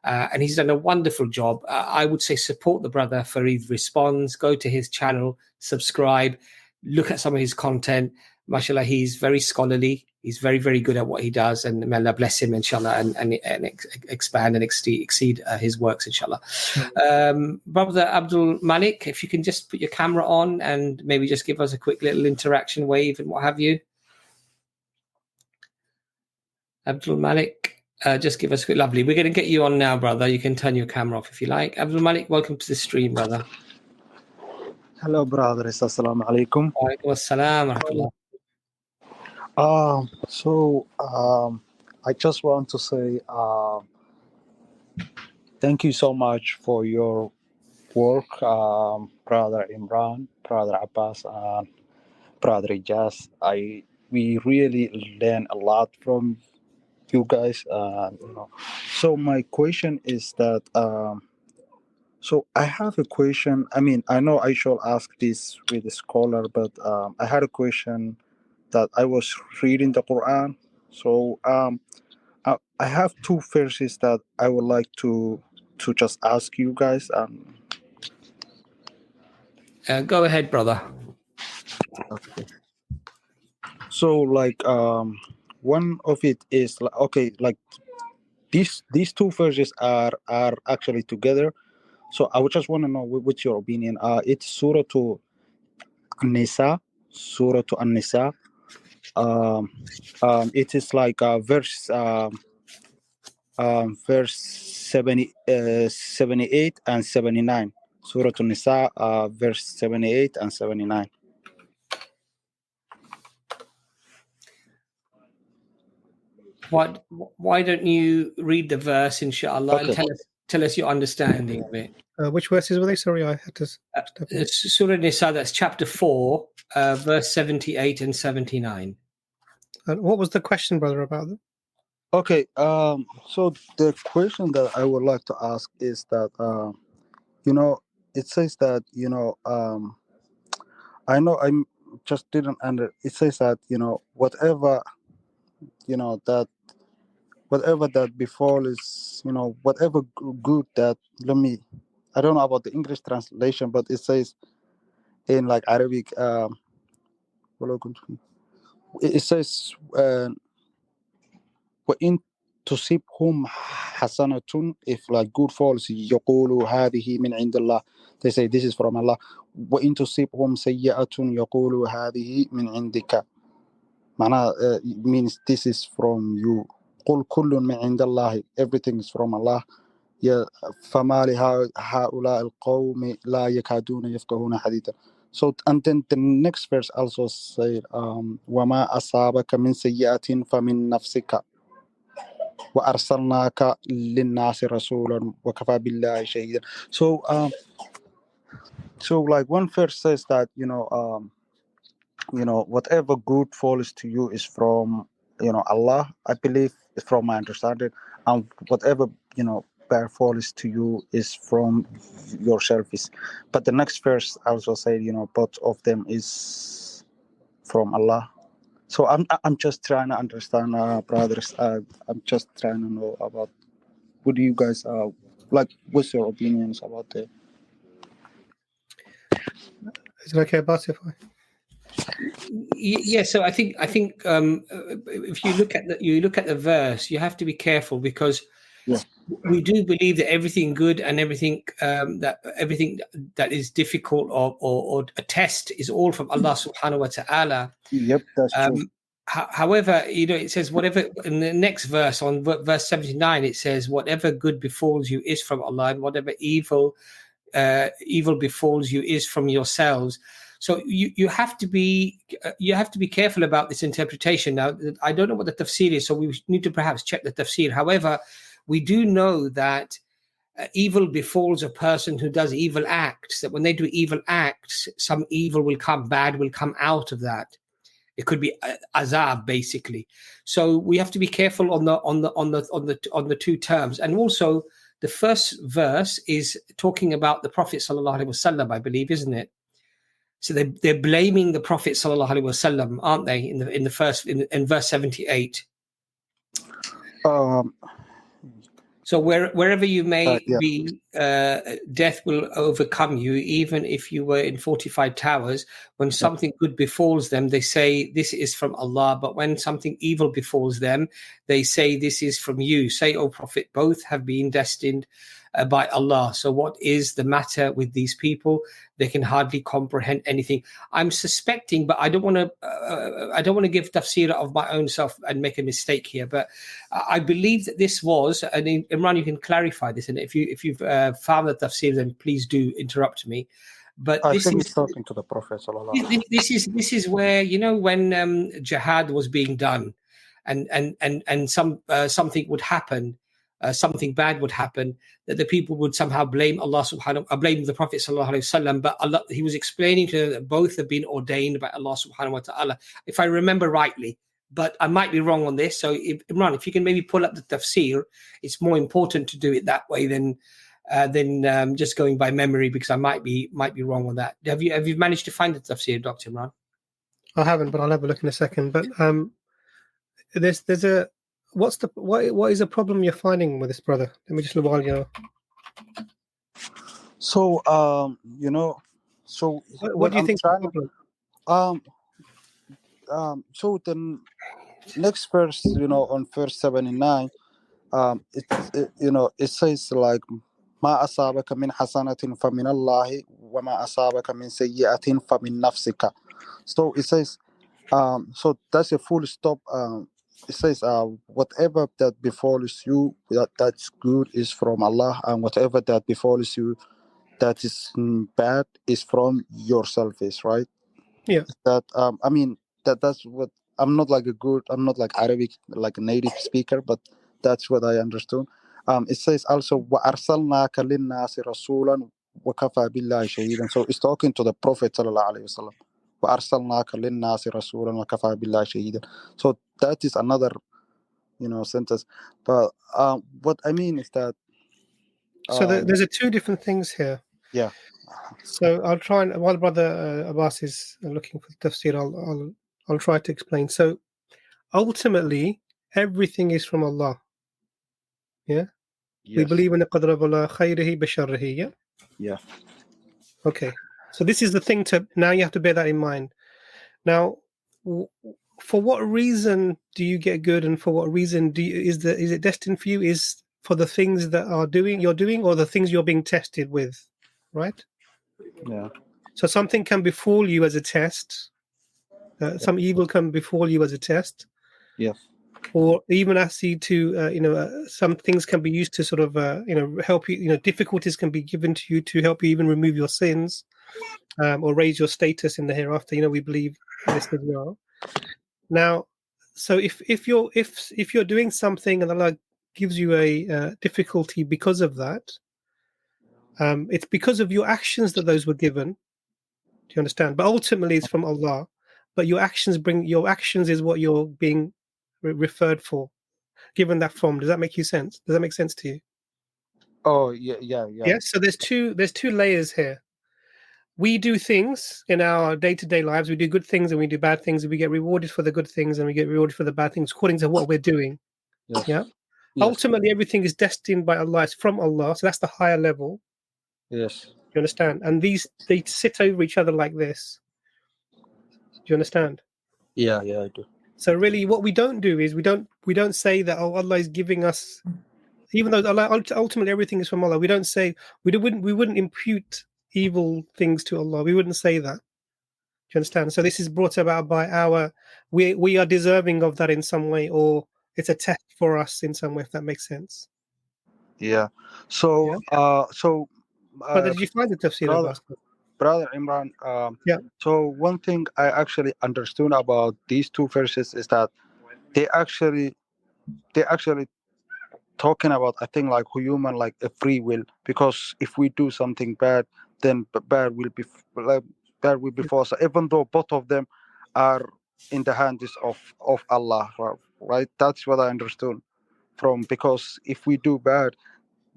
And he's done a wonderful job. I would say support the brother Farid Responds. Go to his channel, subscribe, look at some of his content. MashaAllah, he's very scholarly. He's very, very good at what he does. And may Allah bless him, inshallah, and expand and exceed his works, inshallah. Brother Abdul Malik, if you can just put your camera on and maybe just give us a quick little interaction wave and what have you. Abdul Malik. Just give us a quick, lovely. We're going to get you on now, brother. You can turn your camera off if you like. Abdul Malik, welcome to the stream, brother. Hello, brothers. Assalamu alaikum. Wa alaikum assalam wa rahmatullah. I just want to say thank you so much for your work, Brother Imran, Brother Abbas, and Brother Ijaz. We really learn a lot from you guys. So my question is that so I have a question. I mean, I know I should ask this with the scholar, but I had a question that I was reading the Quran. So I have two verses that I would like to just ask you guys. Go ahead, brother. Okay. So like one of it is like these two verses are actually together. So I would just want to know what's your opinion. It's Surah to An-Nisa. It is like verse 78 and 79. Surah An-Nisa, verse 78 and 79. why don't you read the verse, inshallah, Okay. and tell us your understanding of it? Which verses were they? Sorry, I had to step in. It's Surah Nisa, that's chapter 4, verse 78 and 79. What was the question, brother, about them? Okay. So the question that I would like to ask is that it says that I know I just didn't under. It says that whatever that befalls whatever good that I don't know about the English translation, but it says in like Arabic it says وإن تصبهم حسنة, if like good falls يقولوا هذه من عند الله, they say this is from Allah. وإن تصبهم سيئة يقولوا هذه من عندك, معناها means this is from you. قل كل من عند الله, everything is from Allah. فما لهؤلاء القوم لا يكادون يفقهون حديثا. So and then the next verse also said وما أصابك من سيئة فمن نفسك وأرسلناك للناس رسولا وكفى بالله شهيدا. So like one verse says that whatever good falls to you is from Allah, I believe, from my understanding, and whatever bad falls to you is from yourself. But the next verse also said both of them is from Allah. So I'm just trying to understand, brothers. I'm just trying to know about what do you guys like. What's your opinions about it? Is it okay, Bas, if I? Yeah, so I think if you look at the verse, you have to be careful, because we do believe that everything good and everything that is difficult or a test is all from Allah subhanahu wa ta'ala. Yep, that's true. However, it says whatever in the next verse, on verse 79, it says whatever good befalls you is from Allah, and whatever evil befalls you is from yourselves. So you have to be careful about this interpretation. Now, I don't know what the tafsir is, so we need to perhaps check the tafsir. However, we do know that evil befalls a person who does evil acts, that when they do evil acts, some evil will come, bad will come out of that. It could be azab, basically. So we have to be careful on the two terms. And also, the first verse is talking about the Prophet sallallahu alaihi wasallam, I believe, isn't it? So they're blaming the Prophet sallallahu alaihi wasallam, aren't they? In verse 78. So wherever you may be, death will overcome you, even if you were in fortified towers. When something good befalls them, they say this is from Allah. But when something evil befalls them, they say this is from you. Say, O Prophet, both have been destined by Allah. So what is the matter with these people? They can hardly comprehend anything. I'm suspecting, but I don't want to give tafsir of my own self and make a mistake here. But I believe that this was, and Imran, you can clarify this. And if you've found the tafsir, then please do interrupt me. But I think he's talking to the Prophet. This is where when jihad was being done, and something would happen. Something bad would happen, that the people would somehow blame Allah blame the Prophet sallallahu alaihi wasallam. But Allah, he was explaining to them that both have been ordained by Allah subhanahu wa ta'ala, if I remember rightly. But I might be wrong on this. So Imran, if you can maybe pull up the tafsir, it's more important to do it that way than just going by memory, because I might be wrong on that. Have you managed to find the tafsir, Dr. Imran? I haven't, but I'll have a look in a second. But there's a what is the problem you're finding with this, brother? Let me just while you. So so what do you think? So the next verse, on verse 79, it says like ما أصابك من حسنة فمن الله وما أصابك من سيئة فمن نفسك. So it says so that's a full stop. It says whatever that befalls you that's good is from Allah, and whatever that befalls you that is bad is from yourself, is right? Yeah. That I mean that's what I'm not like Arabic, like a native speaker, but that's what I understood. It says also وَأَرْسَلْنَاكَ لِلنَّاسِ رَسُولًا وَكَفَى بِاللَّهِ شَهِيدًا. So it's talking to the Prophet sallallahu alaihi wasallam. وَأَرْسَلْنَاكَ لِلنَّاسِ رَسُولًا وَكَفَى بِاللَّهِ شَهِيدًا. So that is another, sentence. But what I mean is that So there's two different things here. yeah. So I'll try and while Brother Abbas is looking for tafsir, I'll try to explain. So ultimately, everything is from Allah. Yeah. We Yes. believe in the qadr of Allah, khayrihi basharrihi. Yeah. Yeah. Okay. So this is the thing now you have to bear that in mind. Now, for what reason do you get good, and for what reason is it destined for you? Is for the things that you're doing, or the things you're being tested with, right? Yeah. So something can befall you as a test. Some evil can befall you as a test. Yes. Or even ask you to, some things can be used to sort of, help you. Difficulties can be given to you to help you even remove your sins, or raise your status in the hereafter. We believe this as well. Now, so if you're doing something and Allah gives you a difficulty because of that, it's because of your actions that those were given. Do you understand? But ultimately, it's from Allah. But your actions is what you're being referred for, given that from. Does that make sense? Does that make sense to you? Oh yeah. Yes. So there's two layers here. We do things in our day-to-day lives. We do good things and we do bad things, and we get rewarded for the good things and we get rewarded for the bad things according to what we're doing. Yes. Yeah. Yes. Ultimately, everything is destined by Allah. It's from Allah. So that's the higher level. Yes. You understand? And they sit over each other like this. Do you understand? Yeah, I do. So really, what we don't do is we don't say that Allah is giving us, even though Allah, ultimately everything is from Allah. We don't say we wouldn't impute evil things to Allah. We wouldn't say that. Do you understand? So this is brought about by we are deserving of that in some way, or it's a test for us in some way, if that makes sense. Yeah. So But did you find the tafsir of Brother Imran, yeah. So one thing I actually understood about these two verses is that they actually talking about, I think, like human, like a free will. Because if we do something bad, then bad will be forced. Even though both of them are in the hands of Allah, right? That's what I understood from. Because if we do bad,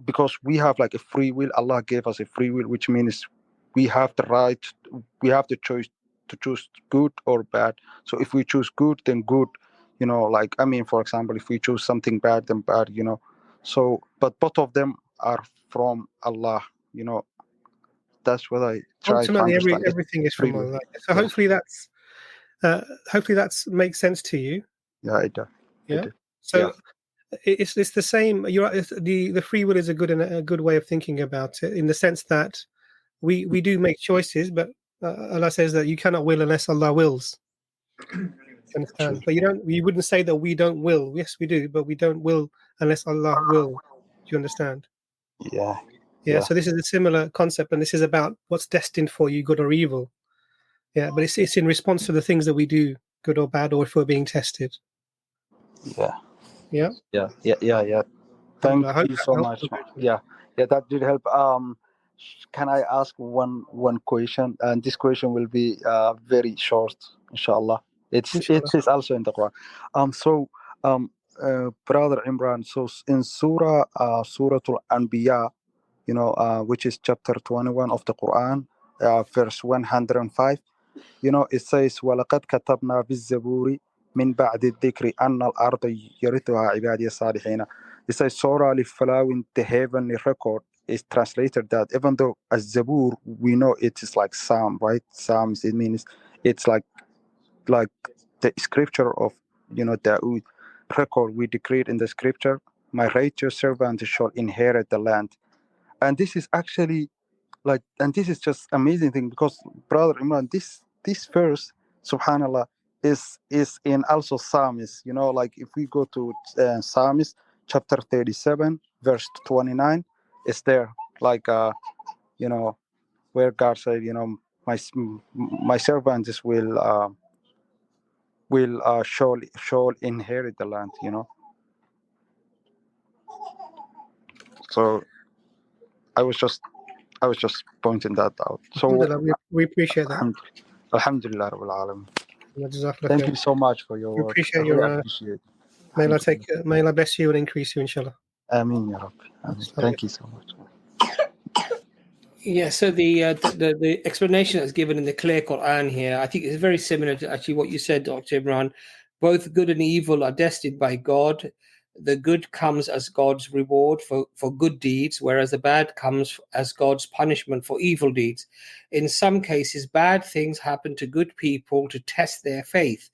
because we have like a free will, Allah gave us a free will, which means we have the right, we have the choice to choose good or bad. So if we choose good, then good, like, I mean, for example, if we choose something bad, then bad, so, but both of them are from Allah, that's what I try to Ultimately, understand. everything is from Allah. So Yeah. hopefully that makes sense to you. Yeah, it does. Yeah. So it's the same. The free will is a good way of thinking about it, in the sense that we do make choices, but Allah says that you cannot will unless Allah wills. Understand? But you wouldn't say that we don't will. Yes, we do, but we don't will unless Allah will. Do you understand? Yeah. So this is a similar concept, and this is about what's destined for you, good or evil. Yeah, but it's in response to the things that we do, good or bad, or if we're being tested. Yeah. Thank you so much. Yeah, that did help. Can I ask one question? And this question will be very short, inshallah. It is also in the Quran. Brother Imran, so in Surah Al-Anbiya, which is chapter 21 of the Quran, verse 105, it says, وَلَقَدْ كَتَبْنَا فِي الزَّبُورِ مِنْ بَعْدِ الذِّكْرِ أَنَّ الْأَرْضَ يَرِثُهَا عِبَادِيَ الصَّالِحِينَ. It says, sorely following the heavenly record is translated that, even though as Zabur, we know it is like Psalm, right? Psalms, it means it's like the scripture of, Dawood record. We decreed in the scripture, my righteous servant shall inherit the land. And this is actually and this is just amazing thing, because Brother Imran, this verse, subhanallah, is in also Psalms. Like if we go to Psalms chapter 37 verse 29, it's there, like where God said, my servants will will surely inherit the land, you know. So I was just pointing that out. So Alhamdulillah, we appreciate that. Alhamdulillah Rabbil Alamin. Jazakallah Thank khair. you so much for your We work. appreciate I your really appreciate it. may Allah bless you and increase you, inshallah. Ameen, Ya Rabbi. Ameen. Thank you so much. Yeah, so the explanation that's given in the clear Quran here, I think is very similar to actually what you said, Dr. Imran. Both good and evil are destined by God. The good comes as God's reward for good deeds, whereas the bad comes as God's punishment for evil deeds. In some cases, bad things happen to good people to test their faith,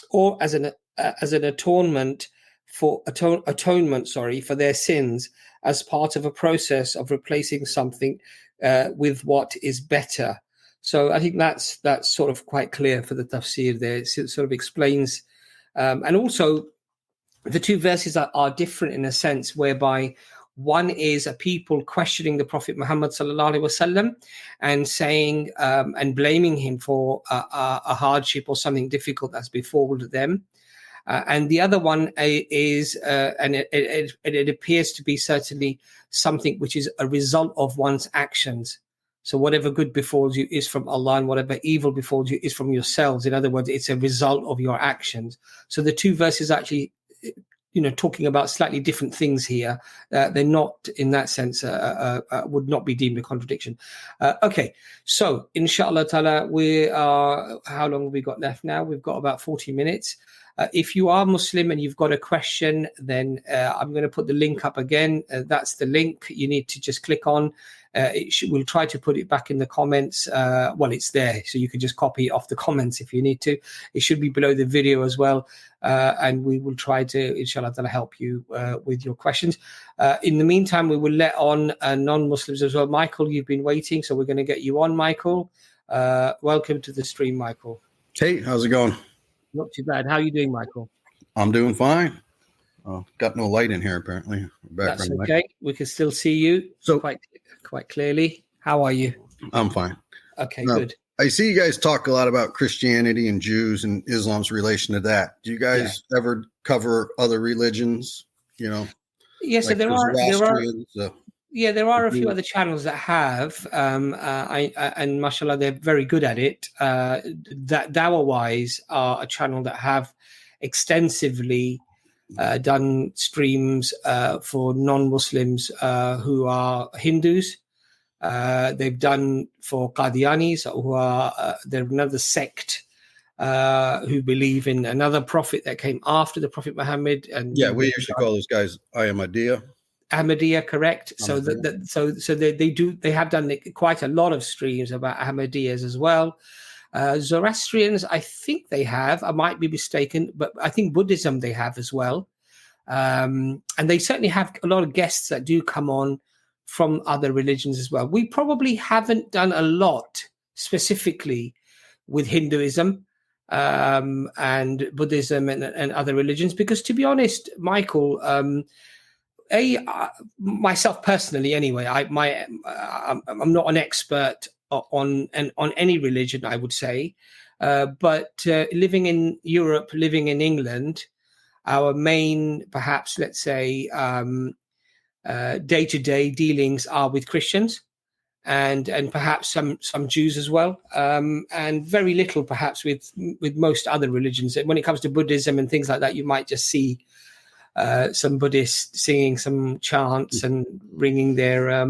or as an atonement for their sins, as part of a process of replacing something with what is better. So I think that's sort of quite clear for the tafsir there. It sort of explains, and also the two verses are different in a sense, whereby one is a people questioning the Prophet Muhammad sallallahu alaihi wasallam and saying and blaming him for a hardship or something difficult that's befallen them. And the other one is, and it appears to be certainly something which is a result of one's actions. So whatever good befalls you is from Allah, and whatever evil befalls you is from yourselves. In other words, it's a result of your actions. So the two verses actually, talking about slightly different things here. They're not, in that sense, would not be deemed a contradiction. Okay, so inshallah ta'ala, we are, how long have we got left now? We've got about 40 minutes. If you are Muslim and you've got a question, then I'm going to put the link up again. That's the link you need to just click on. We'll try to put it back in the comments. Well, it's there, so you can just copy it off the comments if you need to. It should be below the video as well. And we will try to, inshallah, help you with your questions. In the meantime, we will let on non-Muslims as well. Michael, you've been waiting, so we're going to get you on, Michael. Welcome to the stream, Michael. Hey, how's it going? Not too bad. How are you doing, Michael? I'm doing fine. Got no light in here, apparently. That's okay. Light. We can still see you quite clearly. How are you? I'm fine. Okay, good. I see you guys talk a lot about Christianity and Jews and Islam's relation to that. Do you guys ever cover other religions? Yes, so there are a few other channels that have, and mashallah, they're very good at it. That Dawah-wise are a channel that have extensively done streams for non-Muslims who are Hindus. They've done for Qadianis, who are they're another sect who believe in another prophet that came after the Prophet Muhammad. And we usually call those guys Ahmadiyya, correct? So they have done quite a lot of streams about Ahmadiyyas as well. Zoroastrians, I think they have. I might be mistaken, but I think Buddhism they have as well. And they certainly have a lot of guests that do come on from other religions as well. We probably haven't done a lot specifically with Hinduism and Buddhism and other religions, because, to be honest, Michael, myself personally, anyway, I'm not an expert on any religion, I would say, but living in Europe, living in England, our main, perhaps, let's say, day-to-day dealings are with Christians and perhaps some Jews as well, and very little perhaps with most other religions. When it comes to Buddhism and things like that, you might just see some Buddhists singing some chants and ringing their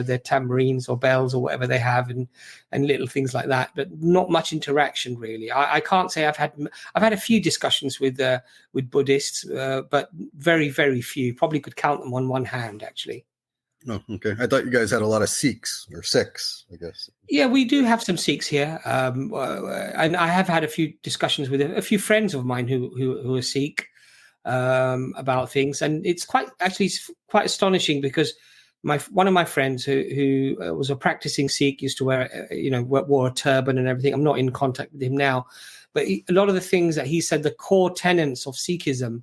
their tambourines or bells or whatever they have, and little things like that, but not much interaction really. I can't say I've had a few discussions with Buddhists, but very, very few. Probably could count them on one hand, actually. Oh, okay. I thought you guys had a lot of Sikhs, I guess. Yeah, we do have some Sikhs here, and I have had a few discussions with a few friends of mine who are Sikh. About things, and it's quite astonishing, because one of my friends who was a practicing Sikh used to wear wore a turban and everything. I'm not in contact with him now, but a lot of the things that he said, the core tenets of Sikhism,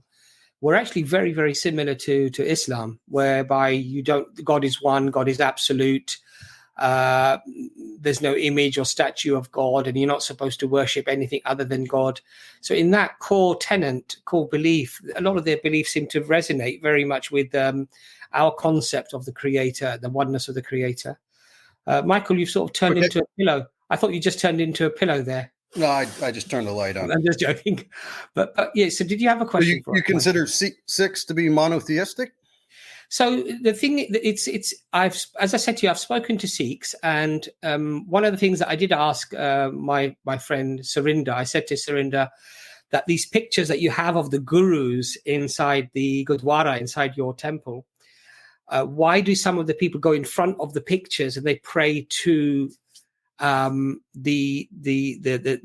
were actually very, very similar to Islam, whereby God is one, God is absolute. there's no image or statue of God, and you're not supposed to worship anything other than God. So in that core tenet, core belief, a lot of their beliefs seem to resonate very much with our concept of the Creator, the oneness of the Creator. Michael, you've sort of turned into a pillow. I thought you just turned into a pillow there. No, I just turned the light on. I'm just joking. But yeah, so did you have a question for us? You consider Sikhs to be monotheistic? So the thing, as I said to you, I've spoken to Sikhs, and one of the things that I did ask my friend Surinder, I said to Surinder that these pictures that you have of the gurus inside the Gurdwara, inside your temple, why do some of the people go in front of the pictures and they pray to the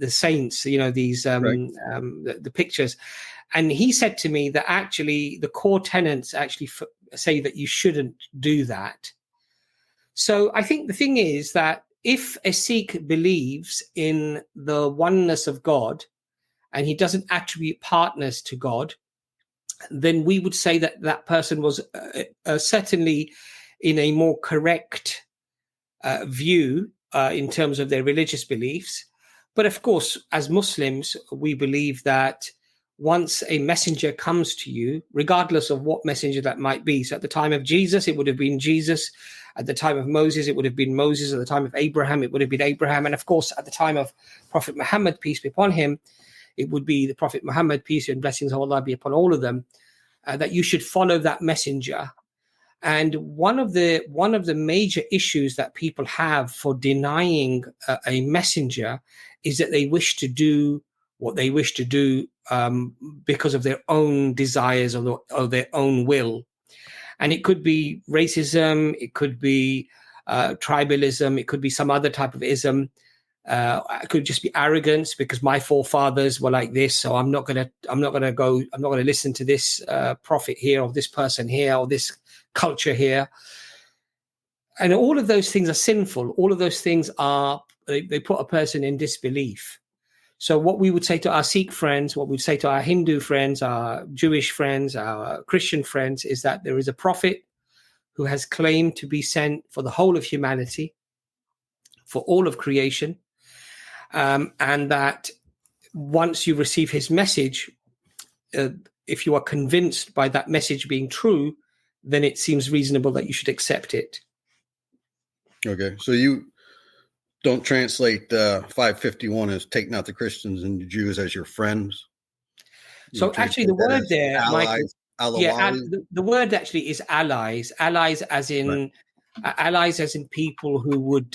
saints? You know, these the pictures. And he said to me that actually the core tenets actually say that you shouldn't do that. So I think the thing is that if a Sikh believes in the oneness of God and he doesn't attribute partners to God, then we would say that that person was certainly in a more correct view in terms of their religious beliefs. But of course, as Muslims, we believe that once a messenger comes to you, regardless of what messenger that might be. So at the time of Jesus, it would have been Jesus. At the time of Moses, it would have been Moses. At the time of Abraham, it would have been Abraham. And of course, at the time of Prophet Muhammad, peace be upon him, it would be the Prophet Muhammad, peace and blessings of Allah be upon all of them, that you should follow that messenger. And one of the major issues that people have for denying a messenger is that they wish to do what they wish to do because of their own desires or their own will. And it could be racism, it could be tribalism, it could be some other type of ism. It could just be arrogance because my forefathers were like this, so I'm not gonna listen to this prophet here or this person here or this culture here. And all of those things are sinful. All of those things they put a person in disbelief. So what we would say to our Sikh friends, what we'd say to our Hindu friends, our Jewish friends, our Christian friends, is that there is a prophet who has claimed to be sent for the whole of humanity, for all of creation, and that once you receive his message, if you are convinced by that message being true, then it seems reasonable that you should accept it. Okay, so you don't translate 551 as take not the Christians and the Jews as your friends. So actually the word there, allies, Michael, the word actually is allies. Allies as in allies as in people who would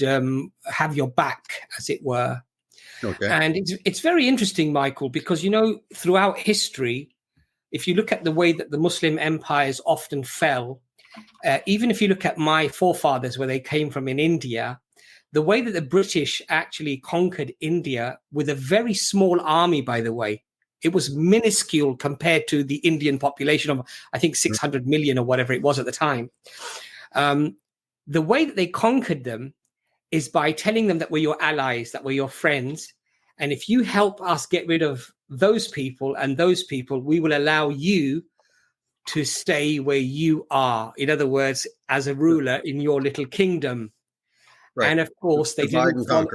have your back, as it were. Okay. And it's very interesting, Michael, because, you know, throughout history, if you look at the way that the Muslim empires often fell, even if you look at my forefathers, where they came from in India, the way that the British actually conquered India with a very small army, by the way, it was minuscule compared to the Indian population of, I think, 600 million or whatever it was at the time. The way that they conquered them is by telling them that we're your allies, that we're your friends. And if you help us get rid of those people and those people, we will allow you to stay where you are. In other words, as a ruler in your little kingdom. Right. And of course, they didn't follow,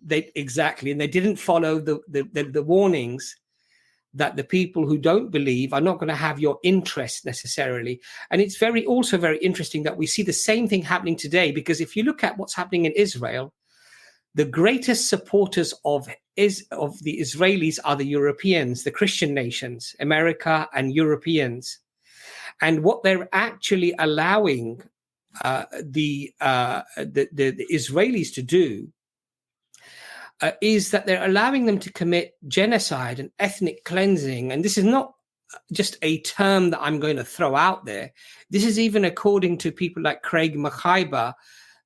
exactly. And they didn't follow the warnings that the people who don't believe are not going to have your interest necessarily. And it's also very interesting that we see the same thing happening today, because if you look at what's happening in Israel, the greatest supporters of the Israelis are the Europeans, the Christian nations, America and Europeans. And what they're actually allowing the Israelis to do is that they're allowing them to commit genocide and ethnic cleansing. And this is not just a term that I'm going to throw out there. This is even according to people like Craig McIver,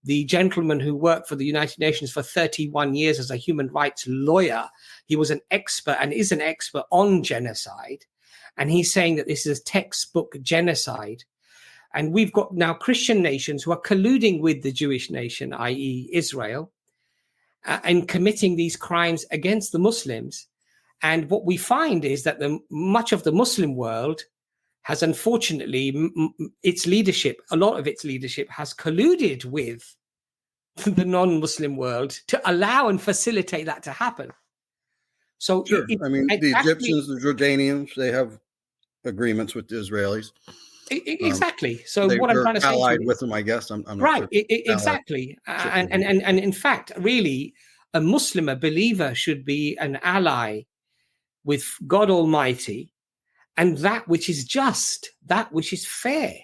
the gentleman who worked for the United Nations for 31 years as a human rights lawyer. He was an expert and is an expert on genocide. And he's saying that this is textbook genocide. And we've got now Christian nations who are colluding with the Jewish nation, i.e. Israel, and committing these crimes against the Muslims. And what we find is that much of the Muslim world has, unfortunately, its leadership, a lot of its leadership has colluded with the non-Muslim world to allow and facilitate that to happen. So sure. I mean, the Egyptians, the Jordanians, they have agreements with the Israelis. Exactly. So they're what I'm trying to say allied with them, I guess. I'm not right. Sure. Exactly. And in fact, really, a Muslim, a believer, should be an ally with God Almighty, and that which is just, that which is fair.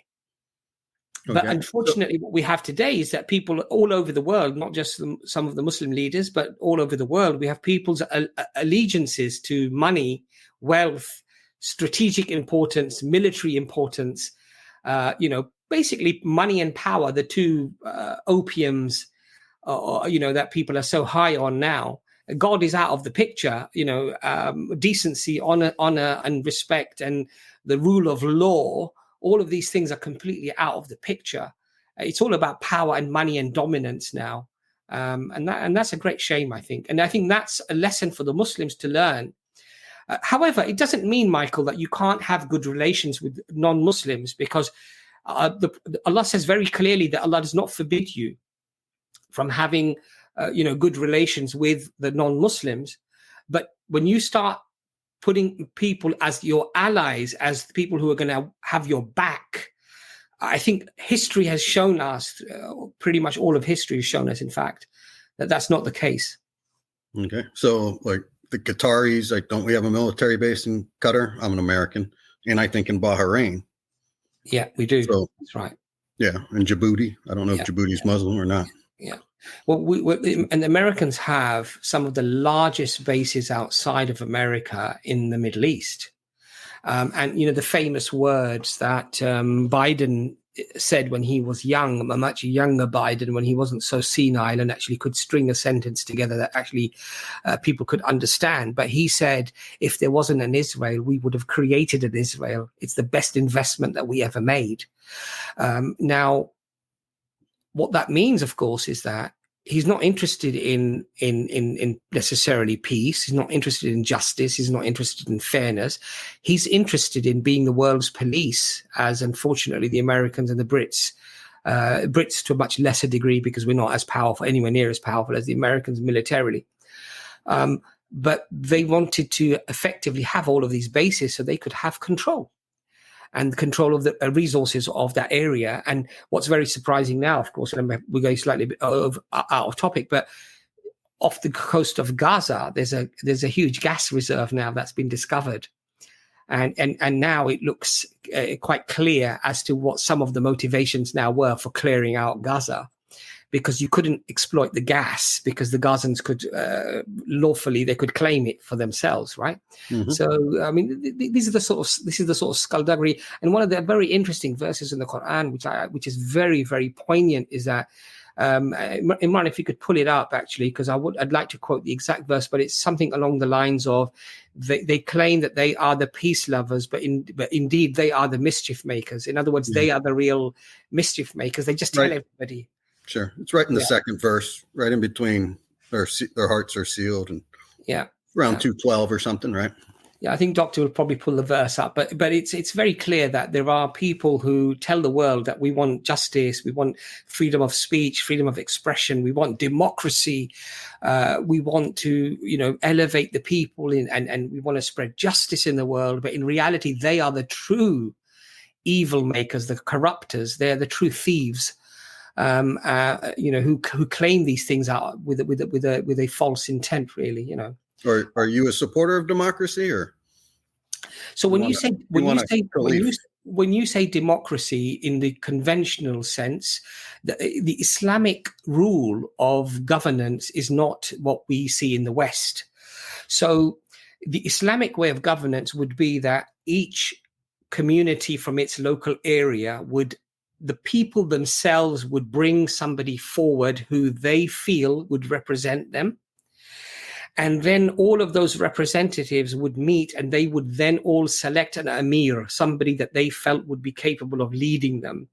But unfortunately, what we have today is that people all over the world, not just some of the Muslim leaders, but all over the world, we have people's allegiances to money, wealth, strategic importance, military importance, basically money and power, the two opiums, that people are so high on now. God is out of the picture, decency, honor, and respect, and the rule of law. All of these things are completely out of the picture. It's all about power and money and dominance now. And that's a great shame, I think. And I think that's a lesson for the Muslims to learn. However, it doesn't mean, Michael, that you can't have good relations with non-Muslims, because Allah says very clearly that Allah does not forbid you from having, good relations with the non-Muslims. But when you start putting people as your allies, as the people who are going to have your back, I think history has shown us, pretty much all of history has shown us, in fact, that that's not the case. Okay. So like the Qataris, like, don't we have a military base in Qatar? I'm an American. And I think in Bahrain. Yeah, we do. So, that's right. Yeah. And Djibouti. I don't know if Djibouti's Muslim or not. Yeah. Well, and the Americans have some of the largest bases outside of America in the Middle East. And, the famous words that Biden said when he was young, a much younger Biden, when he wasn't so senile and actually could string a sentence together that actually people could understand. But he said, if there wasn't an Israel, we would have created an Israel. It's the best investment that we ever made. Now, what that means, of course, is that he's not interested in necessarily peace. He's not interested in justice. He's not interested in fairness. He's interested in being the world's police, as unfortunately the Americans and the Brits to a much lesser degree, because we're not as powerful, anywhere near as powerful as the Americans militarily. But they wanted to effectively have all of these bases so they could have control. And control of the resources of that area. And what's very surprising now, of course, and we're going slightly out of topic, but off the coast of Gaza, there's a huge gas reserve now that's been discovered, and now it looks quite clear as to what some of the motivations now were for clearing out Gaza, because you couldn't exploit the gas because the Gazans could lawfully, they could claim it for themselves, right? Mm-hmm. So, I mean, this is the sort of skullduggery. And one of the very interesting verses in the Quran, which is very, very poignant, is that, Imran, if you could pull it up, actually, because I'd like to quote the exact verse, but it's something along the lines of, they claim that they are the peace lovers, but indeed they are the mischief makers. In other words, they are the real mischief makers. They just tell everybody. Sure. It's right in the second verse, right in between their hearts are sealed, and around 2:12 or something, right? Yeah, I think Doctor will probably pull the verse up, but it's very clear that there are people who tell the world that we want justice, we want freedom of speech, freedom of expression, we want democracy, we want to elevate the people and we want to spread justice in the world. But in reality, they are the true evil makers, the corrupters. They're the true thieves. Who claim these things out with a false intent, really, Are you a supporter of democracy, or? So when you say democracy in the conventional sense, the Islamic rule of governance is not what we see in the West. So the Islamic way of governance would be that each community from its local area the people themselves would bring somebody forward who they feel would represent them. And then all of those representatives would meet, and they would then all select an emir, somebody that they felt would be capable of leading them.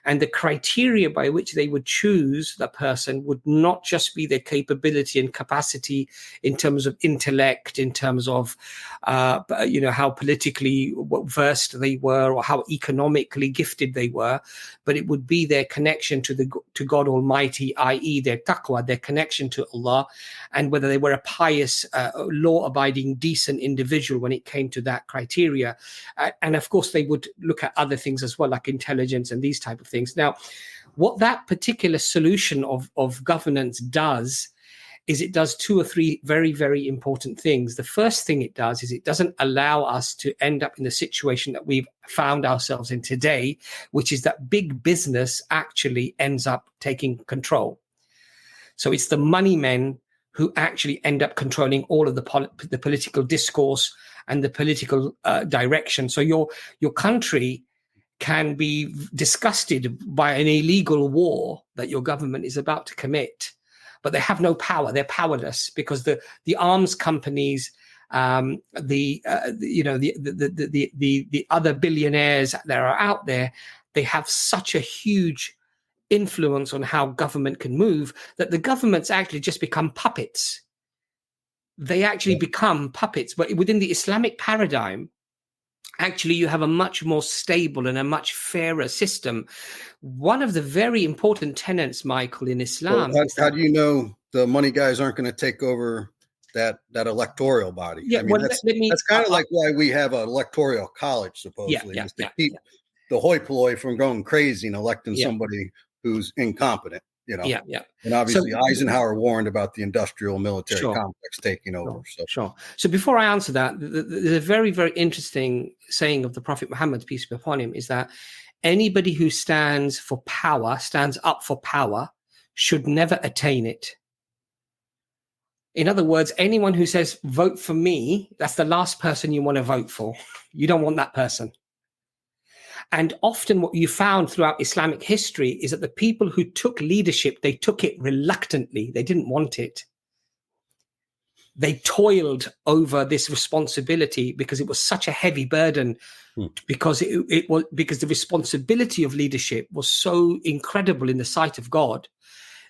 And the criteria by which they would choose the person would not just be their capability and capacity in terms of intellect, in terms of, how politically versed they were or how economically gifted they were, but it would be their connection to God Almighty, i.e. their taqwa, their connection to Allah, and whether they were a pious, law-abiding, decent individual when it came to that criteria. And of course, they would look at other things as well, like intelligence and these type of things. Now, what that particular solution of governance does is it does two or three very, very important things. The first thing it does is it doesn't allow us to end up in the situation that we've found ourselves in today, which is that big business actually ends up taking control. So it's the money men who actually end up controlling all of the political discourse and the political direction. So your country can be disgusted by an illegal war that your government is about to commit, but they have no power. They're powerless because the arms companies, the other billionaires that are out there, they have such a huge influence on how government can move that the governments actually just become puppets. They actually become puppets. But within the Islamic paradigm, actually you have a much more stable and a much fairer system. One of the very important tenets, Michael, in Islam. Well, how do you know the money guys aren't going to take over that electoral body? Yeah, I mean, that's kind of like why we have an electoral college, supposedly, is to keep the hoi polloi from going crazy and electing somebody who's incompetent. And obviously Eisenhower warned about the industrial military complex taking over. So before I answer that, there's a very, very interesting saying of the Prophet Muhammad, peace be upon him, is that anybody who stands up for power, should never attain it. In other words, anyone who says, vote for me, that's the last person you want to vote for. You don't want that person. And often what you found throughout Islamic history is that the people who took leadership, they took it reluctantly. They didn't want it. They toiled over this responsibility because it was such a heavy burden, because because the responsibility of leadership was so incredible in the sight of God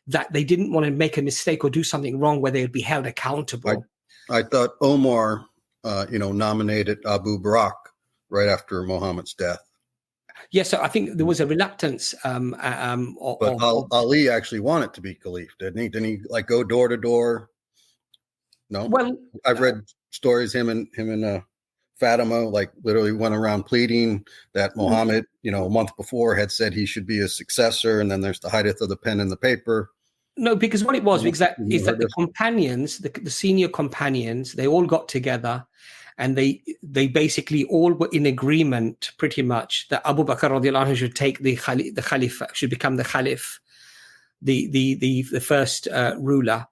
that they didn't want to make a mistake or do something wrong where they would be held accountable. I thought Omar, nominated Abu Bakr right after Muhammad's death. Yes, so I think there was a reluctance. But Ali actually wanted to be caliph, didn't he? Didn't he go door to door? No. Well, I've read stories him and Fatima literally went around pleading that Muhammad, a month before had said he should be his successor, and then there's the hadith of the pen and the paper. No, because what it was is that the companions, the senior companions, they all got together. And they basically all were in agreement, pretty much, that Abu Bakr radiallahu anhu should take the Khalifa, should become the Khalif, the first ruler.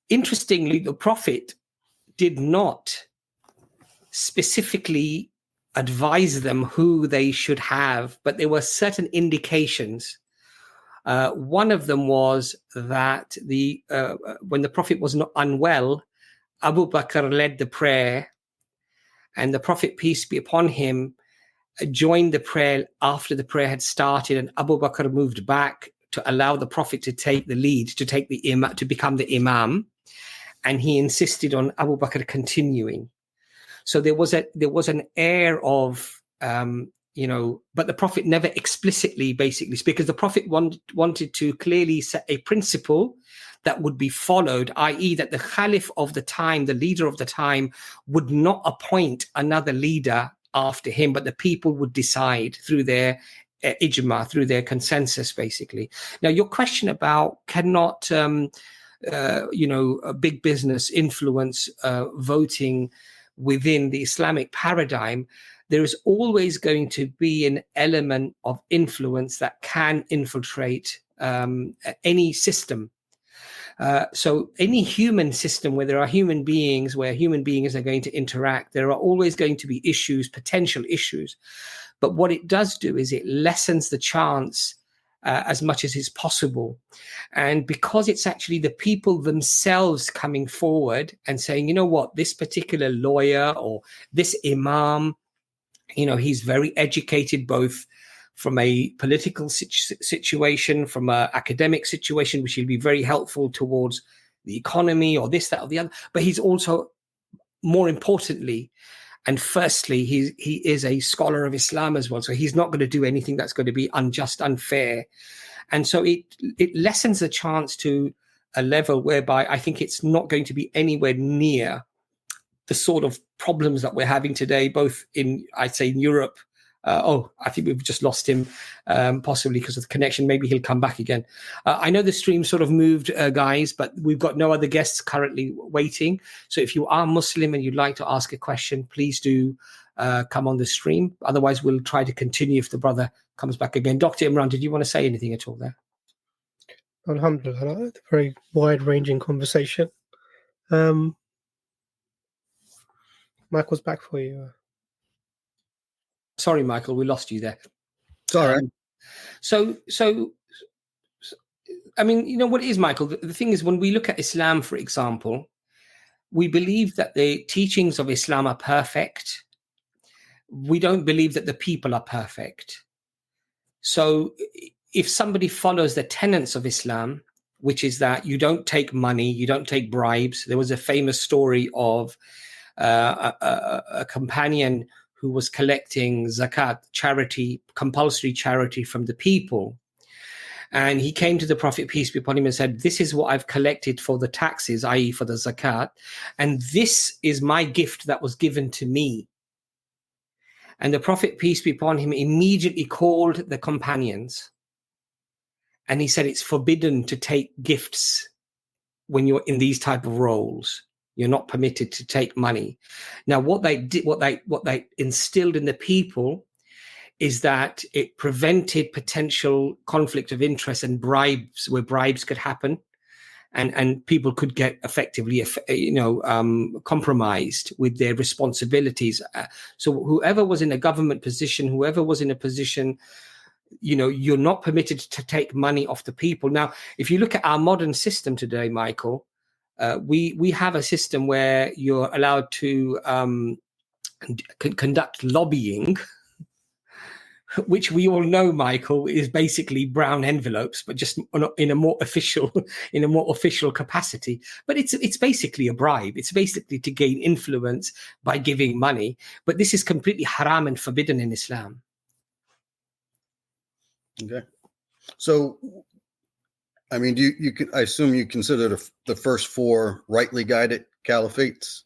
Interestingly, the Prophet did not specifically advise them who they should have, but there were certain indications. One of them was that when the Prophet was not unwell, Abu Bakr led the prayer. And the Prophet, peace be upon him, joined the prayer after the prayer had started, and Abu Bakr moved back to allow the Prophet to take the lead, to become the Imam, and he insisted on Abu Bakr continuing. So there was an air of but the Prophet never explicitly, basically, because the Prophet wanted to clearly set a principle that would be followed, i.e. that the Khalif of the time, the leader of the time, would not appoint another leader after him, but the people would decide through their ijma, through their consensus, basically. Now, your question about cannot, a big business influence voting within the Islamic paradigm, there is always going to be an element of influence that can infiltrate any system. So any human system where there are human beings, where human beings are going to interact, there are always going to be issues, potential issues. But what it does do is it lessens the chance as much as is possible. And because it's actually the people themselves coming forward and saying, you know what, this particular lawyer or this imam, you know, he's very educated, both from a political situation, from an academic situation, which will be very helpful towards the economy or this, that, or the other. But he's also, more importantly, and firstly, he is a scholar of Islam as well. So he's not going to do anything that's going to be unjust, unfair. And so it lessens the chance to a level whereby I think it's not going to be anywhere near the sort of problems that we're having today, both in, I'd say, in Europe. I think we've just lost him, possibly because of the connection. Maybe he'll come back again. I know the stream sort of moved, guys, but we've got no other guests currently waiting. So if you are Muslim and you'd like to ask a question, please do come on the stream. Otherwise, we'll try to continue if the brother comes back again. Dr. Imran, did you want to say anything at all there? Alhamdulillah, very wide-ranging conversation. Michael's back for you. Sorry, Michael, we lost you there. It's all right. So, I mean, you know what it is, Michael? The thing is, when we look at Islam, for example, we believe that the teachings of Islam are perfect. We don't believe that the people are perfect. So if somebody follows the tenets of Islam, which is that you don't take money, you don't take bribes. There was a famous story of a companion who was collecting zakat, charity, compulsory charity from the people. And he came to the Prophet, peace be upon him, and said, this is what I've collected for the taxes, i.e. for the zakat. And this is my gift that was given to me. And the Prophet, peace be upon him, immediately called the companions. And he said, it's forbidden to take gifts when you're in these type of roles. You're not permitted to take money. Now, what they instilled in the people is that it prevented potential conflict of interest and bribes, where bribes could happen, and people could get effectively, compromised with their responsibilities. So whoever was in a government position, whoever was in a position, you're not permitted to take money off the people. Now, if you look at our modern system today, Michael, we have a system where you're allowed to conduct lobbying, which we all know, Michael, is basically brown envelopes, but just in a more official capacity. But it's basically a bribe. It's basically to gain influence by giving money. But this is completely haram and forbidden in Islam. Okay, so I mean, I assume you consider the first four rightly guided caliphates,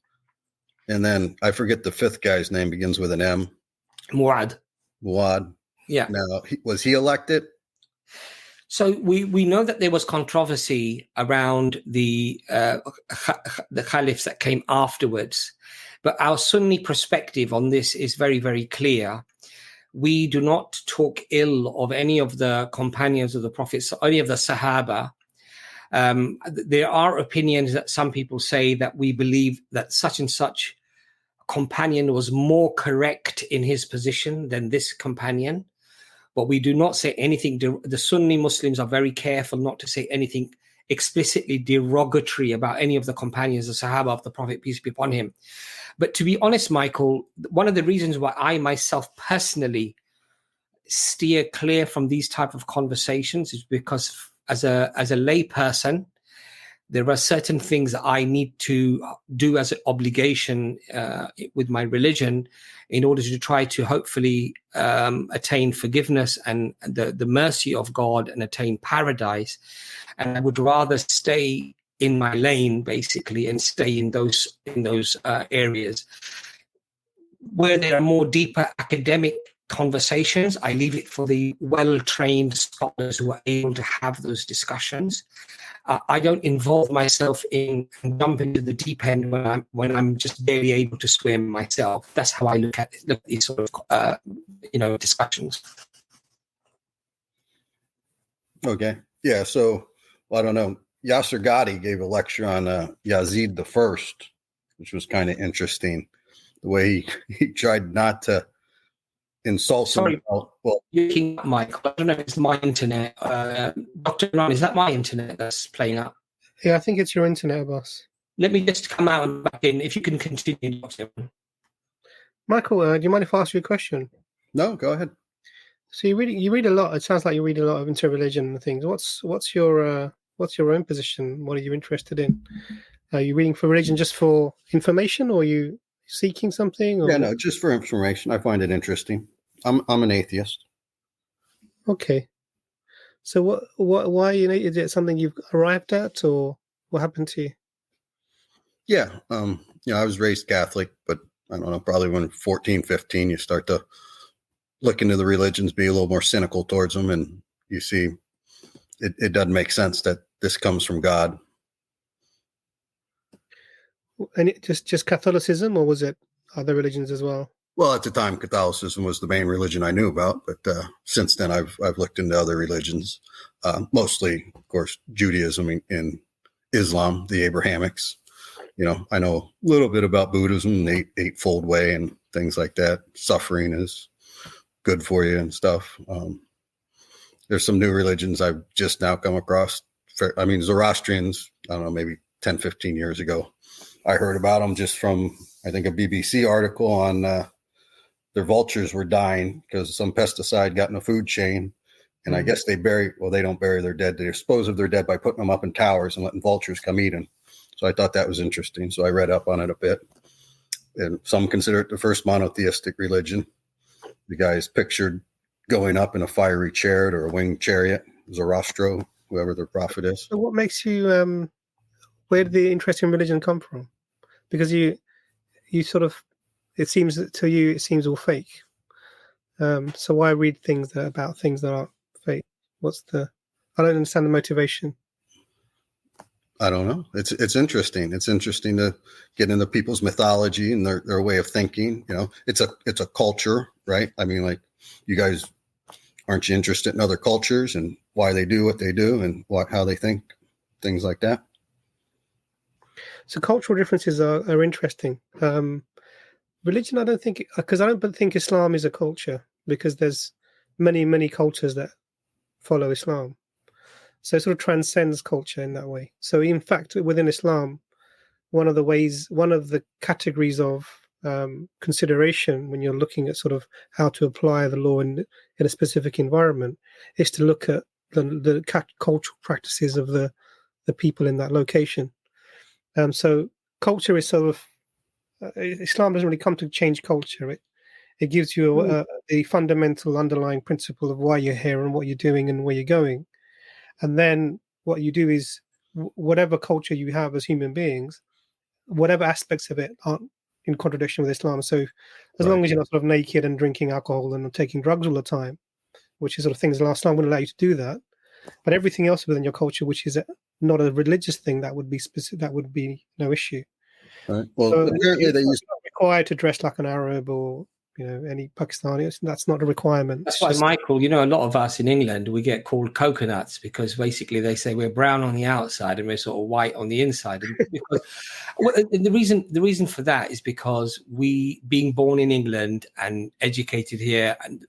and then I forget the fifth guy's name, begins with an M. Muad. Yeah. Now, was he elected? So we know that there was controversy around the caliphs that came afterwards, but our Sunni perspective on this is very, very clear. We do not talk ill of any of the companions of the Prophet, any of the Sahaba. There are opinions that some people say that we believe that such and such companion was more correct in his position than this companion. But we do not say anything. The Sunni Muslims are very careful not to say anything explicitly derogatory about any of the companions, the Sahaba of the Prophet, peace be upon him. But to be honest, Michael, one of the reasons why I myself personally steer clear from these type of conversations is because as a lay person, there are certain things that I need to do as an obligation with my religion in order to try to hopefully attain forgiveness and the mercy of God and attain paradise. And I would rather stay in my lane, basically, and stay in those areas. Where there are more deeper academic conversations, I leave it for the well-trained scholars who are able to have those discussions. I don't involve myself in jump into the deep end when I'm just barely able to swim myself. That's how I look at these sort of discussions. Okay, yeah. So I don't know. Yasser Ghadi gave a lecture on Yazid I, which was kind of interesting. The way he tried not to insults Sorry, him. Well, you're picking up, Michael. I don't know if it's my internet. Dr. Imran, is that my internet that's playing up? Yeah, I think it's your internet, boss. Let me just come out and back in. If you can continue, Dr. Imran. Michael, do you mind if I ask you a question? no, go ahead. So you read a lot. It sounds like you read a lot of interreligion and things. What's your own position? What are you interested in? Are you reading for religion just for information, or are you seeking something? Or? Yeah, no, just for information. I find it interesting. I'm an atheist. Okay. So why, is it something you've arrived at, or what happened to you? Yeah. I was raised Catholic, but I don't know, probably when 14, 15, you start to look into the religions, be a little more cynical towards them. And you see, it doesn't make sense that this comes from God. And it just Catholicism, or was it other religions as well? Well, at the time, Catholicism was the main religion I knew about, but since then, I've looked into other religions, mostly, of course, Judaism and Islam, the Abrahamics. I know a little bit about Buddhism, the eightfold way, and things like that. Suffering is good for you and stuff. There's some new religions I've just now come across. Zoroastrians, I don't know, maybe 10, 15 years ago. I heard about them just from, I think, a BBC article on their vultures were dying because some pesticide got in the food chain. And I guess they don't bury their dead. They dispose of their dead by putting them up in towers and letting vultures come eat them. So I thought that was interesting. So I read up on it a bit. And some consider it the first monotheistic religion. The guy is pictured going up in a fiery chariot or a winged chariot, Zoroastro, whoever their prophet is. So what makes you, where did the interest in religion come from? Because you sort of, it seems all fake. So why read things about things that aren't fake? I don't understand the motivation. I don't know. It's interesting. It's interesting to get into people's mythology and their way of thinking. It's a culture, right? I mean, like, you guys, aren't you interested in other cultures and why they do what they do and how they think, things like that? So cultural differences are interesting. Religion, I don't think Islam is a culture, because there's many, many cultures that follow Islam. So it sort of transcends culture in that way. So in fact, within Islam, one of the categories of consideration when you're looking at sort of how to apply the law in a specific environment is to look at the cultural practices of the people in that location. So culture is sort of, Islam doesn't really come to change culture. It gives you the fundamental underlying principle of why you're here and what you're doing and where you're going. And then what you do is, whatever culture you have as human beings, whatever aspects of it aren't in contradiction with Islam. So as long as you're not sort of naked and drinking alcohol and taking drugs all the time, which is sort of things Islam wouldn't allow you to do that. But everything else within your culture, which is not a religious thing, that would be specific, that would be no issue. Right. Well, so apparently you're not required to dress like an Arab or any Pakistani. That's not a requirement. That's why, Michael, a lot of us in England, we get called coconuts, because basically they say we're brown on the outside and we're sort of white on the inside. And the reason for that is because we, being born in England and educated here, and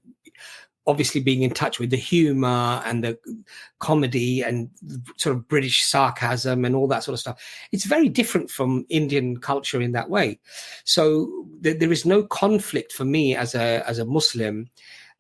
obviously being in touch with the humor and the comedy and sort of British sarcasm and all that sort of stuff, it's very different from Indian culture in that way. So there is no conflict for me as a Muslim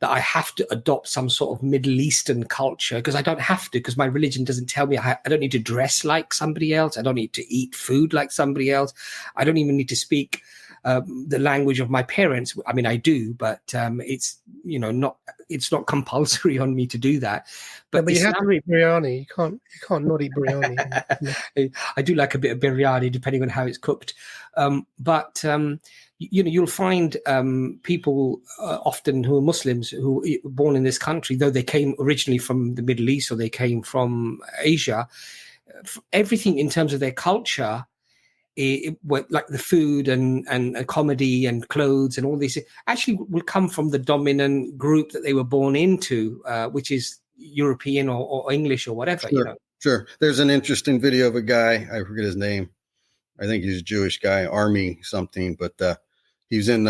that I have to adopt some sort of Middle Eastern culture, because I don't have to, because my religion doesn't tell me I don't need to dress like somebody else. I don't need to eat food like somebody else. I don't even need to speak the language of my parents. I mean, I do, but it's not compulsory on me to do that. But you have to eat biryani. You can't not eat biryani. I do like a bit of biryani, depending on how it's cooked. But you'll find people often who are Muslims who were born in this country, though they came originally from the Middle East or they came from Asia. Everything in terms of their culture, like the food and comedy and clothes and all these actually will come from the dominant group that they were born into, which is European or English or whatever. Sure. There's an interesting video of a guy, I forget his name. I think he's a Jewish guy, Army something, but he was in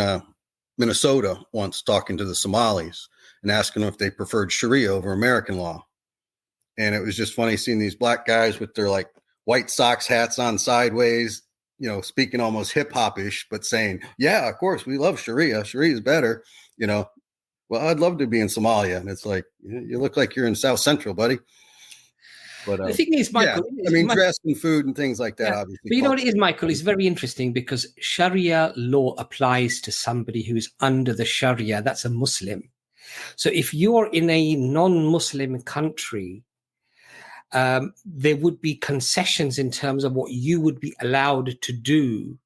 Minnesota once talking to the Somalis and asking them if they preferred Sharia over American law. And it was just funny seeing these black guys with their like white Sox hats on sideways, you know, speaking almost hip hop-ish, but saying, yeah, of course, we love Sharia. Sharia is better, you know. Well, I'd love to be in Somalia. And it's like, you look like you're in South Central, buddy. But the thing is, Michael, I mean, dress and food and things like that, obviously. But you know what it is, Michael? It's very interesting because Sharia law applies to somebody who's under the Sharia. That's a Muslim. So if you're in a non-Muslim country, there would be concessions in terms of what you would be allowed to do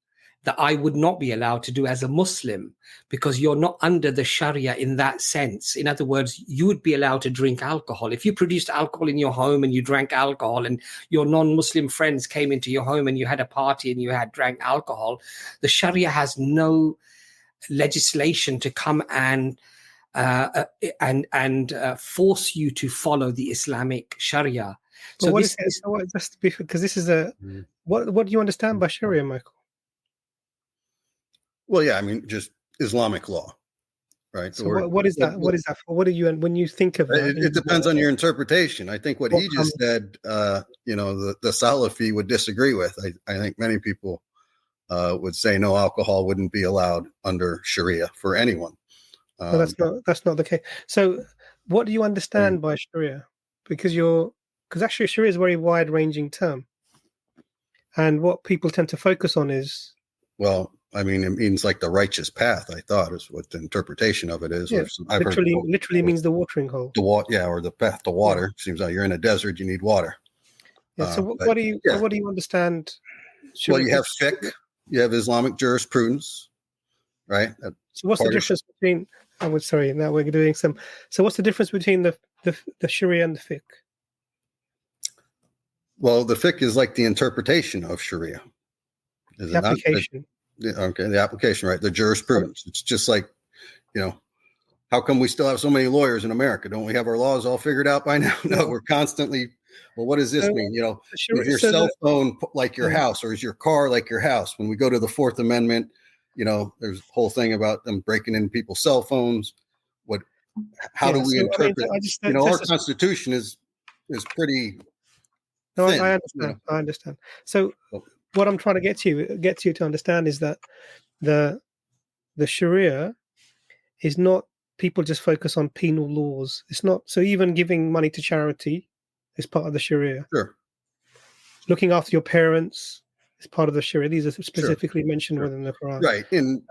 that I would not be allowed to do as a Muslim, because you're not under the Sharia in that sense. In other words, you would be allowed to drink alcohol. If you produced alcohol in your home and you drank alcohol and your non-Muslim friends came into your home and you had a party and you had drank alcohol, the Sharia has no legislation to come and force you to follow the Islamic Sharia. So because this is a what do you understand by Sharia, Michael? Well, yeah, I mean, just Islamic law, right? So what is that? What is that for? What do you, when you think of that? It depends on your interpretation. I think what he just said, you know, the Salafi would disagree with. I think many people would say no, alcohol wouldn't be allowed under Sharia for anyone. No, that's not the case. So what do you understand by Sharia? Because actually Sharia is a very wide-ranging term. And what people tend to focus on is... Well, I mean, it means like the righteous path, I thought, is what the interpretation of it is. Yeah, literally means the watering hole. Or the path to water. Yeah. Seems like you're in a desert, you need water. Yeah, so what do you understand? Well, you have fiqh, you have Islamic jurisprudence, right? So what's the difference between... now we're doing some... So what's the difference between the Sharia and the fiqh? Well, the fiqh is like the interpretation of Sharia. The application. The application, right? The jurisprudence. It's just like, you know, how come we still have so many lawyers in America? Don't we have our laws all figured out by now? No, we're constantly, well, what does this mean? You know, is your cell phone like your house, or is your car like your house? When we go to the Fourth Amendment, you know, there's a whole thing about them breaking in people's cell phones. How do we interpret? Our Constitution is pretty. No, thin, I understand. You know? I understand. So what I'm trying to get you to understand is that the Sharia is not people just focus on penal laws. It's not. So even giving money to charity is part of the Sharia. Sure. Looking after your parents is part of the Sharia. These are specifically mentioned within the Quran. Right. In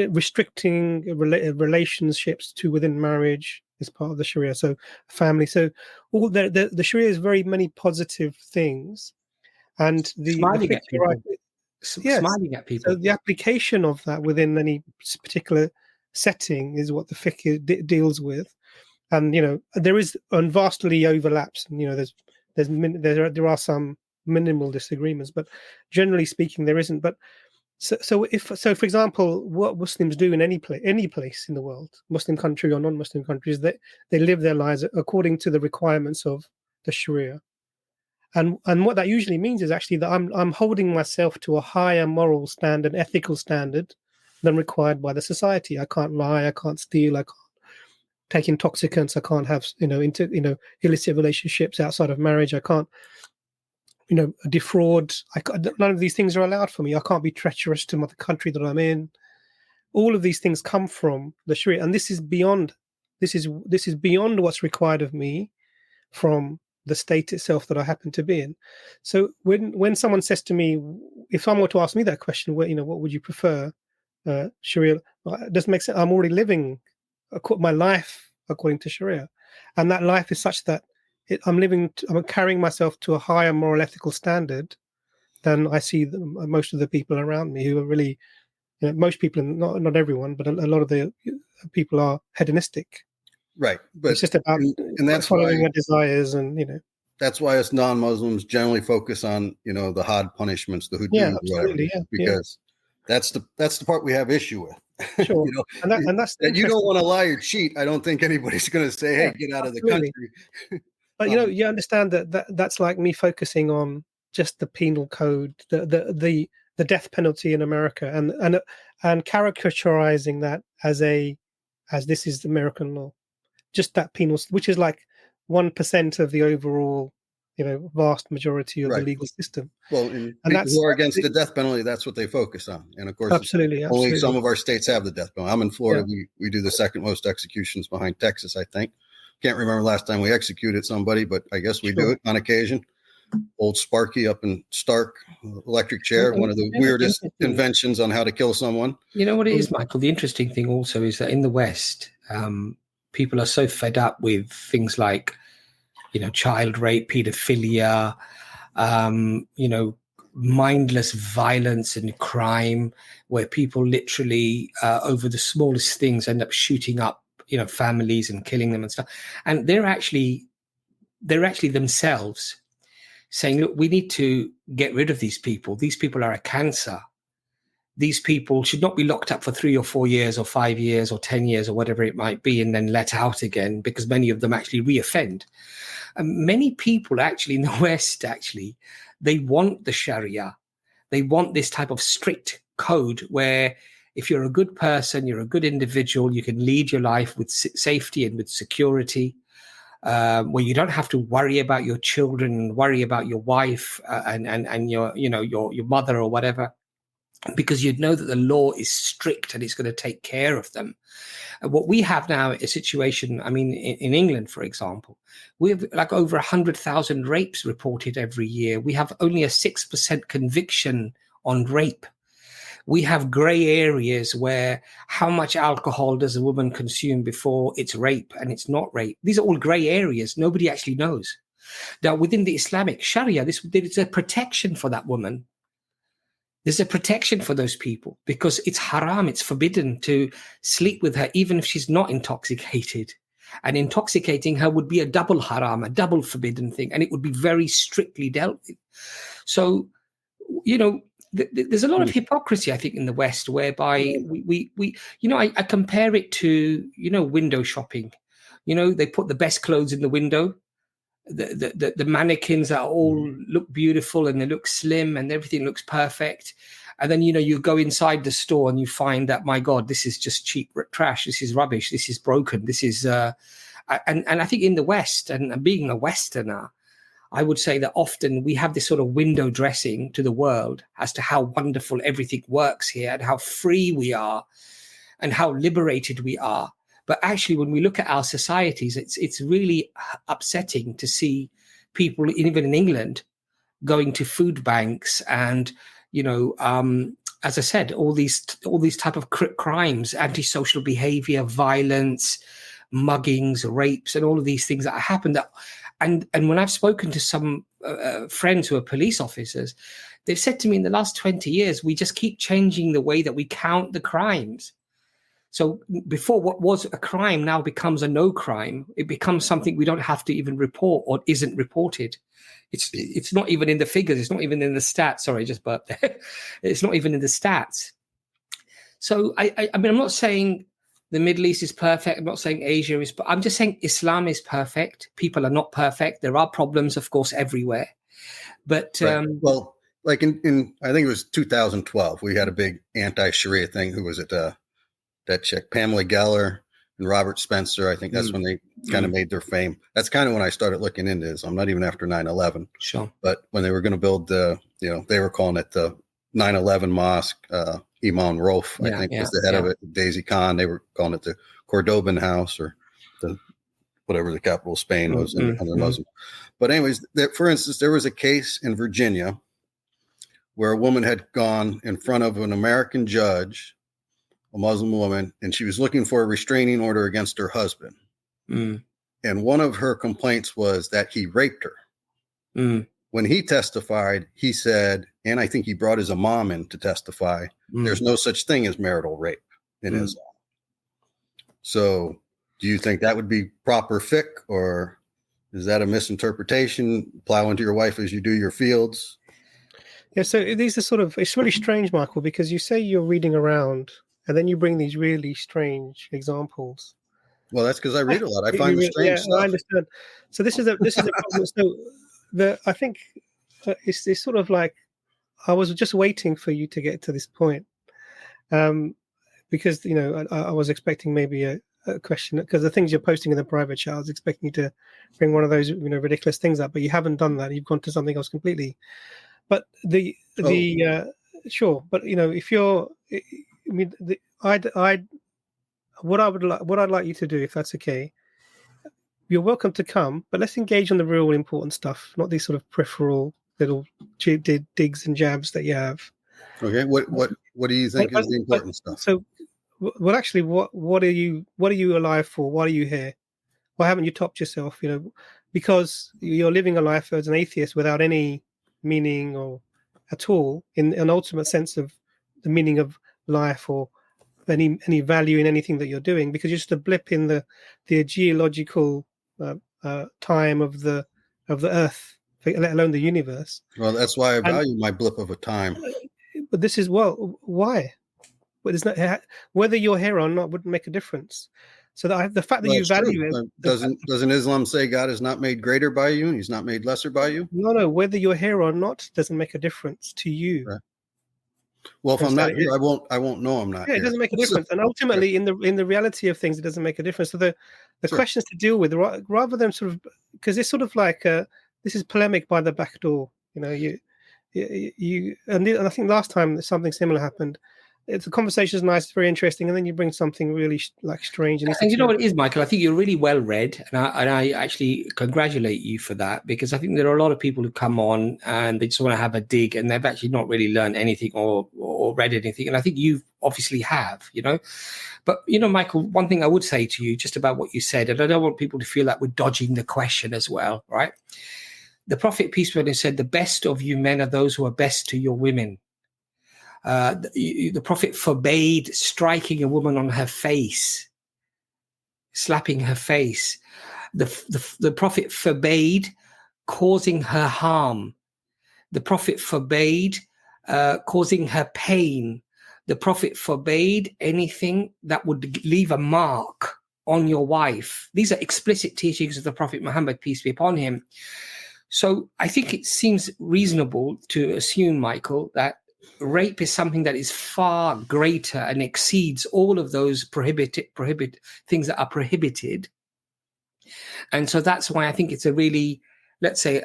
restricting relationships to within marriage is part of the Sharia. So family. So all the Sharia is very many positive things, and smiling at people. Smiling at people. So the application of that within any particular setting is what the fiqh deals with, and you know there is vastly overlaps, and you know there are some minimal disagreements, but generally speaking there isn't. But so for example, what Muslims do in any place in the world, Muslim country or non-Muslim country, is that they live their lives according to the requirements of the Sharia. And what that usually means is actually that I'm holding myself to a higher moral standard, ethical standard than required by the society. I can't lie, I can't steal, I can't take intoxicants, I can't have illicit relationships outside of marriage, I can't defraud. None of these things are allowed for me. I can't be treacherous to the country that I'm in. All of these things come from the Sharia, and this is beyond what's required of me from the state itself that I happen to be in. So when someone says to me, if someone were to ask me that question, what would you prefer, Sharia? It doesn't make sense. I'm already living my life according to Sharia, and that life is such that I'm carrying myself to a higher moral ethical standard than I see most of the people around me who are really, most people, not everyone, but a lot of the people are hedonistic. Right, but it's just about and that's following their desires, and that's why us non-Muslims generally focus on the hard punishments, the hudud, because that's the part we have issue with. Sure, and that's that you don't want to lie or cheat. I don't think anybody's going to say, "Hey, get out of the country." But you understand that's like me focusing on just the penal code, the the death penalty in America and caricaturizing that as this is American law, just that penal, which is like 1% of the overall, vast majority of the legal system. Well, and people who are against the death penalty, that's what they focus on. And of course, absolutely. Only some of our states have the death penalty. I'm in Florida. Yeah. We do the second most executions behind Texas, I think. Can't remember last time we executed somebody, but I guess we do it on occasion. Old Sparky up in Stark, electric chair, one of the weirdest inventions on how to kill someone. You know what it is, Michael? The interesting thing also is that in the West, people are so fed up with things like, child rape, pedophilia, mindless violence and crime, where people literally over the smallest things end up shooting up, families and killing them and stuff. And they're actually themselves saying, look, we need to get rid of these people. These people are a cancer. These people should not be locked up for 3 or 4 years or 5 years or 10 years or whatever it might be, and then let out again, because many of them actually reoffend. Many people actually in the West, they want the Sharia. They want this type of strict code where if you're a good person, you're a good individual, you can lead your life with safety and with security, where you don't have to worry about your children and worry about your wife and your mother or whatever, because you'd know that the law is strict and it's going to take care of them. And what we have now is a situation, in England, for example, we have like over 100,000 rapes reported every year. We have only a 6% conviction on rape. We have gray areas where how much alcohol does a woman consume before it's rape and it's not rape. These are all gray areas. Nobody actually knows. Now, within the Islamic Sharia, there's a protection for that woman. There's a protection for those people because it's haram, it's forbidden to sleep with her, even if she's not intoxicated. And intoxicating her would be a double haram, a double forbidden thing, and it would be very strictly dealt with. So, there's a lot of hypocrisy, I think, in the West, whereby I compare it to, window shopping. They put the best clothes in the window. The mannequins are all look beautiful and they look slim and everything looks perfect. And then, you go inside the store and you find that, my God, this is just cheap trash. This is rubbish. This is broken. This is, and I think in the West, and being a Westerner, I would say that often we have this sort of window dressing to the world as to how wonderful everything works here and how free we are and how liberated we are. But actually, when we look at our societies, it's really upsetting to see people, even in England, going to food banks and, as I said, all these type of crimes, antisocial behavior, violence, muggings, rapes, and all of these things that happen. And when I've spoken to some friends who are police officers, they've said to me in the last 20 years, we just keep changing the way that we count the crimes. So before, what was a crime now becomes a no crime. It becomes something we don't have to even report or isn't reported. It's not even in the figures. It's not even in the stats. Sorry, I just burped there. It's not even in the stats. So I'm not saying the Middle East is perfect. I'm not saying Asia is, but I'm just saying Islam is perfect. People are not perfect. There are problems, of course, everywhere. But right. Well, like in I think it was 2012, we had a big anti-Sharia thing. Who was it? That chick, Pamela Geller and Robert Spencer. I think that's when they kind of made their fame. That's kind of when I started looking into this. I'm not even after 9/11. Sure. But when they were going to build they were calling it the 9/11 mosque. Imam Rolf, I think, was the head of it. Daisy Khan, they were calling it the Cordoban House or the whatever the capital of Spain was under Muslim. But anyways, for instance, there was a case in Virginia where a woman had gone in front of an American judge, a Muslim woman, and she was looking for a restraining order against her husband. And one of her complaints was that he raped her. When he testified, he said, and I think he brought his imam in to testify, there's no such thing as marital rape in Islam. So do you think that would be proper fiqh, or is that a misinterpretation? Plow into your wife as you do your fields? Yeah, so these are it's really strange, Michael, because you say you're reading around and then you bring these really strange examples. Well, that's because I read a lot. I find the strange stuff. I understand. So this is a problem. So I think it's sort of like I was just waiting for you to get to this point, because I was expecting maybe a question, because the things you're posting in the private chat, I was expecting you to bring one of those ridiculous things up, but you haven't done that. You've gone to something else completely. But sure, but if you're, what I'd like you to do, if that's okay, you're welcome to come, but let's engage on the real important stuff, not these sort of peripheral little digs and jabs that you have. Okay, what do you think is the important stuff? So, well, actually, what are you alive for? Why are you here? Why haven't you topped yourself? Because you're living a life as an atheist without any meaning or at all, in an ultimate sense of the meaning of life or any value in anything that you're doing, because you're just a blip in the geological time of the earth, let alone the universe. Well, that's why I value my blip of a time. But this is why? But it's not, whether you're here or not wouldn't make a difference. So the fact that you value it doesn't Islam say God is not made greater by you and He's not made lesser by you? No. Whether you're here or not doesn't make a difference to you. Right. Well, if I'm not here, I won't know I'm not. Yeah, it doesn't make a difference. And ultimately, in the reality of things, it doesn't make a difference. So the questions to deal with, rather than sort of, because it's sort of like this is polemic by the back door. You and I think last time something similar happened. The conversation is nice, it's very interesting, and then you bring something really strange. And you know what it is, Michael? I think you're really well read, and I actually congratulate you for that, because I think there are a lot of people who come on and they just want to have a dig, and they've actually not really learned anything or read anything. And I think you obviously have, But Michael, one thing I would say to you just about what you said, and I don't want people to feel like we're dodging the question as well, right? The Prophet, peace be upon him, said, "The best of you men are those who are best to your women." The Prophet forbade striking a woman on her face, slapping her face. The Prophet forbade causing her harm. The Prophet forbade causing her pain. The Prophet forbade anything that would leave a mark on your wife. These are explicit teachings of the Prophet Muhammad, peace be upon him. So I think it seems reasonable to assume, Michael, that rape is something that is far greater and exceeds all of those prohibit things that are prohibited. And so that's why I think it's a really, let's say,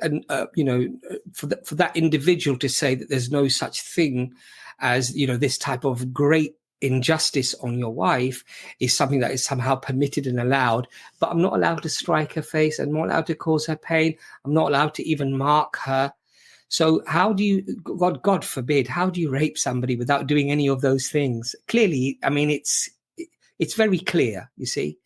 for that individual to say that there's no such thing as, this type of great injustice on your wife is something that is somehow permitted and allowed. But I'm not allowed to strike her face. I'm not allowed to cause her pain. I'm not allowed to even mark her. So how do you, God forbid, how do you rape somebody without doing any of those things? Clearly, I mean, it's very clear, you see.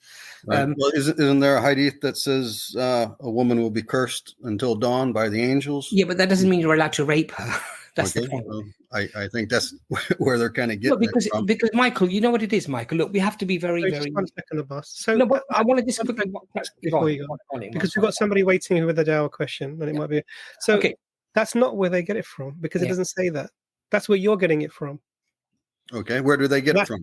Right. Well, isn't there a hadith that says a woman will be cursed until dawn by the angels? Yeah, but that doesn't mean you're allowed to rape her. That's the point. Well, I think that's where they're kind of getting it from. Because Michael, you know what it is, Michael. Look, we have to be very. Just 1 second, Abbas. So no, but I want to just quickly before you go, because we've got somebody waiting with a Dawah question, and it might be so. Okay. That's not where they get it from, because it doesn't say that. That's where you're getting it from. Okay, where do they get it from?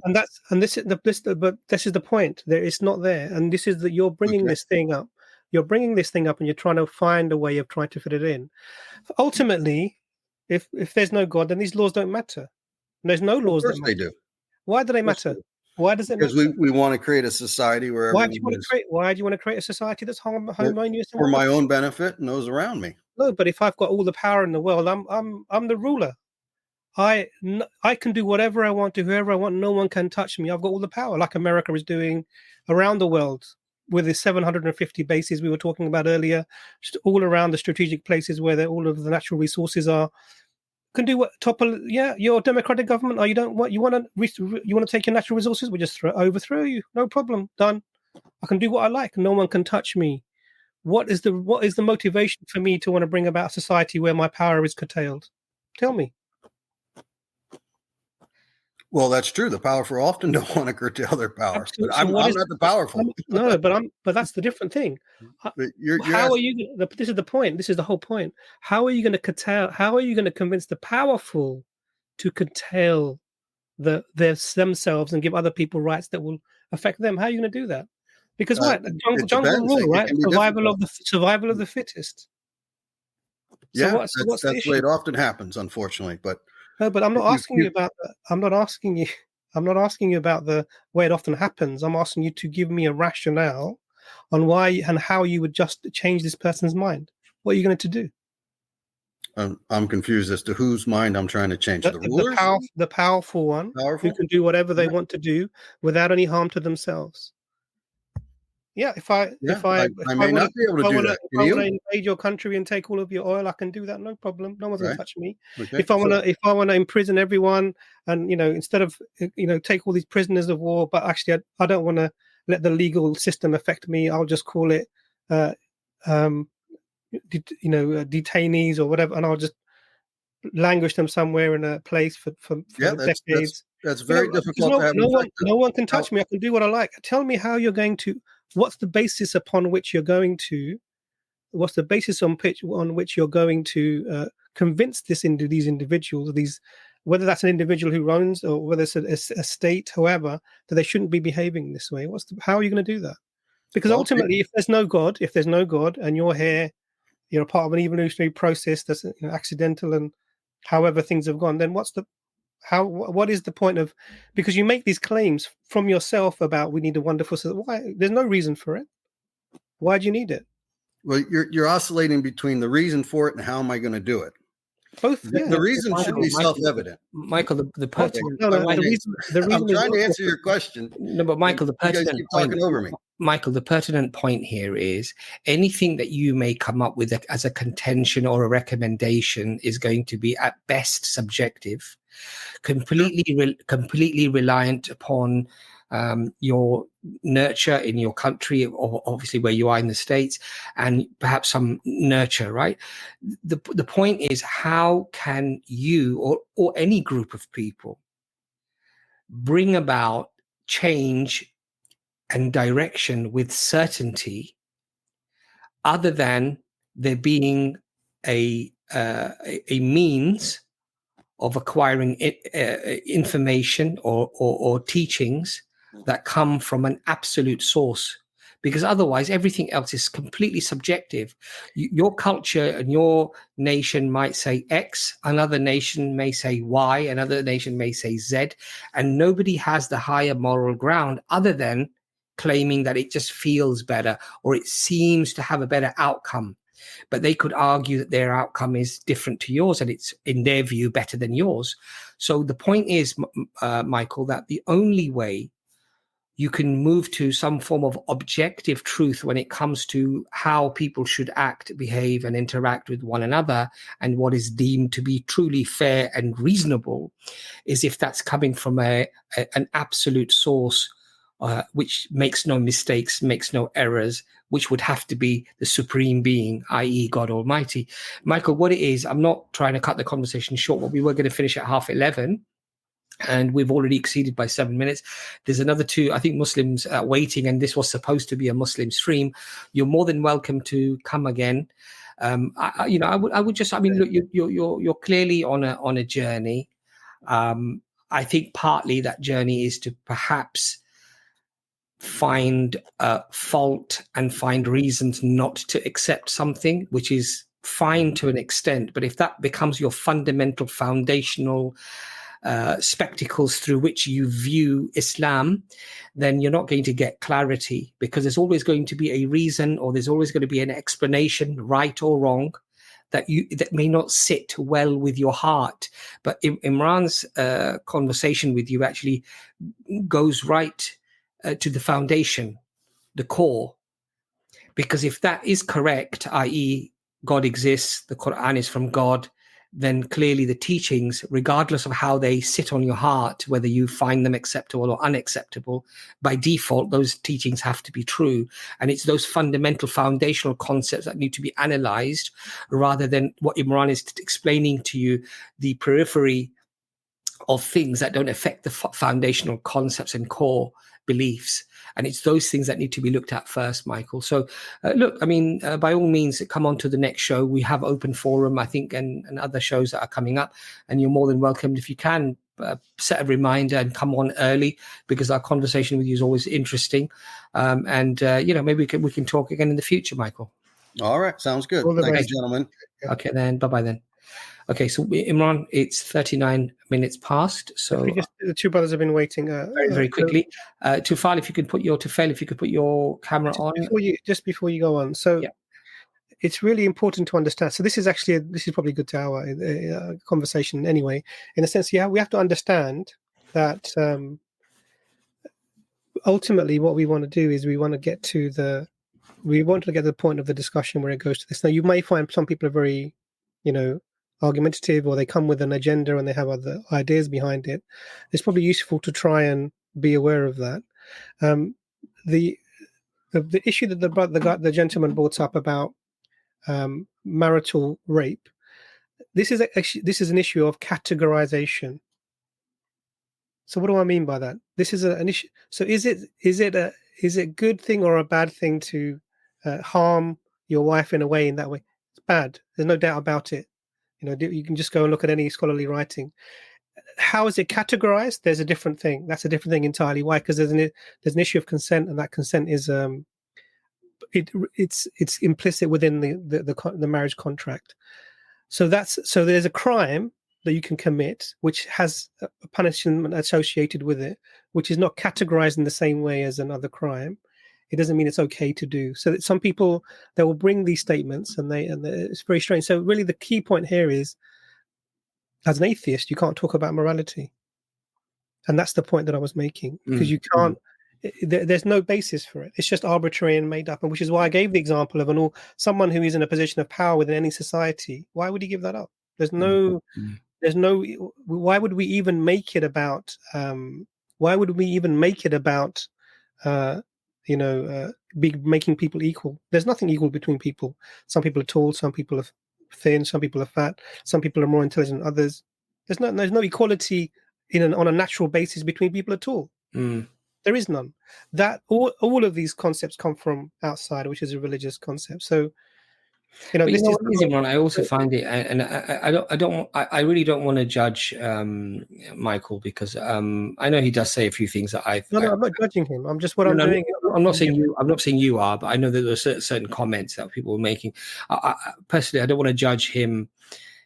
This is the point. It's not there, and this is that you're bringing this thing up. You're bringing this thing up, and you're trying to find a way of trying to fit it in. Ultimately, if there's no God, then these laws don't matter. And there's no laws that matter. They do. Why do they matter? Why does it matter? Because we want to create a society where why do you want to create a society that's harmonious for my own benefit and those around me? No, but if I've got all the power in the world, I'm the ruler. I can do whatever I want to whoever I want. No one can touch me. I've got all the power, like America is doing around the world with the 750 bases we were talking about earlier, just all around the strategic places where all of the natural resources are. Can do what your democratic government. You want to take your natural resources? We'll just overthrow you. No problem. Done. I can do what I like. No one can touch me. What is the motivation for me to want to bring about a society where my power is curtailed? Tell me. Well, that's true. The powerful often don't want to curtail their power. But I'm not the powerful. No, but that's the different thing. How are you? This is the point. This is the whole point. How are you going to curtail? How are you going to convince the powerful to curtail themselves and give other people rights that will affect them? How are you going to do that? Because jungle rule, right? Survival of the fittest. Yeah, what's the that's the issue? way it often happens, unfortunately. But no, but I'm not asking you about that. I'm not asking you about the way it often happens. I'm asking you to give me a rationale on why and how you would just change this person's mind. What are you going to do? I'm confused as to whose mind I'm trying to change. The rulers? The powerful one who can do whatever they want to do without any harm to themselves. Yeah, if I may not be able to do that. If I want to invade your country and take all of your oil, I can do that, no problem. No one's going to touch me. Okay. If I want to imprison everyone, and instead of take all these prisoners of war, but actually I don't want to let the legal system affect me. I'll just call it detainees or whatever, and I'll just languish them somewhere in a place for decades. That's very difficult. No one can touch me. I can do what I like. Tell me how you're going to. What's the basis upon which you're going to? What's the basis on which you're going to convince these individuals, whether that's an individual who runs or whether it's a state, however, that they shouldn't be behaving this way? How are you going to do that? Because ultimately, if there's no God, and you're here, you're a part of an evolutionary process that's accidental, and however things have gone, then what is the point of? Because you make these claims from yourself about we need a wonderful system. Why? There's no reason for it. Why do you need it? Well, you're oscillating between the reason for it and how am I going to do it. Both. The reason should be self-evident. Michael, the pertinent. I'm trying to answer your question. No, but Michael, the pertinent. You guys keep talking over me. Michael, the pertinent point here is anything that you may come up with as a contention or a recommendation is going to be at best subjective, completely reliant upon your nurture in your country, or obviously where you are in the States, and perhaps some nurture, right? The point is, how can you or any group of people bring about change and direction with certainty, other than there being a means of acquiring information or teachings that come from an absolute source? Because otherwise everything else is completely subjective. Your culture and your nation might say X, another nation may say Y, another nation may say Z, and nobody has the higher moral ground other than claiming that it just feels better or it seems to have a better outcome. But they could argue that their outcome is different to yours and it's, in their view, better than yours. So the point is, Michael, that the only way you can move to some form of objective truth when it comes to how people should act, behave, and interact with one another, and what is deemed to be truly fair and reasonable, is if that's coming from an absolute source, which makes no mistakes, makes no errors, which would have to be the supreme being, i.e. God Almighty. Michael, what it is, I'm not trying to cut the conversation short, but we were going to finish at 11:30. And we've already exceeded by 7 minutes. There's another 2, I think, Muslims waiting, and this was supposed to be a Muslim stream. You're more than welcome to come again. I would just, I mean, look, you're clearly on a journey. I think partly that journey is to perhaps find fault and find reasons not to accept something, which is fine to an extent. But if that becomes your fundamental, foundational spectacles through which you view Islam, then you're not going to get clarity, because there's always going to be a reason, or there's always going to be an explanation, right or wrong, that may not sit well with your heart. But Imran's conversation with you actually goes right to the foundation, the core. Because if that is correct, i.e. God exists, the Quran is from God, then clearly the teachings, regardless of how they sit on your heart, whether you find them acceptable or unacceptable, by default, those teachings have to be true. And it's those fundamental foundational concepts that need to be analyzed, rather than what Imran is explaining to you, the periphery of things that don't affect the foundational concepts and core beliefs. And it's those things that need to be looked at first, Michael. So look, I mean, by all means, come on to the next show. We have open forum, I think, and other shows that are coming up. And you're more than welcome, if you can, set a reminder and come on early, because our conversation with you is always interesting. Maybe we can talk again in the future, Michael. All right, sounds good. All the Thank you, best. gentlemen. Okay, then. Bye-bye then. Okay, so Imran, it's 39 minutes past. So the two brothers have been waiting. very quickly. Tufal, if you could put your camera on. Before you go on. So it's really important to understand. So this is probably good to our conversation anyway. In a sense, we have to understand that ultimately what we want to do is we want to get to the point of the discussion where it goes to this. Now, you may find some people are very, argumentative, or they come with an agenda and they have other ideas behind it. It's probably useful to try and be aware of that. The issue that the gentleman brought up about marital rape, this is an issue of categorization. So what do I mean by that? This is an issue. So is it a good thing or a bad thing to harm your wife in a way, in that way? It's bad. There's no doubt about it. You can just go and look at any scholarly writing. How is it categorized? There's a different thing. That's a different thing entirely. Why? Because there's an issue of consent, and that consent is it's implicit within the marriage contract. So there's a crime that you can commit, which has a punishment associated with it, which is not categorized in the same way as another crime. It doesn't mean it's okay to do. So that some people, they will bring these statements, and it's very strange. So really, the key point here is, as an atheist, you can't talk about morality, and that's the point that I was making, because you can't. There's no basis for it. It's just arbitrary and made up, and which is why I gave the example of someone who is in a position of power within any society. Why would he give that up? There's no. Why would we even make it about? Making people equal? There's nothing equal between people. Some people are tall, some people are thin, some people are fat, some people are more intelligent than others. There's no equality on a natural basis between people at all. There is none. That all of these concepts come from outside, which is a religious concept. So I also find it, and I really don't want to judge Michael, because I know he does say a few things that I'm not judging him. I'm just I'm doing. I'm not saying you are, but I know that there are certain comments that people are making. Personally, I don't want to judge him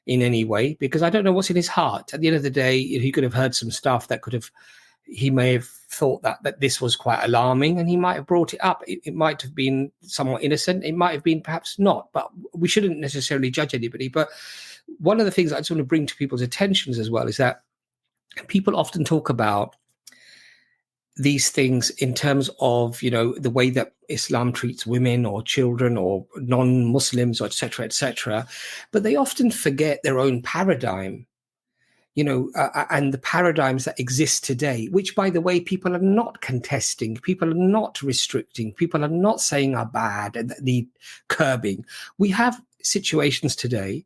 in any way, because I don't know what's in his heart. At the end of the day, he could have heard some stuff that he may have thought that this was quite alarming, and he might have brought it up. It might have been somewhat innocent. It might have been perhaps not, but we shouldn't necessarily judge anybody. But one of the things I just want to bring to people's attentions as well is that people often talk about these things in terms of, the way that Islam treats women or children or non-Muslims, or et cetera, but they often forget their own paradigm. And the paradigms that exist today, which, by the way, people are not contesting, people are not restricting, people are not saying are bad and that need curbing. We have situations today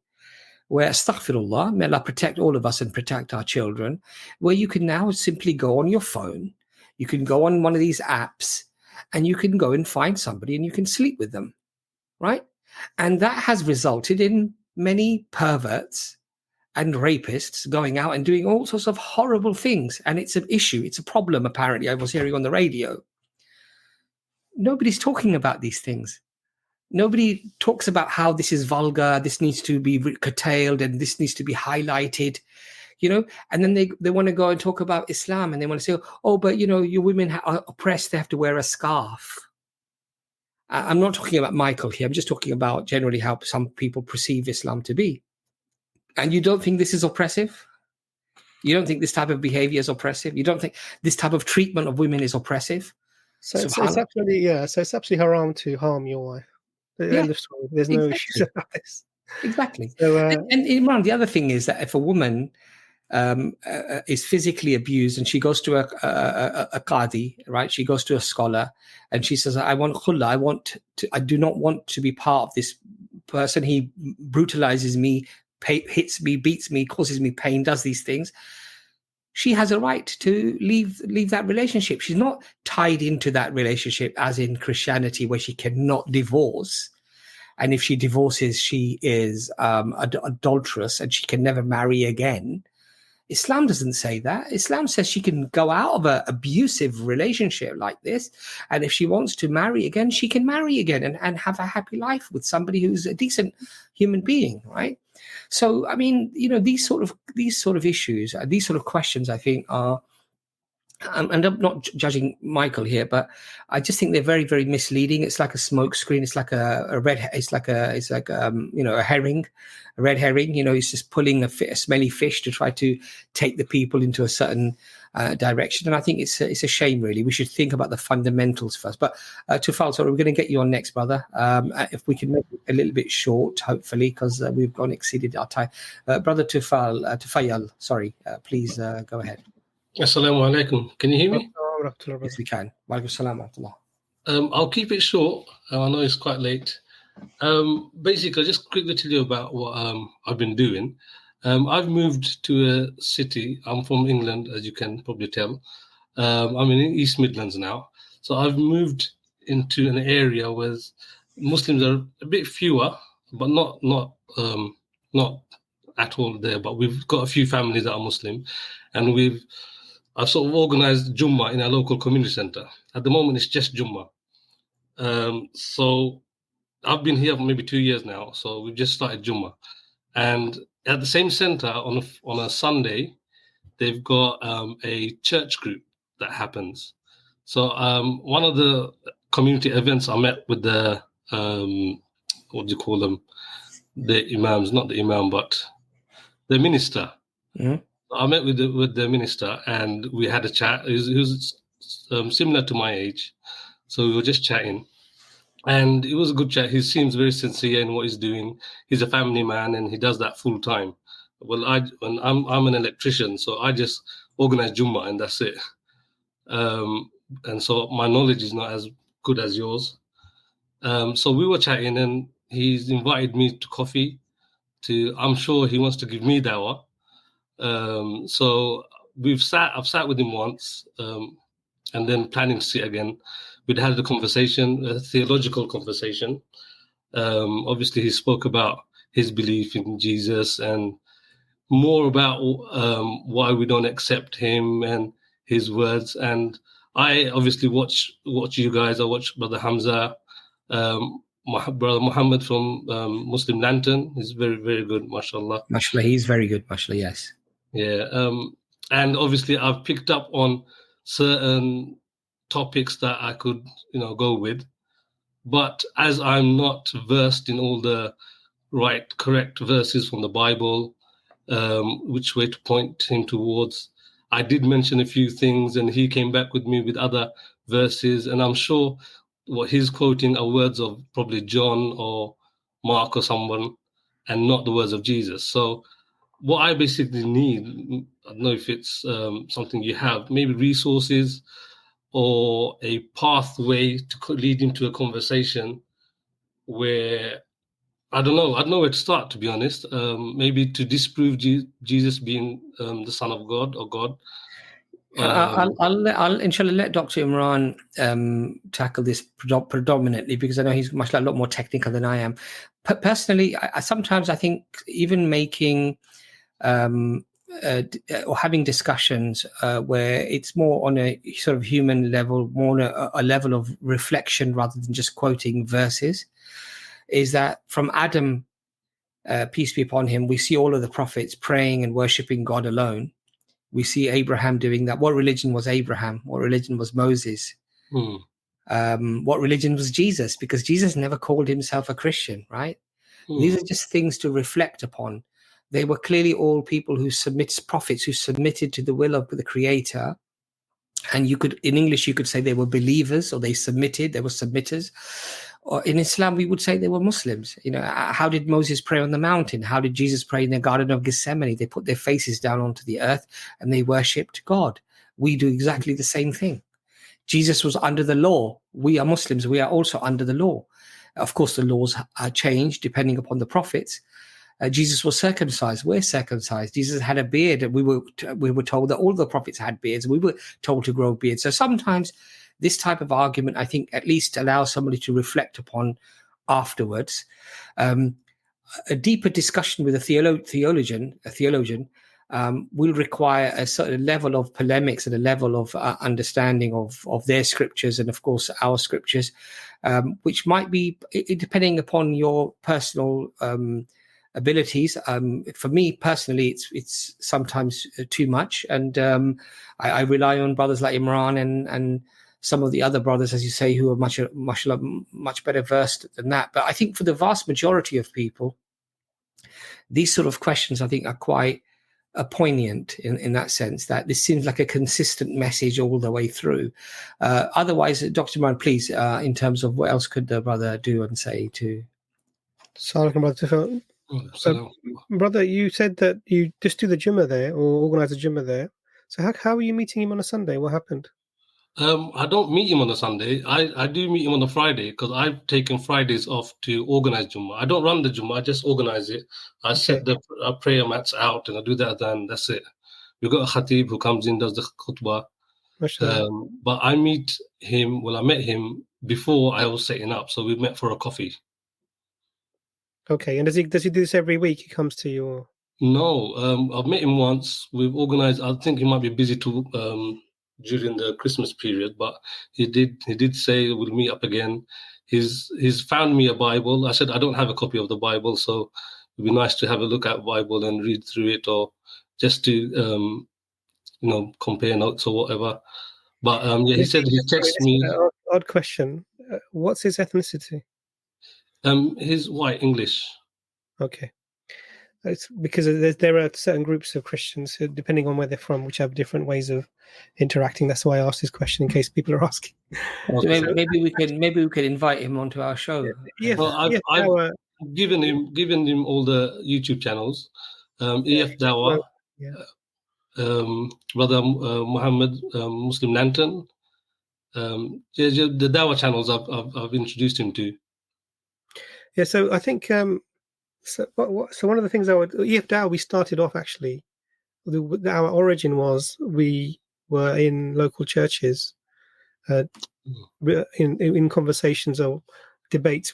where, astaghfirullah, may Allah protect all of us and protect our children, where you can now simply go on your phone, you can go on one of these apps, and you can go and find somebody and you can sleep with them, right? And that has resulted in many perverts and rapists going out and doing all sorts of horrible things. And it's an issue. It's a problem, apparently. I was hearing on the radio. Nobody's talking about these things. Nobody talks about how this is vulgar, this needs to be curtailed, and this needs to be highlighted, And then they want to go and talk about Islam, and they want to say, oh, but, your women are oppressed, they have to wear a scarf. I'm not talking about Michael here. I'm just talking about generally how some people perceive Islam to be. And you don't think this is oppressive? You don't think this type of behavior is oppressive? You don't think this type of treatment of women is oppressive? So it's absolutely haram to harm your wife. End of story. There's no issues about this. Exactly. So, and Imran, the other thing is that if a woman is physically abused and she goes to a qadi, right? She goes to a scholar and she says, I want khulla, I do not want to be part of this person. He brutalizes me, hits me, beats me, causes me pain, does these things. She has a right to leave that relationship. She's not tied into that relationship as in Christianity, where she cannot divorce. And if she divorces, she is adulterous and she can never marry again. Islam doesn't say that. Islam says she can go out of an abusive relationship like this, and if she wants to marry again, she can marry again and have a happy life with somebody who's a decent human being, right? So, I mean, these sort of issues, these sort of questions, I think are, and I'm not judging Michael here, but I just think they're very, very misleading. It's like a smoke screen. It's like a herring, a red herring. He's just pulling a smelly fish to try to take the people into a certain direction. And I think it's a shame, really. We should think about the fundamentals first. But Tufal, sorry, we're going to get you on next, brother. If we can make it a little bit short, hopefully, because we've exceeded our time. Brother Tufayal, sorry, please go ahead. Assalamu alaikum. Can you hear me? Yes, we can. Walaikum salam wa rahmatullah. I'll keep it short. I know it's quite late. Basically, I'll just quickly tell you about what I've been doing. I've moved to a city. I'm from England, as you can probably tell. I'm in East Midlands now. So I've moved into an area where Muslims are a bit fewer, but not at all there. But we've got a few families that are Muslim, and I've sort of organized Jummah in our local community center. At the moment, it's just Jummah. So I've been here for maybe 2 years now. So we've just started Jummah. And at the same center on a Sunday, they've got a church group that happens. So one of the community events, I met with the, what do you call them? The imams, not the imam, but the minister. Mm-hmm. I met with the minister and we had a chat. He was similar to my age. So we were just chatting. And it was a good chat. He seems very sincere in what he's doing. He's a family man and he does that full time. Well, I'm an electrician, so I just organize Jummah and that's it. And so my knowledge is not as good as yours. So we were chatting and he's invited me to coffee. I'm sure he wants to give me dawah. So I've sat with him once, and then planning to sit again. We'd had a conversation, a theological conversation. Obviously, he spoke about his belief in Jesus and more about why we don't accept him and his words. And I obviously watch you guys. I watch Brother Hamza, my brother Muhammad from Muslim Lantern. He's very, very good, mashallah. Mashallah, he's very good, mashallah, yes. Yeah, and obviously I've picked up on certain topics that I could, go with. But as I'm not versed in all the correct verses from the Bible, which way to point him towards, I did mention a few things and he came back with me with other verses. And I'm sure what he's quoting are words of probably John or Mark or someone and not the words of Jesus. So what I basically need, I don't know if it's something you have, maybe resources or a pathway to lead into a conversation where, I don't know where to start, to be honest. Maybe to disprove Jesus being the Son of God or God. I'll inshallah let Dr. Imran tackle this predominantly because I know he's much a lot more technical than I am. But personally, sometimes I think even making or having discussions where it's more on a sort of human level, more on a level of reflection rather than just quoting verses, is that from Adam, peace be upon him, we see all of the prophets praying and worshipping God alone. We see Abraham doing that. What religion was Abraham? What religion was Moses? What religion was Jesus? Because Jesus never called himself a Christian, right? These are just things to reflect upon. They were clearly all people prophets who submitted to the will of the Creator. And in English, you could say they were believers or they were submitters. Or in Islam, we would say they were Muslims. How did Moses pray on the mountain? How did Jesus pray in the Garden of Gethsemane? They put their faces down onto the earth and they worshipped God. We do exactly the same thing. Jesus was under the law. We are Muslims. We are also under the law. Of course, the laws are changed depending upon the prophets. Jesus was circumcised. We're circumcised. Jesus had a beard. We were told that all the prophets had beards. We were told to grow beards. So sometimes this type of argument, I think, at least allows somebody to reflect upon afterwards. A deeper discussion with a theologian will require a certain level of polemics and a level of understanding of their scriptures and, of course, our scriptures, which might be, depending upon your personal abilities. For me personally, it's sometimes too much, and I rely on brothers like Imran and some of the other brothers, as you say, who are much better versed than that. But I think for the vast majority of people, these sort of questions, I think, are quite poignant in that sense, that this seems like a consistent message all the way through. Otherwise, Dr. Imran, please, in terms of what else could the brother do and say to... So, brother, you said that you just do the Jummah there, or organize a Jummah there. So how are you meeting him on a Sunday? What happened? I don't meet him on a Sunday. I do meet him on a Friday, because I've taken Fridays off to organize Jummah. I don't run the Jummah, I just organize it. I set the prayer mats out and I do that, then that's it. We've got a khatib who comes in, does the khutbah. But I meet him, I met him before I was setting up, so we met for a coffee. Okay, and does he do this every week? He comes to you? Or? No, I've met him once. We've organized, I think he might be busy during the Christmas period, but he did say we'll meet up again. He's found me a Bible. I said I don't have a copy of the Bible, so it'd be nice to have a look at the Bible and read through it, or just to compare notes or whatever. But he said he texted me. Odd question. What's his ethnicity? He's white English. Okay. It's because there are certain groups of Christians who, depending on where they're from, which have different ways of interacting. That's why I asked this question, in case people are asking. Okay. So maybe we can invite him onto our show. Yeah. Well, I've given him all the YouTube channels. EFDawah, Brother Muhammad Muslim Lantern. The Dawah channels I've introduced him to. Yeah. So I think. So one of the things EFDawah, we started off actually, our origin was we were in local churches, in conversations or debates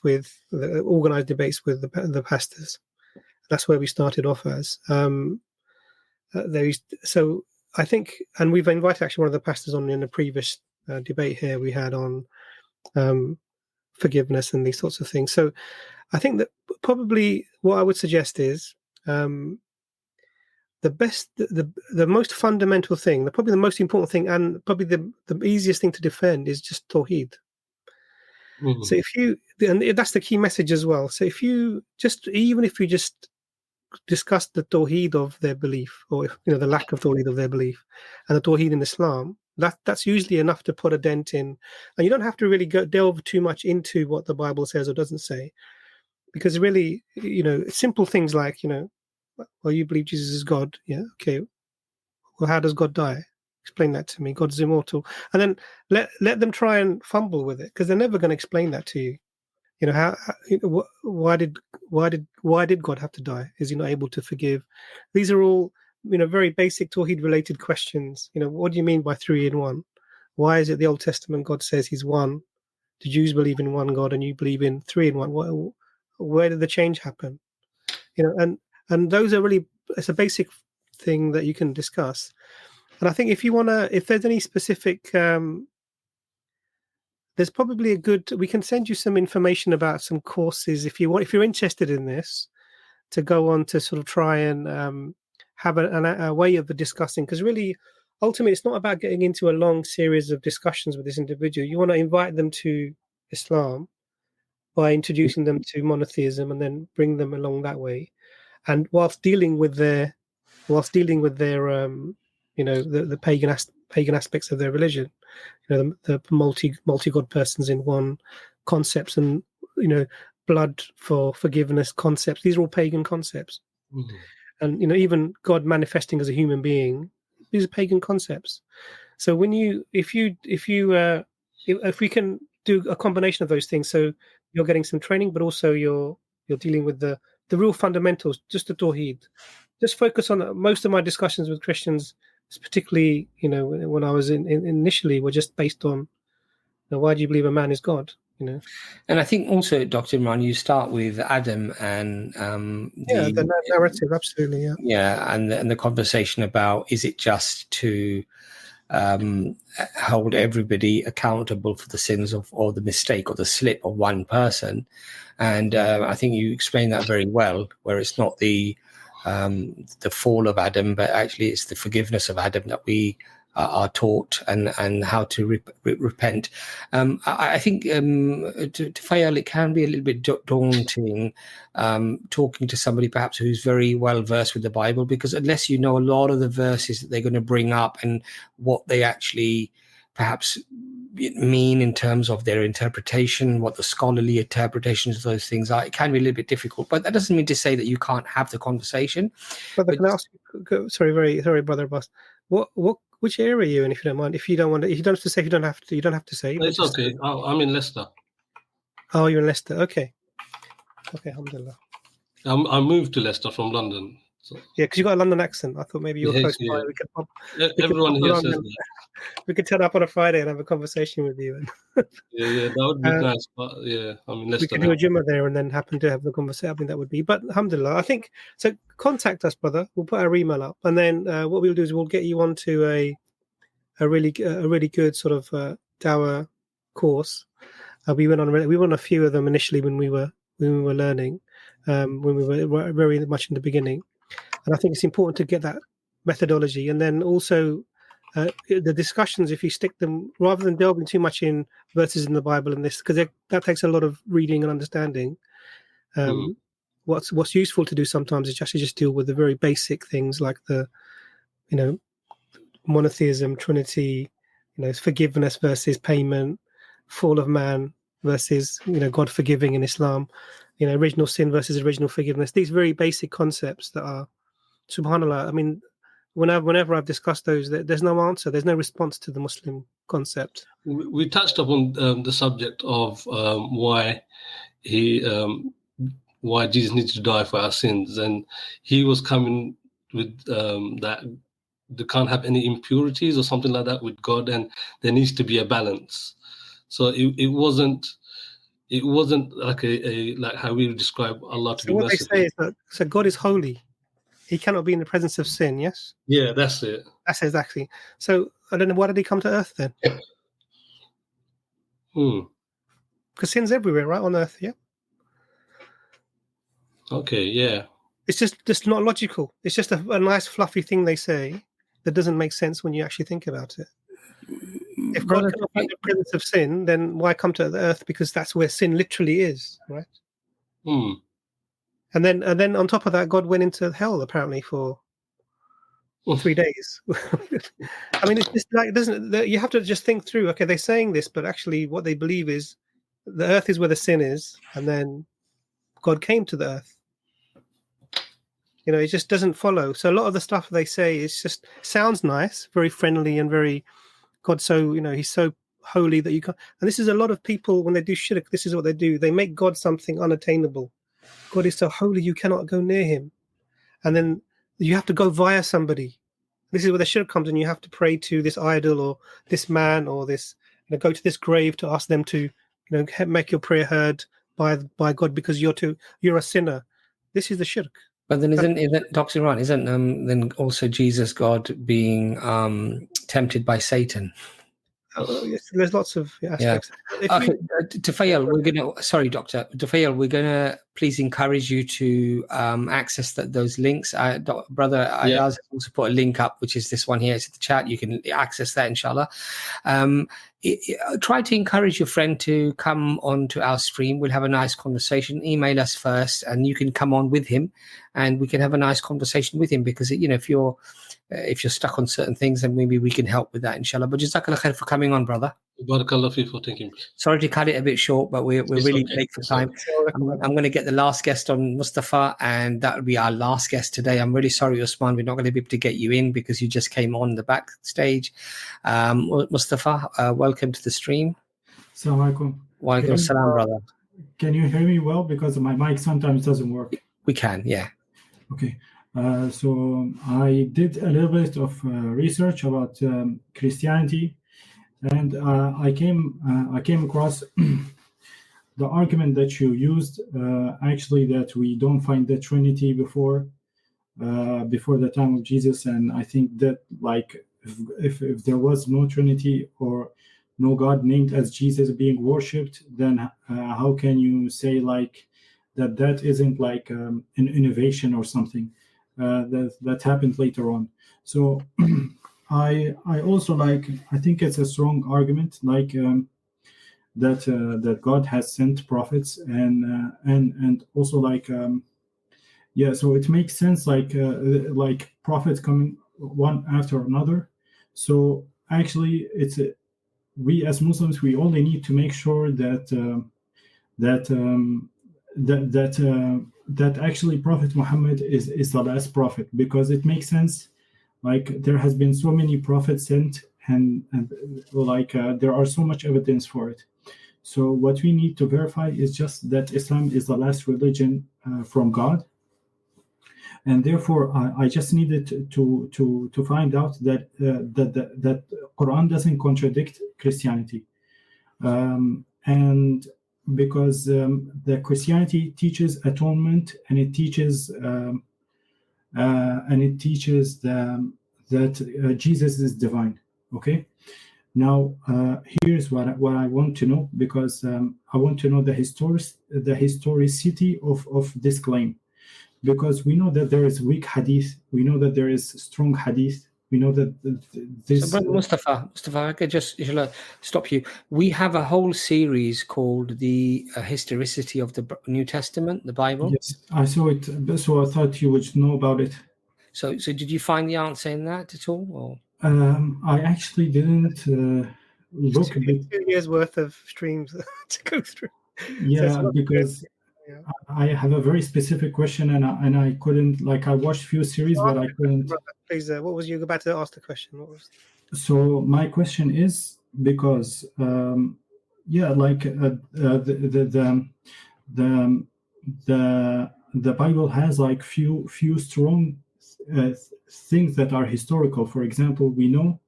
organized debates with the pastors. That's where we started off as. So I think, and we've invited actually one of the pastors on in a previous debate here we had on forgiveness and these sorts of things. So I think that probably what I would suggest is the most fundamental thing, probably the most important thing, and probably the easiest thing to defend is just Tawheed. Mm-hmm. So and that's the key message as well. So even if you just discuss the Tawheed of their belief, or the lack of Tawheed of their belief, and the Tawheed in Islam, that's usually enough to put a dent in. And you don't have to really delve too much into what the Bible says or doesn't say. Because really, simple things like, well, you believe Jesus is God. Yeah, okay. Well, how does God die? Explain that to me. God's immortal. And then let them try and fumble with it, because they're never going to explain that to you. Why did God have to die? Is he not able to forgive? These are all, very basic Tawheed related questions. What do you mean by 3 in 1? Why is it the Old Testament God says he's one? The Jews believe in one God and you believe in 3 in 1. Where did the change happen? And those are really, it's a basic thing that you can discuss. And I think if there's any specific, there's probably we can send you some information about some courses if you're interested in this, to go on to sort of try and have a way of discussing, because really, ultimately, it's not about getting into a long series of discussions with this individual. You want to invite them to Islam by introducing them to monotheism, and then bring them along that way, and whilst dealing with their the pagan aspects of their religion, the multi-god persons in one concepts, and blood for forgiveness concepts. These are all pagan concepts. Mm-hmm. And even God manifesting as a human being, these are pagan concepts. So if we can do a combination of those things, so you're getting some training, but also you're dealing with the real fundamentals, just the Tawheed. Just focus on most of my discussions with Christians, particularly when I was initially, were just based on, why do you believe a man is God? And I think also, Dr. Imran, you start with Adam and the narrative, absolutely, and the conversation about, is it just to hold everybody accountable for the sins of, or the mistake or the slip of one person? And I think you explained that very well, where it's not the fall of Adam, but actually it's the forgiveness of Adam that we are taught, and how to repent. I think to fail, it can be a little bit daunting talking to somebody perhaps who's very well versed with the Bible, because unless you know a lot of the verses that they're going to bring up and what they actually perhaps mean in terms of their interpretation, what the scholarly interpretations of those things are, it can be a little bit difficult. But that doesn't mean to say that you can't have the conversation. But can I ask you, sorry, Brother Abbas, which area are you in, if you don't mind? If you don't want to, if you don't have to say, you don't have to say. It's okay. I'm in Leicester. Oh, you're in Leicester. Okay, alhamdulillah. I moved to Leicester from London. So. Yeah, because you got a London accent. I thought maybe you were close by. We could everyone here says that. We could turn up on a Friday and have a conversation with you. Yeah, that would be nice. But yeah, I mean, Leicester. We could do a Jummah there and then happen to have the conversation. I think that would be. But alhamdulillah, I think so. Contact us, brother. We'll put our email up, and then what we'll do is we'll get you onto a really good sort of dawah course. We went on a few of them initially when we were learning, when we were very much in the beginning. And I think it's important to get that methodology, and then also the discussions, if you stick them, rather than delving too much in verses in the Bible and this, because that takes a lot of reading and understanding. What's useful to do sometimes is actually just deal with the very basic things like the, monotheism, Trinity, forgiveness versus payment, fall of man versus God forgiving in Islam, original sin versus original forgiveness. These very basic concepts that are, subhanallah, I mean, whenever I've discussed those, there's no answer, there's no response to the Muslim concept. We touched upon the subject of why Jesus needs to die for our sins, and he was coming with that they can't have any impurities or something like that with God, and there needs to be a balance. So it wasn't like like how we would describe Allah to be what merciful. They say is that God is holy. He cannot be in the presence of sin, yes? Yeah, that's it. That's exactly. So, I don't know, why did he come to earth then? Because sin's everywhere, right, on earth, yeah? Okay, yeah. It's just not logical. It's just a nice, fluffy thing they say that doesn't make sense when you actually think about it. If God cannot be in the presence of sin, then why come to the earth? Because that's where sin literally is, right? And then on top of that, God went into hell apparently for 3 days. I mean, it's just like, you have to just think through. Okay, they're saying this, but actually, what they believe is the earth is where the sin is, and then God came to the earth. It just doesn't follow. So a lot of the stuff they say is just sounds nice, very friendly, and very God. So He's so holy that you can't. And this is a lot of people when they do shirk. This is what they do. They make God something unattainable. God is so holy you cannot go near him, and then you have to go via somebody. This is where the shirk comes, and you have to pray to this idol or this man or this. Go to this grave to ask them to, make your prayer heard by God because you're a sinner. This is the shirk. But then isn't Dr. Imran, isn't then also Jesus God being tempted by Satan? Yes, there's lots of aspects. Yeah. Okay, Tufail, we're gonna please encourage you to access those links. Brother Ayaz has also put a link up, which is this one here. It's in the chat. You can access that, inshallah. Try to encourage your friend to come onto our stream. We'll have a nice conversation. Email us first, and you can come on with him, and we can have a nice conversation with him. Because if you're stuck on certain things, then maybe we can help with that, inshallah. But jazakallah khair for coming on, brother. Barakallah fi for taking. Sorry to cut it a bit short, but we're really late for time. I'm going to get the last guest on, Mustafa, and that will be our last guest today. I'm really sorry, Usman, we're not going to be able to get you in because you just came on the backstage. Mustafa, welcome to the stream. Assalamu alaikum. Wa alaikum salam, brother. Can you hear me well? Because my mic sometimes doesn't work. We can, yeah. Okay. So I did a little bit of research about Christianity, and I came across the argument that you used, actually, that we don't find the Trinity before the time of Jesus, and I think that like if there was no Trinity or no God named as Jesus being worshipped, then how can you say like that isn't like an innovation or something that happened later on? So I also like, I think it's a strong argument like that God has sent prophets and also like yeah, so it makes sense like prophets coming one after another. So actually we as Muslims, we only need to make sure that actually Prophet Muhammad is the last prophet, because it makes sense. Like there has been so many prophets sent, and like there are so much evidence for it. So what we need to verify is just that Islam is the last religion from God, and therefore I just needed to find out that that Quran doesn't contradict Christianity, and because the Christianity teaches atonement, and it teaches that Jesus is divine. Okay. Now, here's what I want to know, because I want to know the historicity of this claim, because we know that there is weak hadith, we know that there is strong hadith, we know that this. So, Brother Mustafa, I could just stop you. We have a whole series called the historicity of the New Testament, the Bible. Yes, I saw it, so I thought you would know about it. So did you find the answer in that at all, or? I actually didn't look. 2 years worth of streams to go through. Yeah, so because I have a very specific question, and I couldn't, like, I watched few series, but I couldn't. Please, what was you about to ask the question? What was? So my question is, because yeah, like the Bible has like few strong things that are historical. For example, we know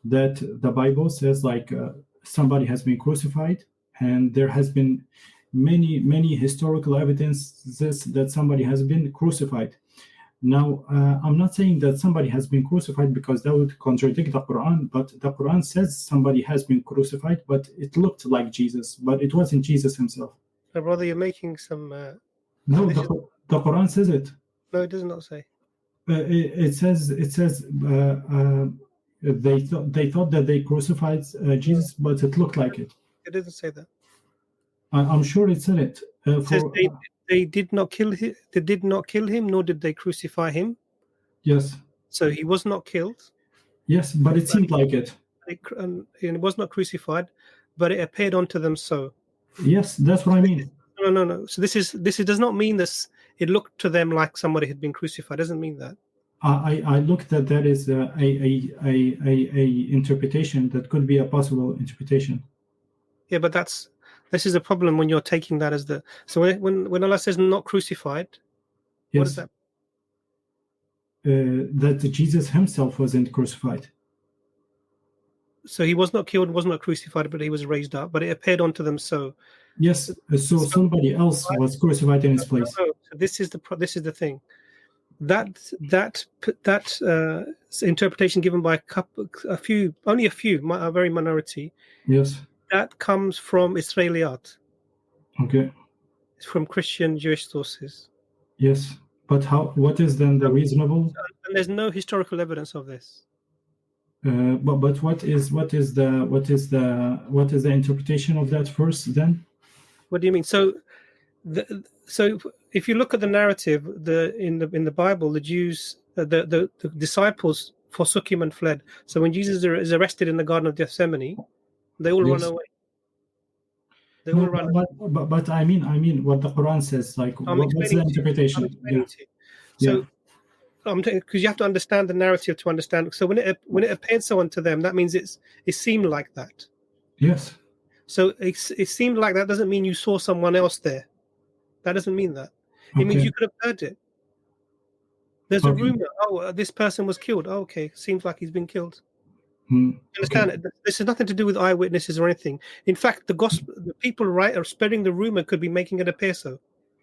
that the Bible says like somebody has been crucified, and there has been many historical evidences that somebody has been crucified. Now, I'm not saying that somebody has been crucified, because that would contradict the Quran, but the Quran says somebody has been crucified, but it looked like Jesus, but it wasn't Jesus himself. So, brother, you're making some. No, the Quran says it. No, it does not say. It says they thought that they crucified Jesus, but it looked like it. It doesn't say that. I'm sure it said it. It says they did not kill him. They did not kill him, nor did they crucify him. Yes. So he was not killed. Yes, but it seemed like it. And it was not crucified, but it appeared unto them so. Yes, that's what I mean. No. So this does not mean this. It looked to them like somebody had been crucified. It doesn't mean that. I looked at that as a interpretation that could be a possible interpretation. Yeah, but this is a problem when you're taking that as the. So when Allah says not crucified, yes, what is that? That Jesus himself wasn't crucified. So he was not killed, was not crucified, but he was raised up. But it appeared unto them so. Yes, so somebody else was crucified in his place. No. So this is the thing. That interpretation given by a few, a very minority. Yes. That comes from Israeliyat. Okay. It's from Christian Jewish sources. Yes, but what is then the reasonable? And there's no historical evidence of this. But what is the interpretation of that verse then? What do you mean? So if you look at the narrative, in the Bible, the Jews, the disciples forsook him and fled. So when Jesus is arrested in the Garden of Gethsemane, they all run away. They all run away. But I mean what the Quran says. Like, what's the interpretation? So, because you have to understand the narrative to understand. So when it appeared so unto them, that means it seemed like that. Yes. So it seemed like that doesn't mean you saw someone else there. That doesn't mean that. It means you could have heard it. There's a rumor. Oh, this person was killed. Oh, okay. Seems like he's been killed. Understand? This has nothing to do with eyewitnesses or anything. In fact, the gospel, the people are spreading the rumor could be making it appear so.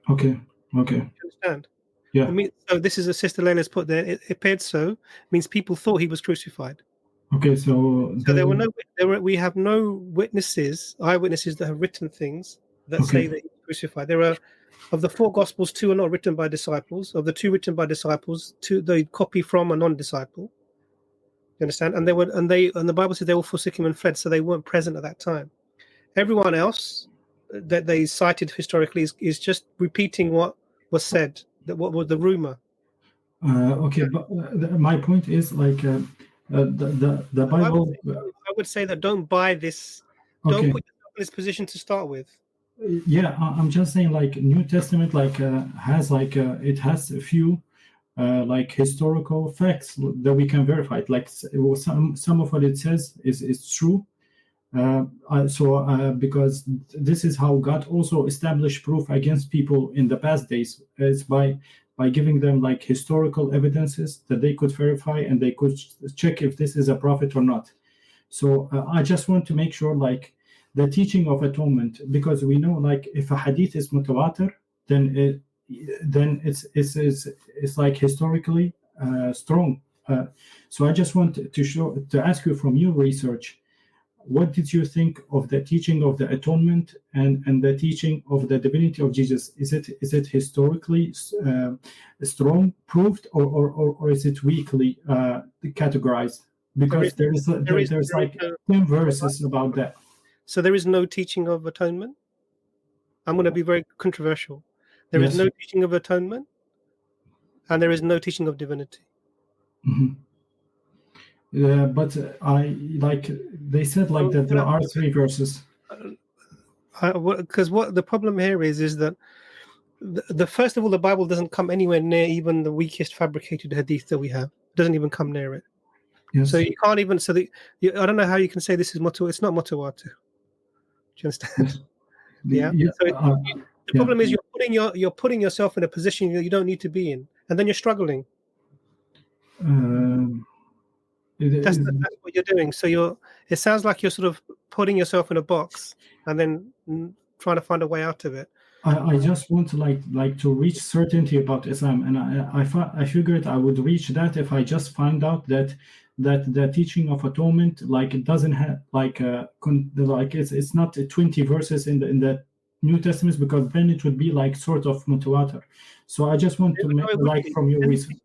Okay. You understand? Yeah. I mean, so this is a Sister Leila's put there. It appeared so means people thought he was crucified. Okay, so we have no witnesses, eyewitnesses that have written things that say that he was crucified. There are, of the 4 Gospels, 2 are not written by disciples. Of the 2 written by disciples, 2 they copy from a non-disciple. You understand? And the Bible says they all forsook him and fled, so they weren't present at that time. Everyone else that they cited historically is just repeating what was said, what was the rumor. Okay, but my point is like the Bible. I would say that don't buy this. Don't put yourself in this position to start with. Yeah, I'm just saying like New Testament has it has a few like historical facts that we can verify. Like some of what it says is true. Because this is how God also established proof against people in the past days, is by giving them like historical evidences that they could verify and they could check if this is a prophet or not. So I just want to make sure like the teaching of atonement, because we know like if a hadith is mutawatir, then it's like historically strong. So I just want to ask you from your research, what did you think of the teaching of the atonement and the teaching of the divinity of Jesus? Is it historically strong, proved, or is it weakly categorized? Because there's like 10 verses about that. So there is no teaching of atonement. I'm going to be very controversial. There is no teaching of atonement, and there is no teaching of divinity. But I like they said like that there are 3 verses. Because what the problem here is that the first of all, the Bible doesn't come anywhere near even the weakest fabricated hadith that we have. It doesn't even come near it. Yes. So you can't even. I don't know how you can say this is mutawatir. It's not mutawatir. Do you understand? Yes. The problem is you're putting yourself in a position that you don't need to be in, and then you're struggling. That's what you're doing. So it sounds like you're sort of putting yourself in a box and then trying to find a way out of it. I just want to like to reach certainty about Islam, and I figured I would reach that if I just find out that the teaching of atonement like it doesn't have it's not 20 verses in the New Testament, because then it would be like sort of mutawatir. So I just want to make like from your research.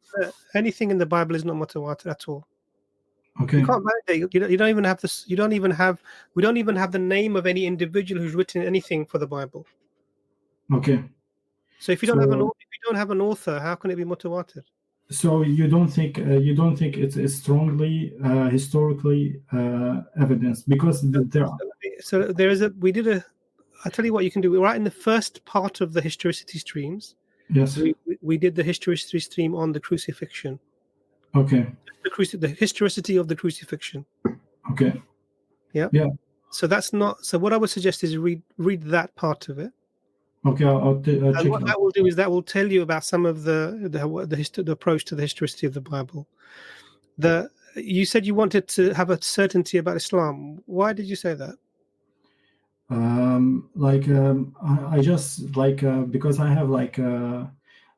Anything in the Bible is not mutawatir at all. Okay. You can't validate. You don't even have this. We don't even have the name of any individual who's written anything for the Bible. Okay. So if you don't have an author, how can it be mutawatir? So you don't think it's strongly historically evidenced, because there are. So I tell you what you can do. Right in the first part of the historicity streams. Yes. We did the historicity stream on the crucifixion. Okay. The historicity of the crucifixion. Okay. Yeah. Yeah. So that's not. So what I would suggest is read that part of it. Okay. I'll check and what that will do is that will tell you about some of the approach to the historicity of the Bible. You said you wanted to have a certainty about Islam. Why did you say that? I just because I have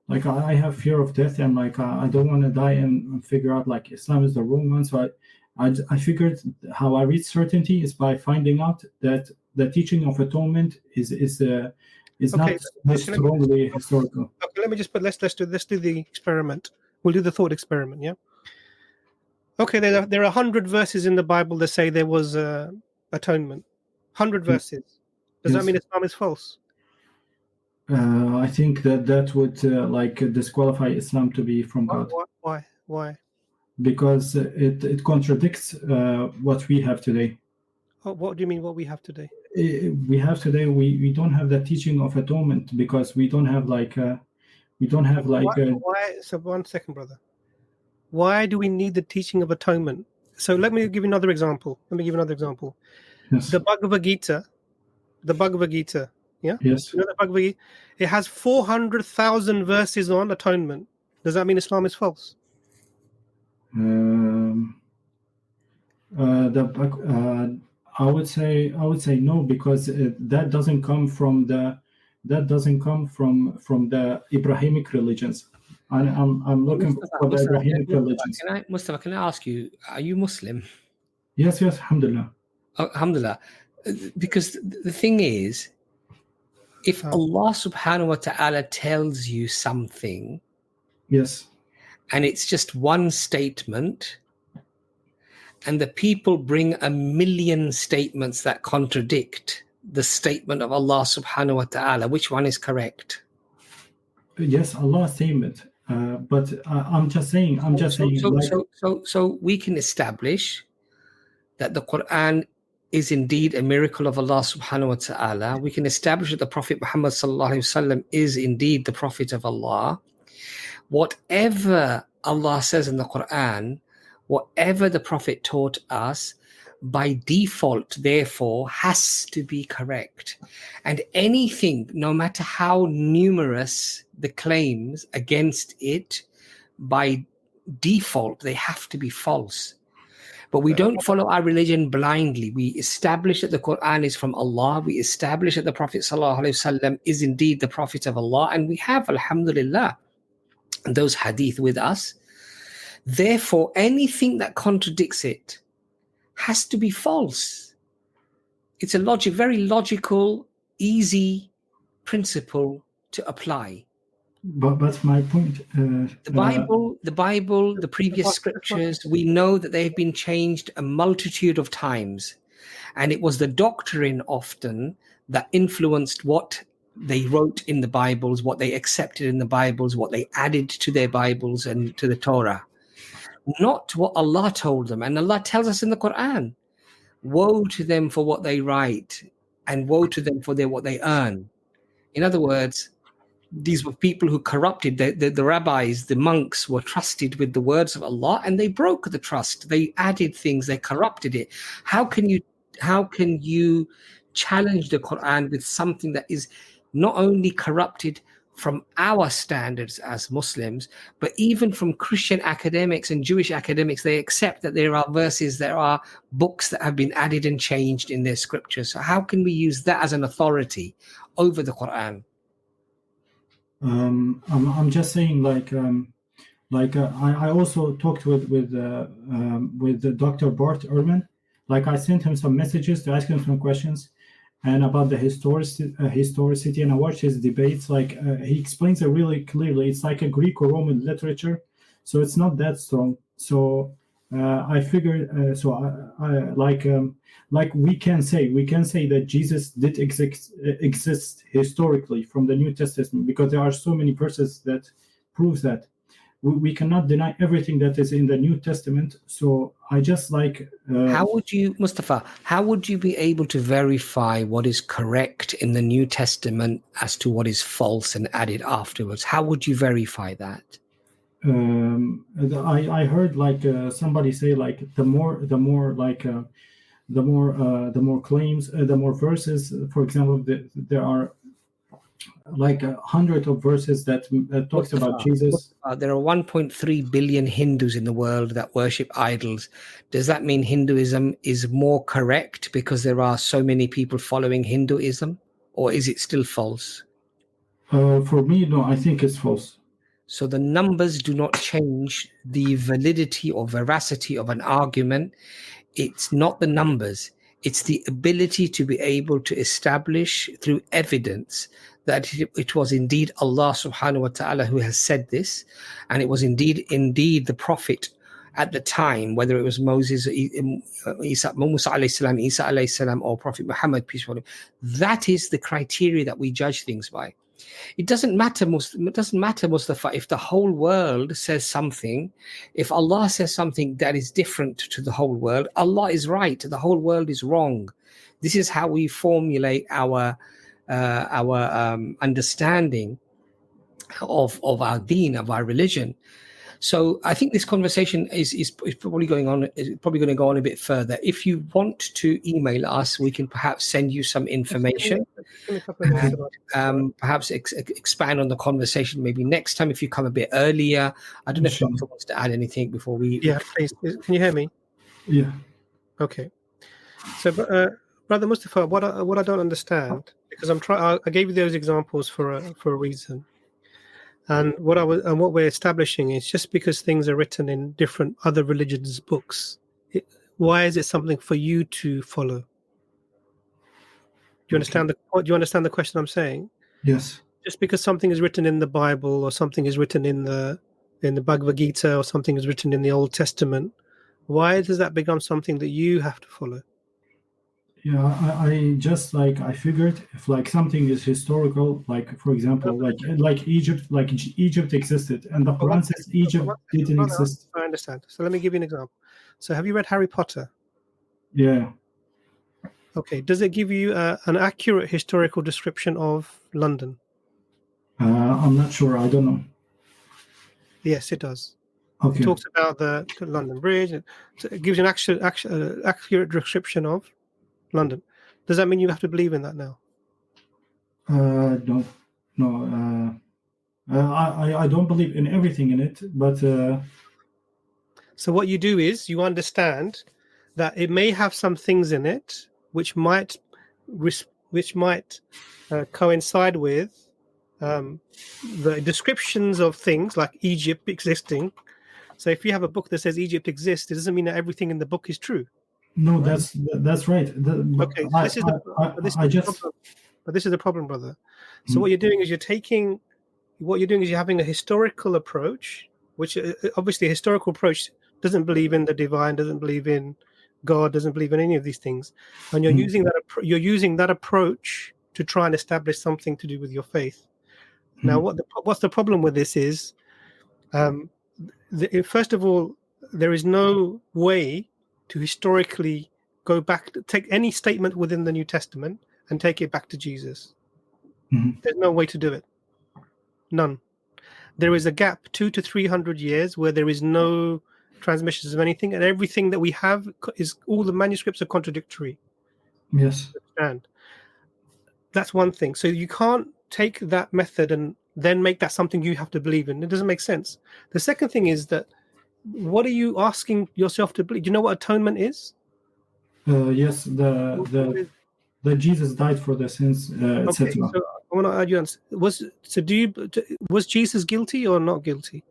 I have fear of death, and I don't want to die and figure out like Islam is the wrong one. So I figured how I reach certainty is by finding out that the teaching of atonement is not strongly historical. Okay, let me just let's do the experiment. We'll do the thought experiment. Yeah. Okay, there are 100 verses in the Bible that say there was atonement. 100 verses. Does that mean Islam is false? I think that would disqualify Islam to be from God. Why? Because it contradicts what we have today. Oh, what do you mean? What we have today? We we don't have the teaching of atonement, because we don't have why? So 1 second, brother. Why do we need the teaching of atonement? So let me give you another example. Yes. The Bhagavad Gita. Yeah. Yes. You know the Bhagavad Gita? It has 400,000 verses on atonement. Does that mean Islam is false? I would say no, because that doesn't come from the Abrahamic religions. I'm looking for the Abrahamic religions. Mustafa, can I ask you, are you Muslim? Yes, alhamdulillah. Oh, alhamdulillah. Because the thing is, if Allah subhanahu wa ta'ala tells you something, yes, and it's just one statement, and the people bring 1,000,000 statements that contradict the statement of Allah subhanahu wa ta'ala, which one is correct? Yes, Allah's statement. But I'm just saying. So we can establish that the Quran is indeed a miracle of Allah subhanahu wa ta'ala. We can establish that the Prophet Muhammad sallallahu alaihi wasallam is indeed the Prophet of Allah. Whatever Allah says in the Quran, whatever the Prophet taught us, by default, therefore, has to be correct. And anything, no matter how numerous the claims against it, by default, they have to be false. But we don't follow our religion blindly. We establish that the Quran is from Allah. We establish that the Prophet ﷺ is indeed the Prophet of Allah. And we have, alhamdulillah, those hadith with us. Therefore, anything that contradicts it has to be false. It's a very logical, easy principle to apply. But my point. The Bible, the previous scriptures, we know that they've been changed a multitude of times. And it was the doctrine often that influenced what they wrote in the Bibles, what they accepted in the Bibles, what they added to their Bibles and to the Torah. Not what Allah told them. And Allah tells us in the Quran, woe to them for what they write and woe to them for what they earn. In other words, these were people who corrupted the rabbis, the monks were trusted with the words of Allah, and they broke the trust. They added things, they corrupted it. How can you challenge the Quran with something that is not only corrupted from our standards as Muslims, but even from Christian academics and Jewish academics? They accept that there are verses, there are books that have been added and changed in their scriptures. So how can we use that as an authority over the Quran? I'm just saying, I also talked with Dr. Bart Ehrman. Like, I sent him some messages to ask him some questions, and about the historicity, and I watched his debates. Like, he explains it really clearly. It's like a Greek or Roman literature, so it's not that strong. So I figured, we can say that Jesus did exist historically from the New Testament, because there are so many verses that proves that. We cannot deny everything that is in the New Testament. So I just how would you, Mustafa, how would you be able to verify what is correct in the New Testament as to what is false and added afterwards? How would you verify that? I heard somebody say, the more claims, the more verses. For example, there are 100 of verses that talks about Jesus. There are 1.3 billion Hindus in the world that worship idols. Does that mean Hinduism is more correct because there are so many people following Hinduism, or is it still false? For me, no, I think it's false. So the numbers do not change the validity or veracity of an argument. It's not the numbers. It's the ability to be able to establish through evidence that it was indeed Allah subhanahu wa ta'ala who has said this, and it was indeed the Prophet at the time, whether it was Moses, Musa alayhi salam, Isa alayhi salam, or Prophet Muhammad, peace be upon him. That is the criteria that we judge things by. It doesn't matter, Mustafa, if the whole world says something. If Allah says something that is different to the whole world, Allah is right, the whole world is wrong. This is how we formulate our understanding of our deen, of our religion. So I think this conversation is probably going on. Is probably going to go on a bit further. If you want to email us, we can perhaps send you some information, and perhaps expand on the conversation maybe next time if you come a bit earlier. I don't know if Doctor wants to add anything before we. Yeah, please. Can you hear me? Yeah. Okay. So, Brother Mustafa, what I don't understand, because I gave you those examples for a reason, and what we're establishing is just because things are written in different other religions' books, why is it something for you to follow? Do you understand the question I'm saying? Yes. Just because something is written in the Bible, or something is written in the Bhagavad Gita, or something is written in the Old Testament, why does that become something that you have to follow? Yeah, I just I figured if something is historical, for example, like Egypt existed, and the Quran says Egypt didn't exist. I understand. So let me give you an example. So have you read Harry Potter? Yeah. Okay. Does it give you an accurate historical description of London? I'm not sure. I don't know. Yes, it does. Okay. It talks about the London Bridge. It gives you an accurate description of London. Does that mean you have to believe in that now? No. I don't believe in everything in it, but so what you do is you understand that it may have some things in it which might coincide with the descriptions of things like Egypt existing. So if you have a book that says Egypt exists, it doesn't mean that everything in the book is true. No, right? That's right. Okay, so this is the problem, brother. So what you're doing is you're having a historical approach, which obviously a historical approach doesn't believe in the divine, doesn't believe in God, doesn't believe in any of these things, and you're using that approach to try and establish something to do with your faith. Now, what's the problem with this is, first of all, there is no way to historically go back, take any statement within the New Testament and take it back to Jesus. There's no way to do it. None. There is a gap 200 to 300 years where there is no transmissions of anything, and everything that we have is all the manuscripts are contradictory. Yes. And that's one thing. So you can't take that method and then make that something you have to believe in. It doesn't make sense. The second thing is that what are you asking yourself to believe? Do you know what atonement is? Yes, the Jesus died for the sins, etc. Okay, so I want to add you on. Was Jesus guilty or not guilty?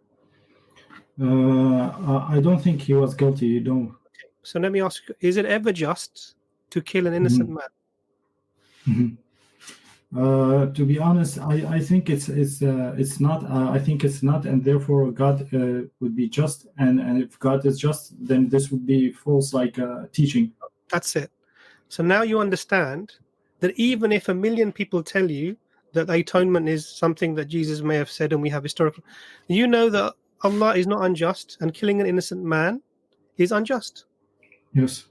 I don't think he was guilty. You don't. Okay. So let me ask you: is it ever just to kill an innocent man? To be honest, I think it's not. I think it's not, and therefore God would be just. And if God is just, then this would be false teaching. That's it. So now you understand that even if 1 million people tell you that atonement is something that Jesus may have said, and we have historical, you know that Allah is not unjust, and killing an innocent man is unjust. Yes.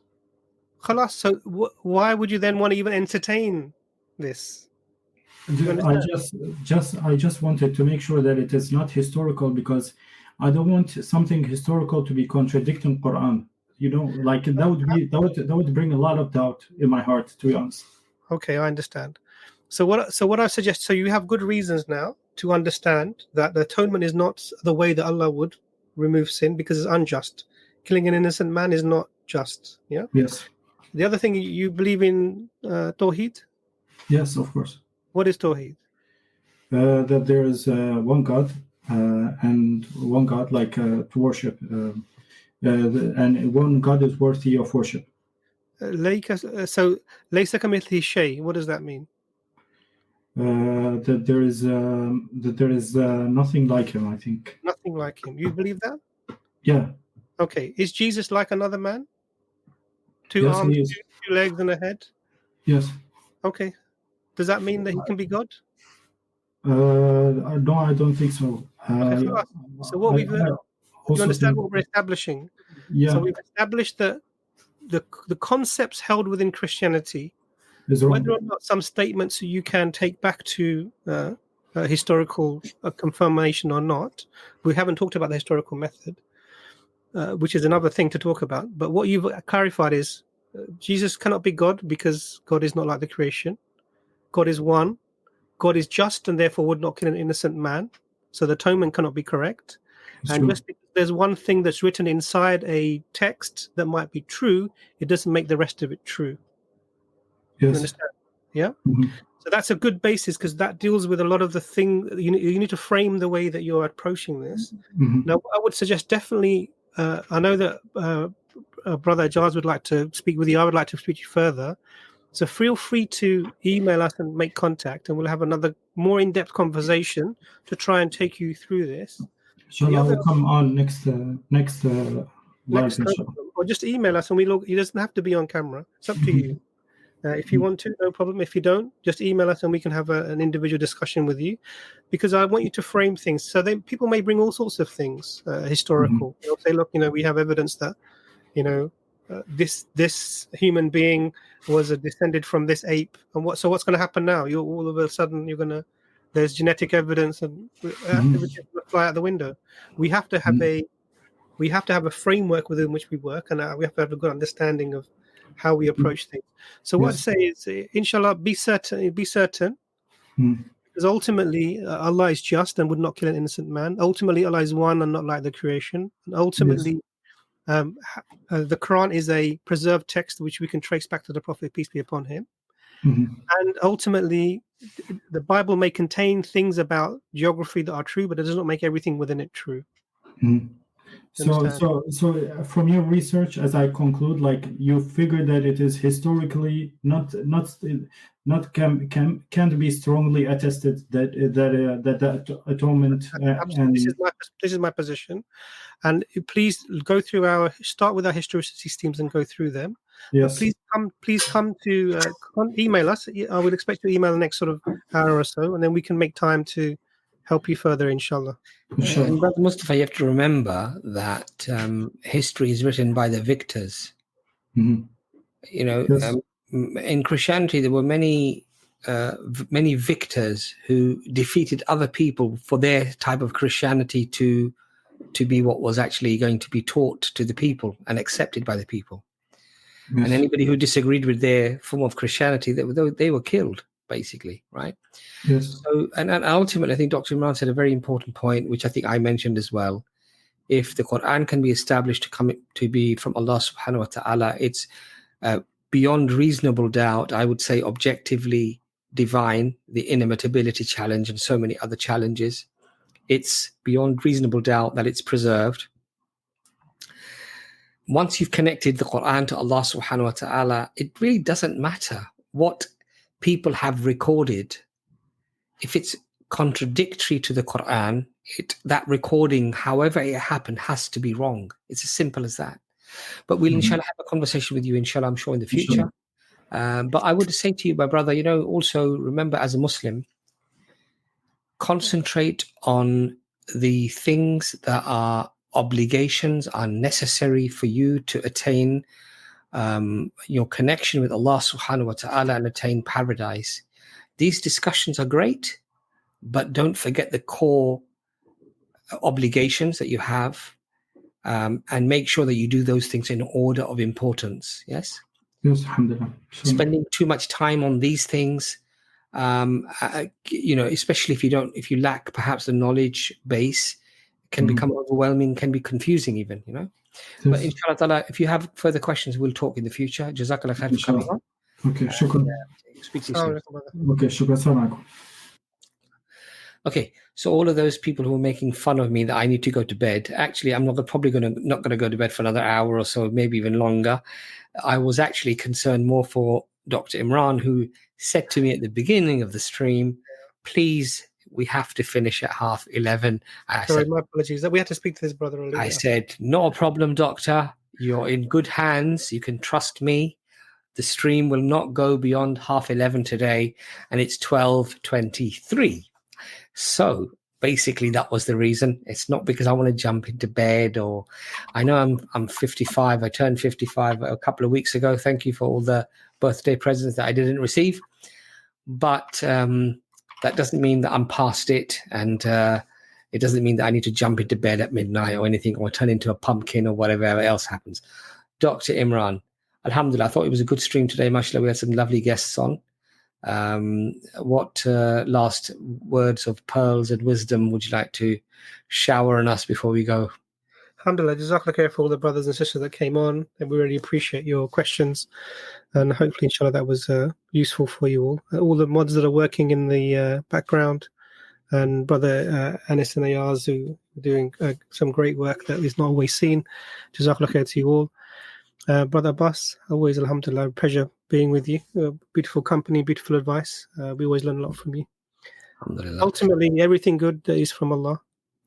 Khalas, so why would you then want to even entertain this? I just wanted to make sure that it is not historical, because I don't want something historical to be contradicting Quran. That would bring a lot of doubt in my heart, to be honest. Okay, I understand. So what I suggest, so you have good reasons now to understand that the atonement is not the way that Allah would remove sin, because it's unjust. Killing an innocent man is not just. Yeah. Yes. The other thing, you believe in Tawheed? Yes, of course. What is Tawheed? That there is one God, and one God to worship, and one God is worthy of worship. So laysa kamithlihi shay. What does that mean? That there is nothing like him, I think. Nothing like him. You believe that? Yeah. Okay. Is Jesus like another man? Two Yes, arms, he is. two legs, and a head? Yes. Okay. Does that mean that he can be God? No, I don't think so. So what you understand what we're establishing? Yeah. So we've established that the concepts held within Christianity, whether or not some statements you can take back to historical confirmation or not. We haven't talked about the historical method, which is another thing to talk about. But what you've clarified is Jesus cannot be God, because God is not like the creation. God is one. God is just, and therefore would not kill an innocent man. So the atonement cannot be correct. And there's one thing that's written inside a text that might be true, it doesn't make the rest of it true. Yes. You understand? Yeah. Mhm. So that's a good basis, because that deals with a lot of the thing. You need to frame the way that you're approaching this. Mhm. Now, I would suggest definitely. I know that Brother Jaz would like to speak with you. I would like to speak to you further. So feel free to email us and make contact, and we'll have another more in-depth conversation to try and take you through this. Inshallah, I will come on next live. Inshallah. Or just email us, and it doesn't have to be on camera. It's up to you. If you want to, no problem. If you don't, just email us and we can have an individual discussion with you, because I want you to frame things. So then people may bring all sorts of things historical. They'll say, look, we have evidence that, this human being was descended from this ape. And what's going to happen now? You're all of a sudden there's genetic evidence, and everything will fly out the window. We have to have a framework within which we work, and we have to have a good understanding of how we approach things. So what I'd say is, inshallah, be certain, because ultimately Allah is just and would not kill an innocent man. Ultimately, Allah is one and not like the creation. And ultimately, the Quran is a preserved text which we can trace back to the Prophet, peace be upon him. And ultimately, the Bible may contain things about geography that are true, but it does not make everything within it true. So from your research, as I conclude, like you figure that it is historically can't be strongly attested that atonement. This is my position, and please start with our historicity themes and go through them. Yes. But please come to email us. I will expect your email the next sort of hour or so, and then we can make time to help you further, inshallah. And Brother Mustafa, you have to remember that history is written by the victors. Yes. In Christianity, there were many victors who defeated other people for their type of Christianity to be what was actually going to be taught to the people and accepted by the people. Yes. And anybody who disagreed with their form of Christianity, they were killed, basically, right? Yes. So, and ultimately, I think Dr. Imran said a very important point, which I think I mentioned as well. If the Quran can be established to be from Allah subhanahu wa ta'ala, it's beyond reasonable doubt, I would say objectively divine, the inimitability challenge and so many other challenges. It's beyond reasonable doubt that it's preserved. Once you've connected the Quran to Allah subhanahu wa ta'ala, it really doesn't matter what people have recorded. If it's contradictory to the Quran, that recording, however it happened, has to be wrong. It's as simple as that. But we'll inshallah have a conversation with you, inshallah, I'm sure, in the future. But I would say to you, my brother, also remember, as a Muslim, concentrate on the things that are obligations, are necessary for you to attain your connection with Allah subhanahu wa ta'ala and attain paradise. These discussions are great, but don't forget the core obligations that you have, and make sure that you do those things in order of importance. Yes? Yes, alhamdulillah. Spending too much time on these things, especially if you lack perhaps the knowledge base, can become overwhelming, can be confusing even, Yes. But inshallah ta'ala, if you have further questions, we'll talk in the future. Jazakallah khair for coming on. Okay, shukran. Speak to you soon. Okay, shukran. Assalamu alaikum. Okay, so all of those people who are making fun of me that I need to go to bed, actually, I'm not going to go to bed for another hour or so, maybe even longer. I was actually concerned more for Dr. Imran, who said to me at the beginning of the stream, please, we have to finish at 11:30. Sorry, my apologies. We had to speak to his brother earlier. I said, not a problem, doctor. You're in good hands. You can trust me. The stream will not go beyond 11:30 today, and it's 12:23. So basically, that was the reason. It's not because I want to jump into bed, or I know I'm 55. I turned 55 a couple of weeks ago. Thank you for all the birthday presents that I didn't receive. But that doesn't mean that I'm past it, and it doesn't mean that I need to jump into bed at midnight or anything, or turn into a pumpkin or whatever else happens. Dr. Imran, alhamdulillah, I thought it was a good stream today. Mashallah, we had some lovely guests on. What last words of pearls and wisdom would you like to shower on us before we go? Alhamdulillah, Jazakallah khair for all the brothers and sisters that came on, and we really appreciate your questions, and hopefully inshallah that was useful for you all the mods that are working in the background, and brother Anis and Ayaz who are doing some great work that is not always seen. Jazakallah khair to you all. Brother Abbas, always alhamdulillah, pleasure being with you. Beautiful company, beautiful advice. We always learn a lot from you. Ultimately, everything good is from Allah,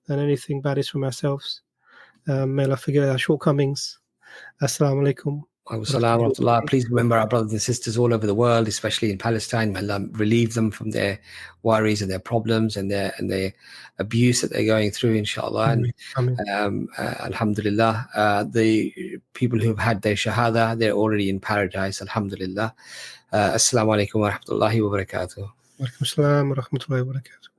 and anything bad is from ourselves. May Allah forgive our shortcomings. Assalamu alaikum. Please remember our brothers and sisters all over the world, especially in Palestine. May Allah relieve them from their worries and their problems and their abuse that they're going through, inshallah. And alhamdulillah, the people who've had their shahada, they're already in paradise, alhamdulillah. Assalamu alaikum wa rahmatullahi wa barakatuh. Wa alaikum assalam wa rahmatullahi wa barakatuh.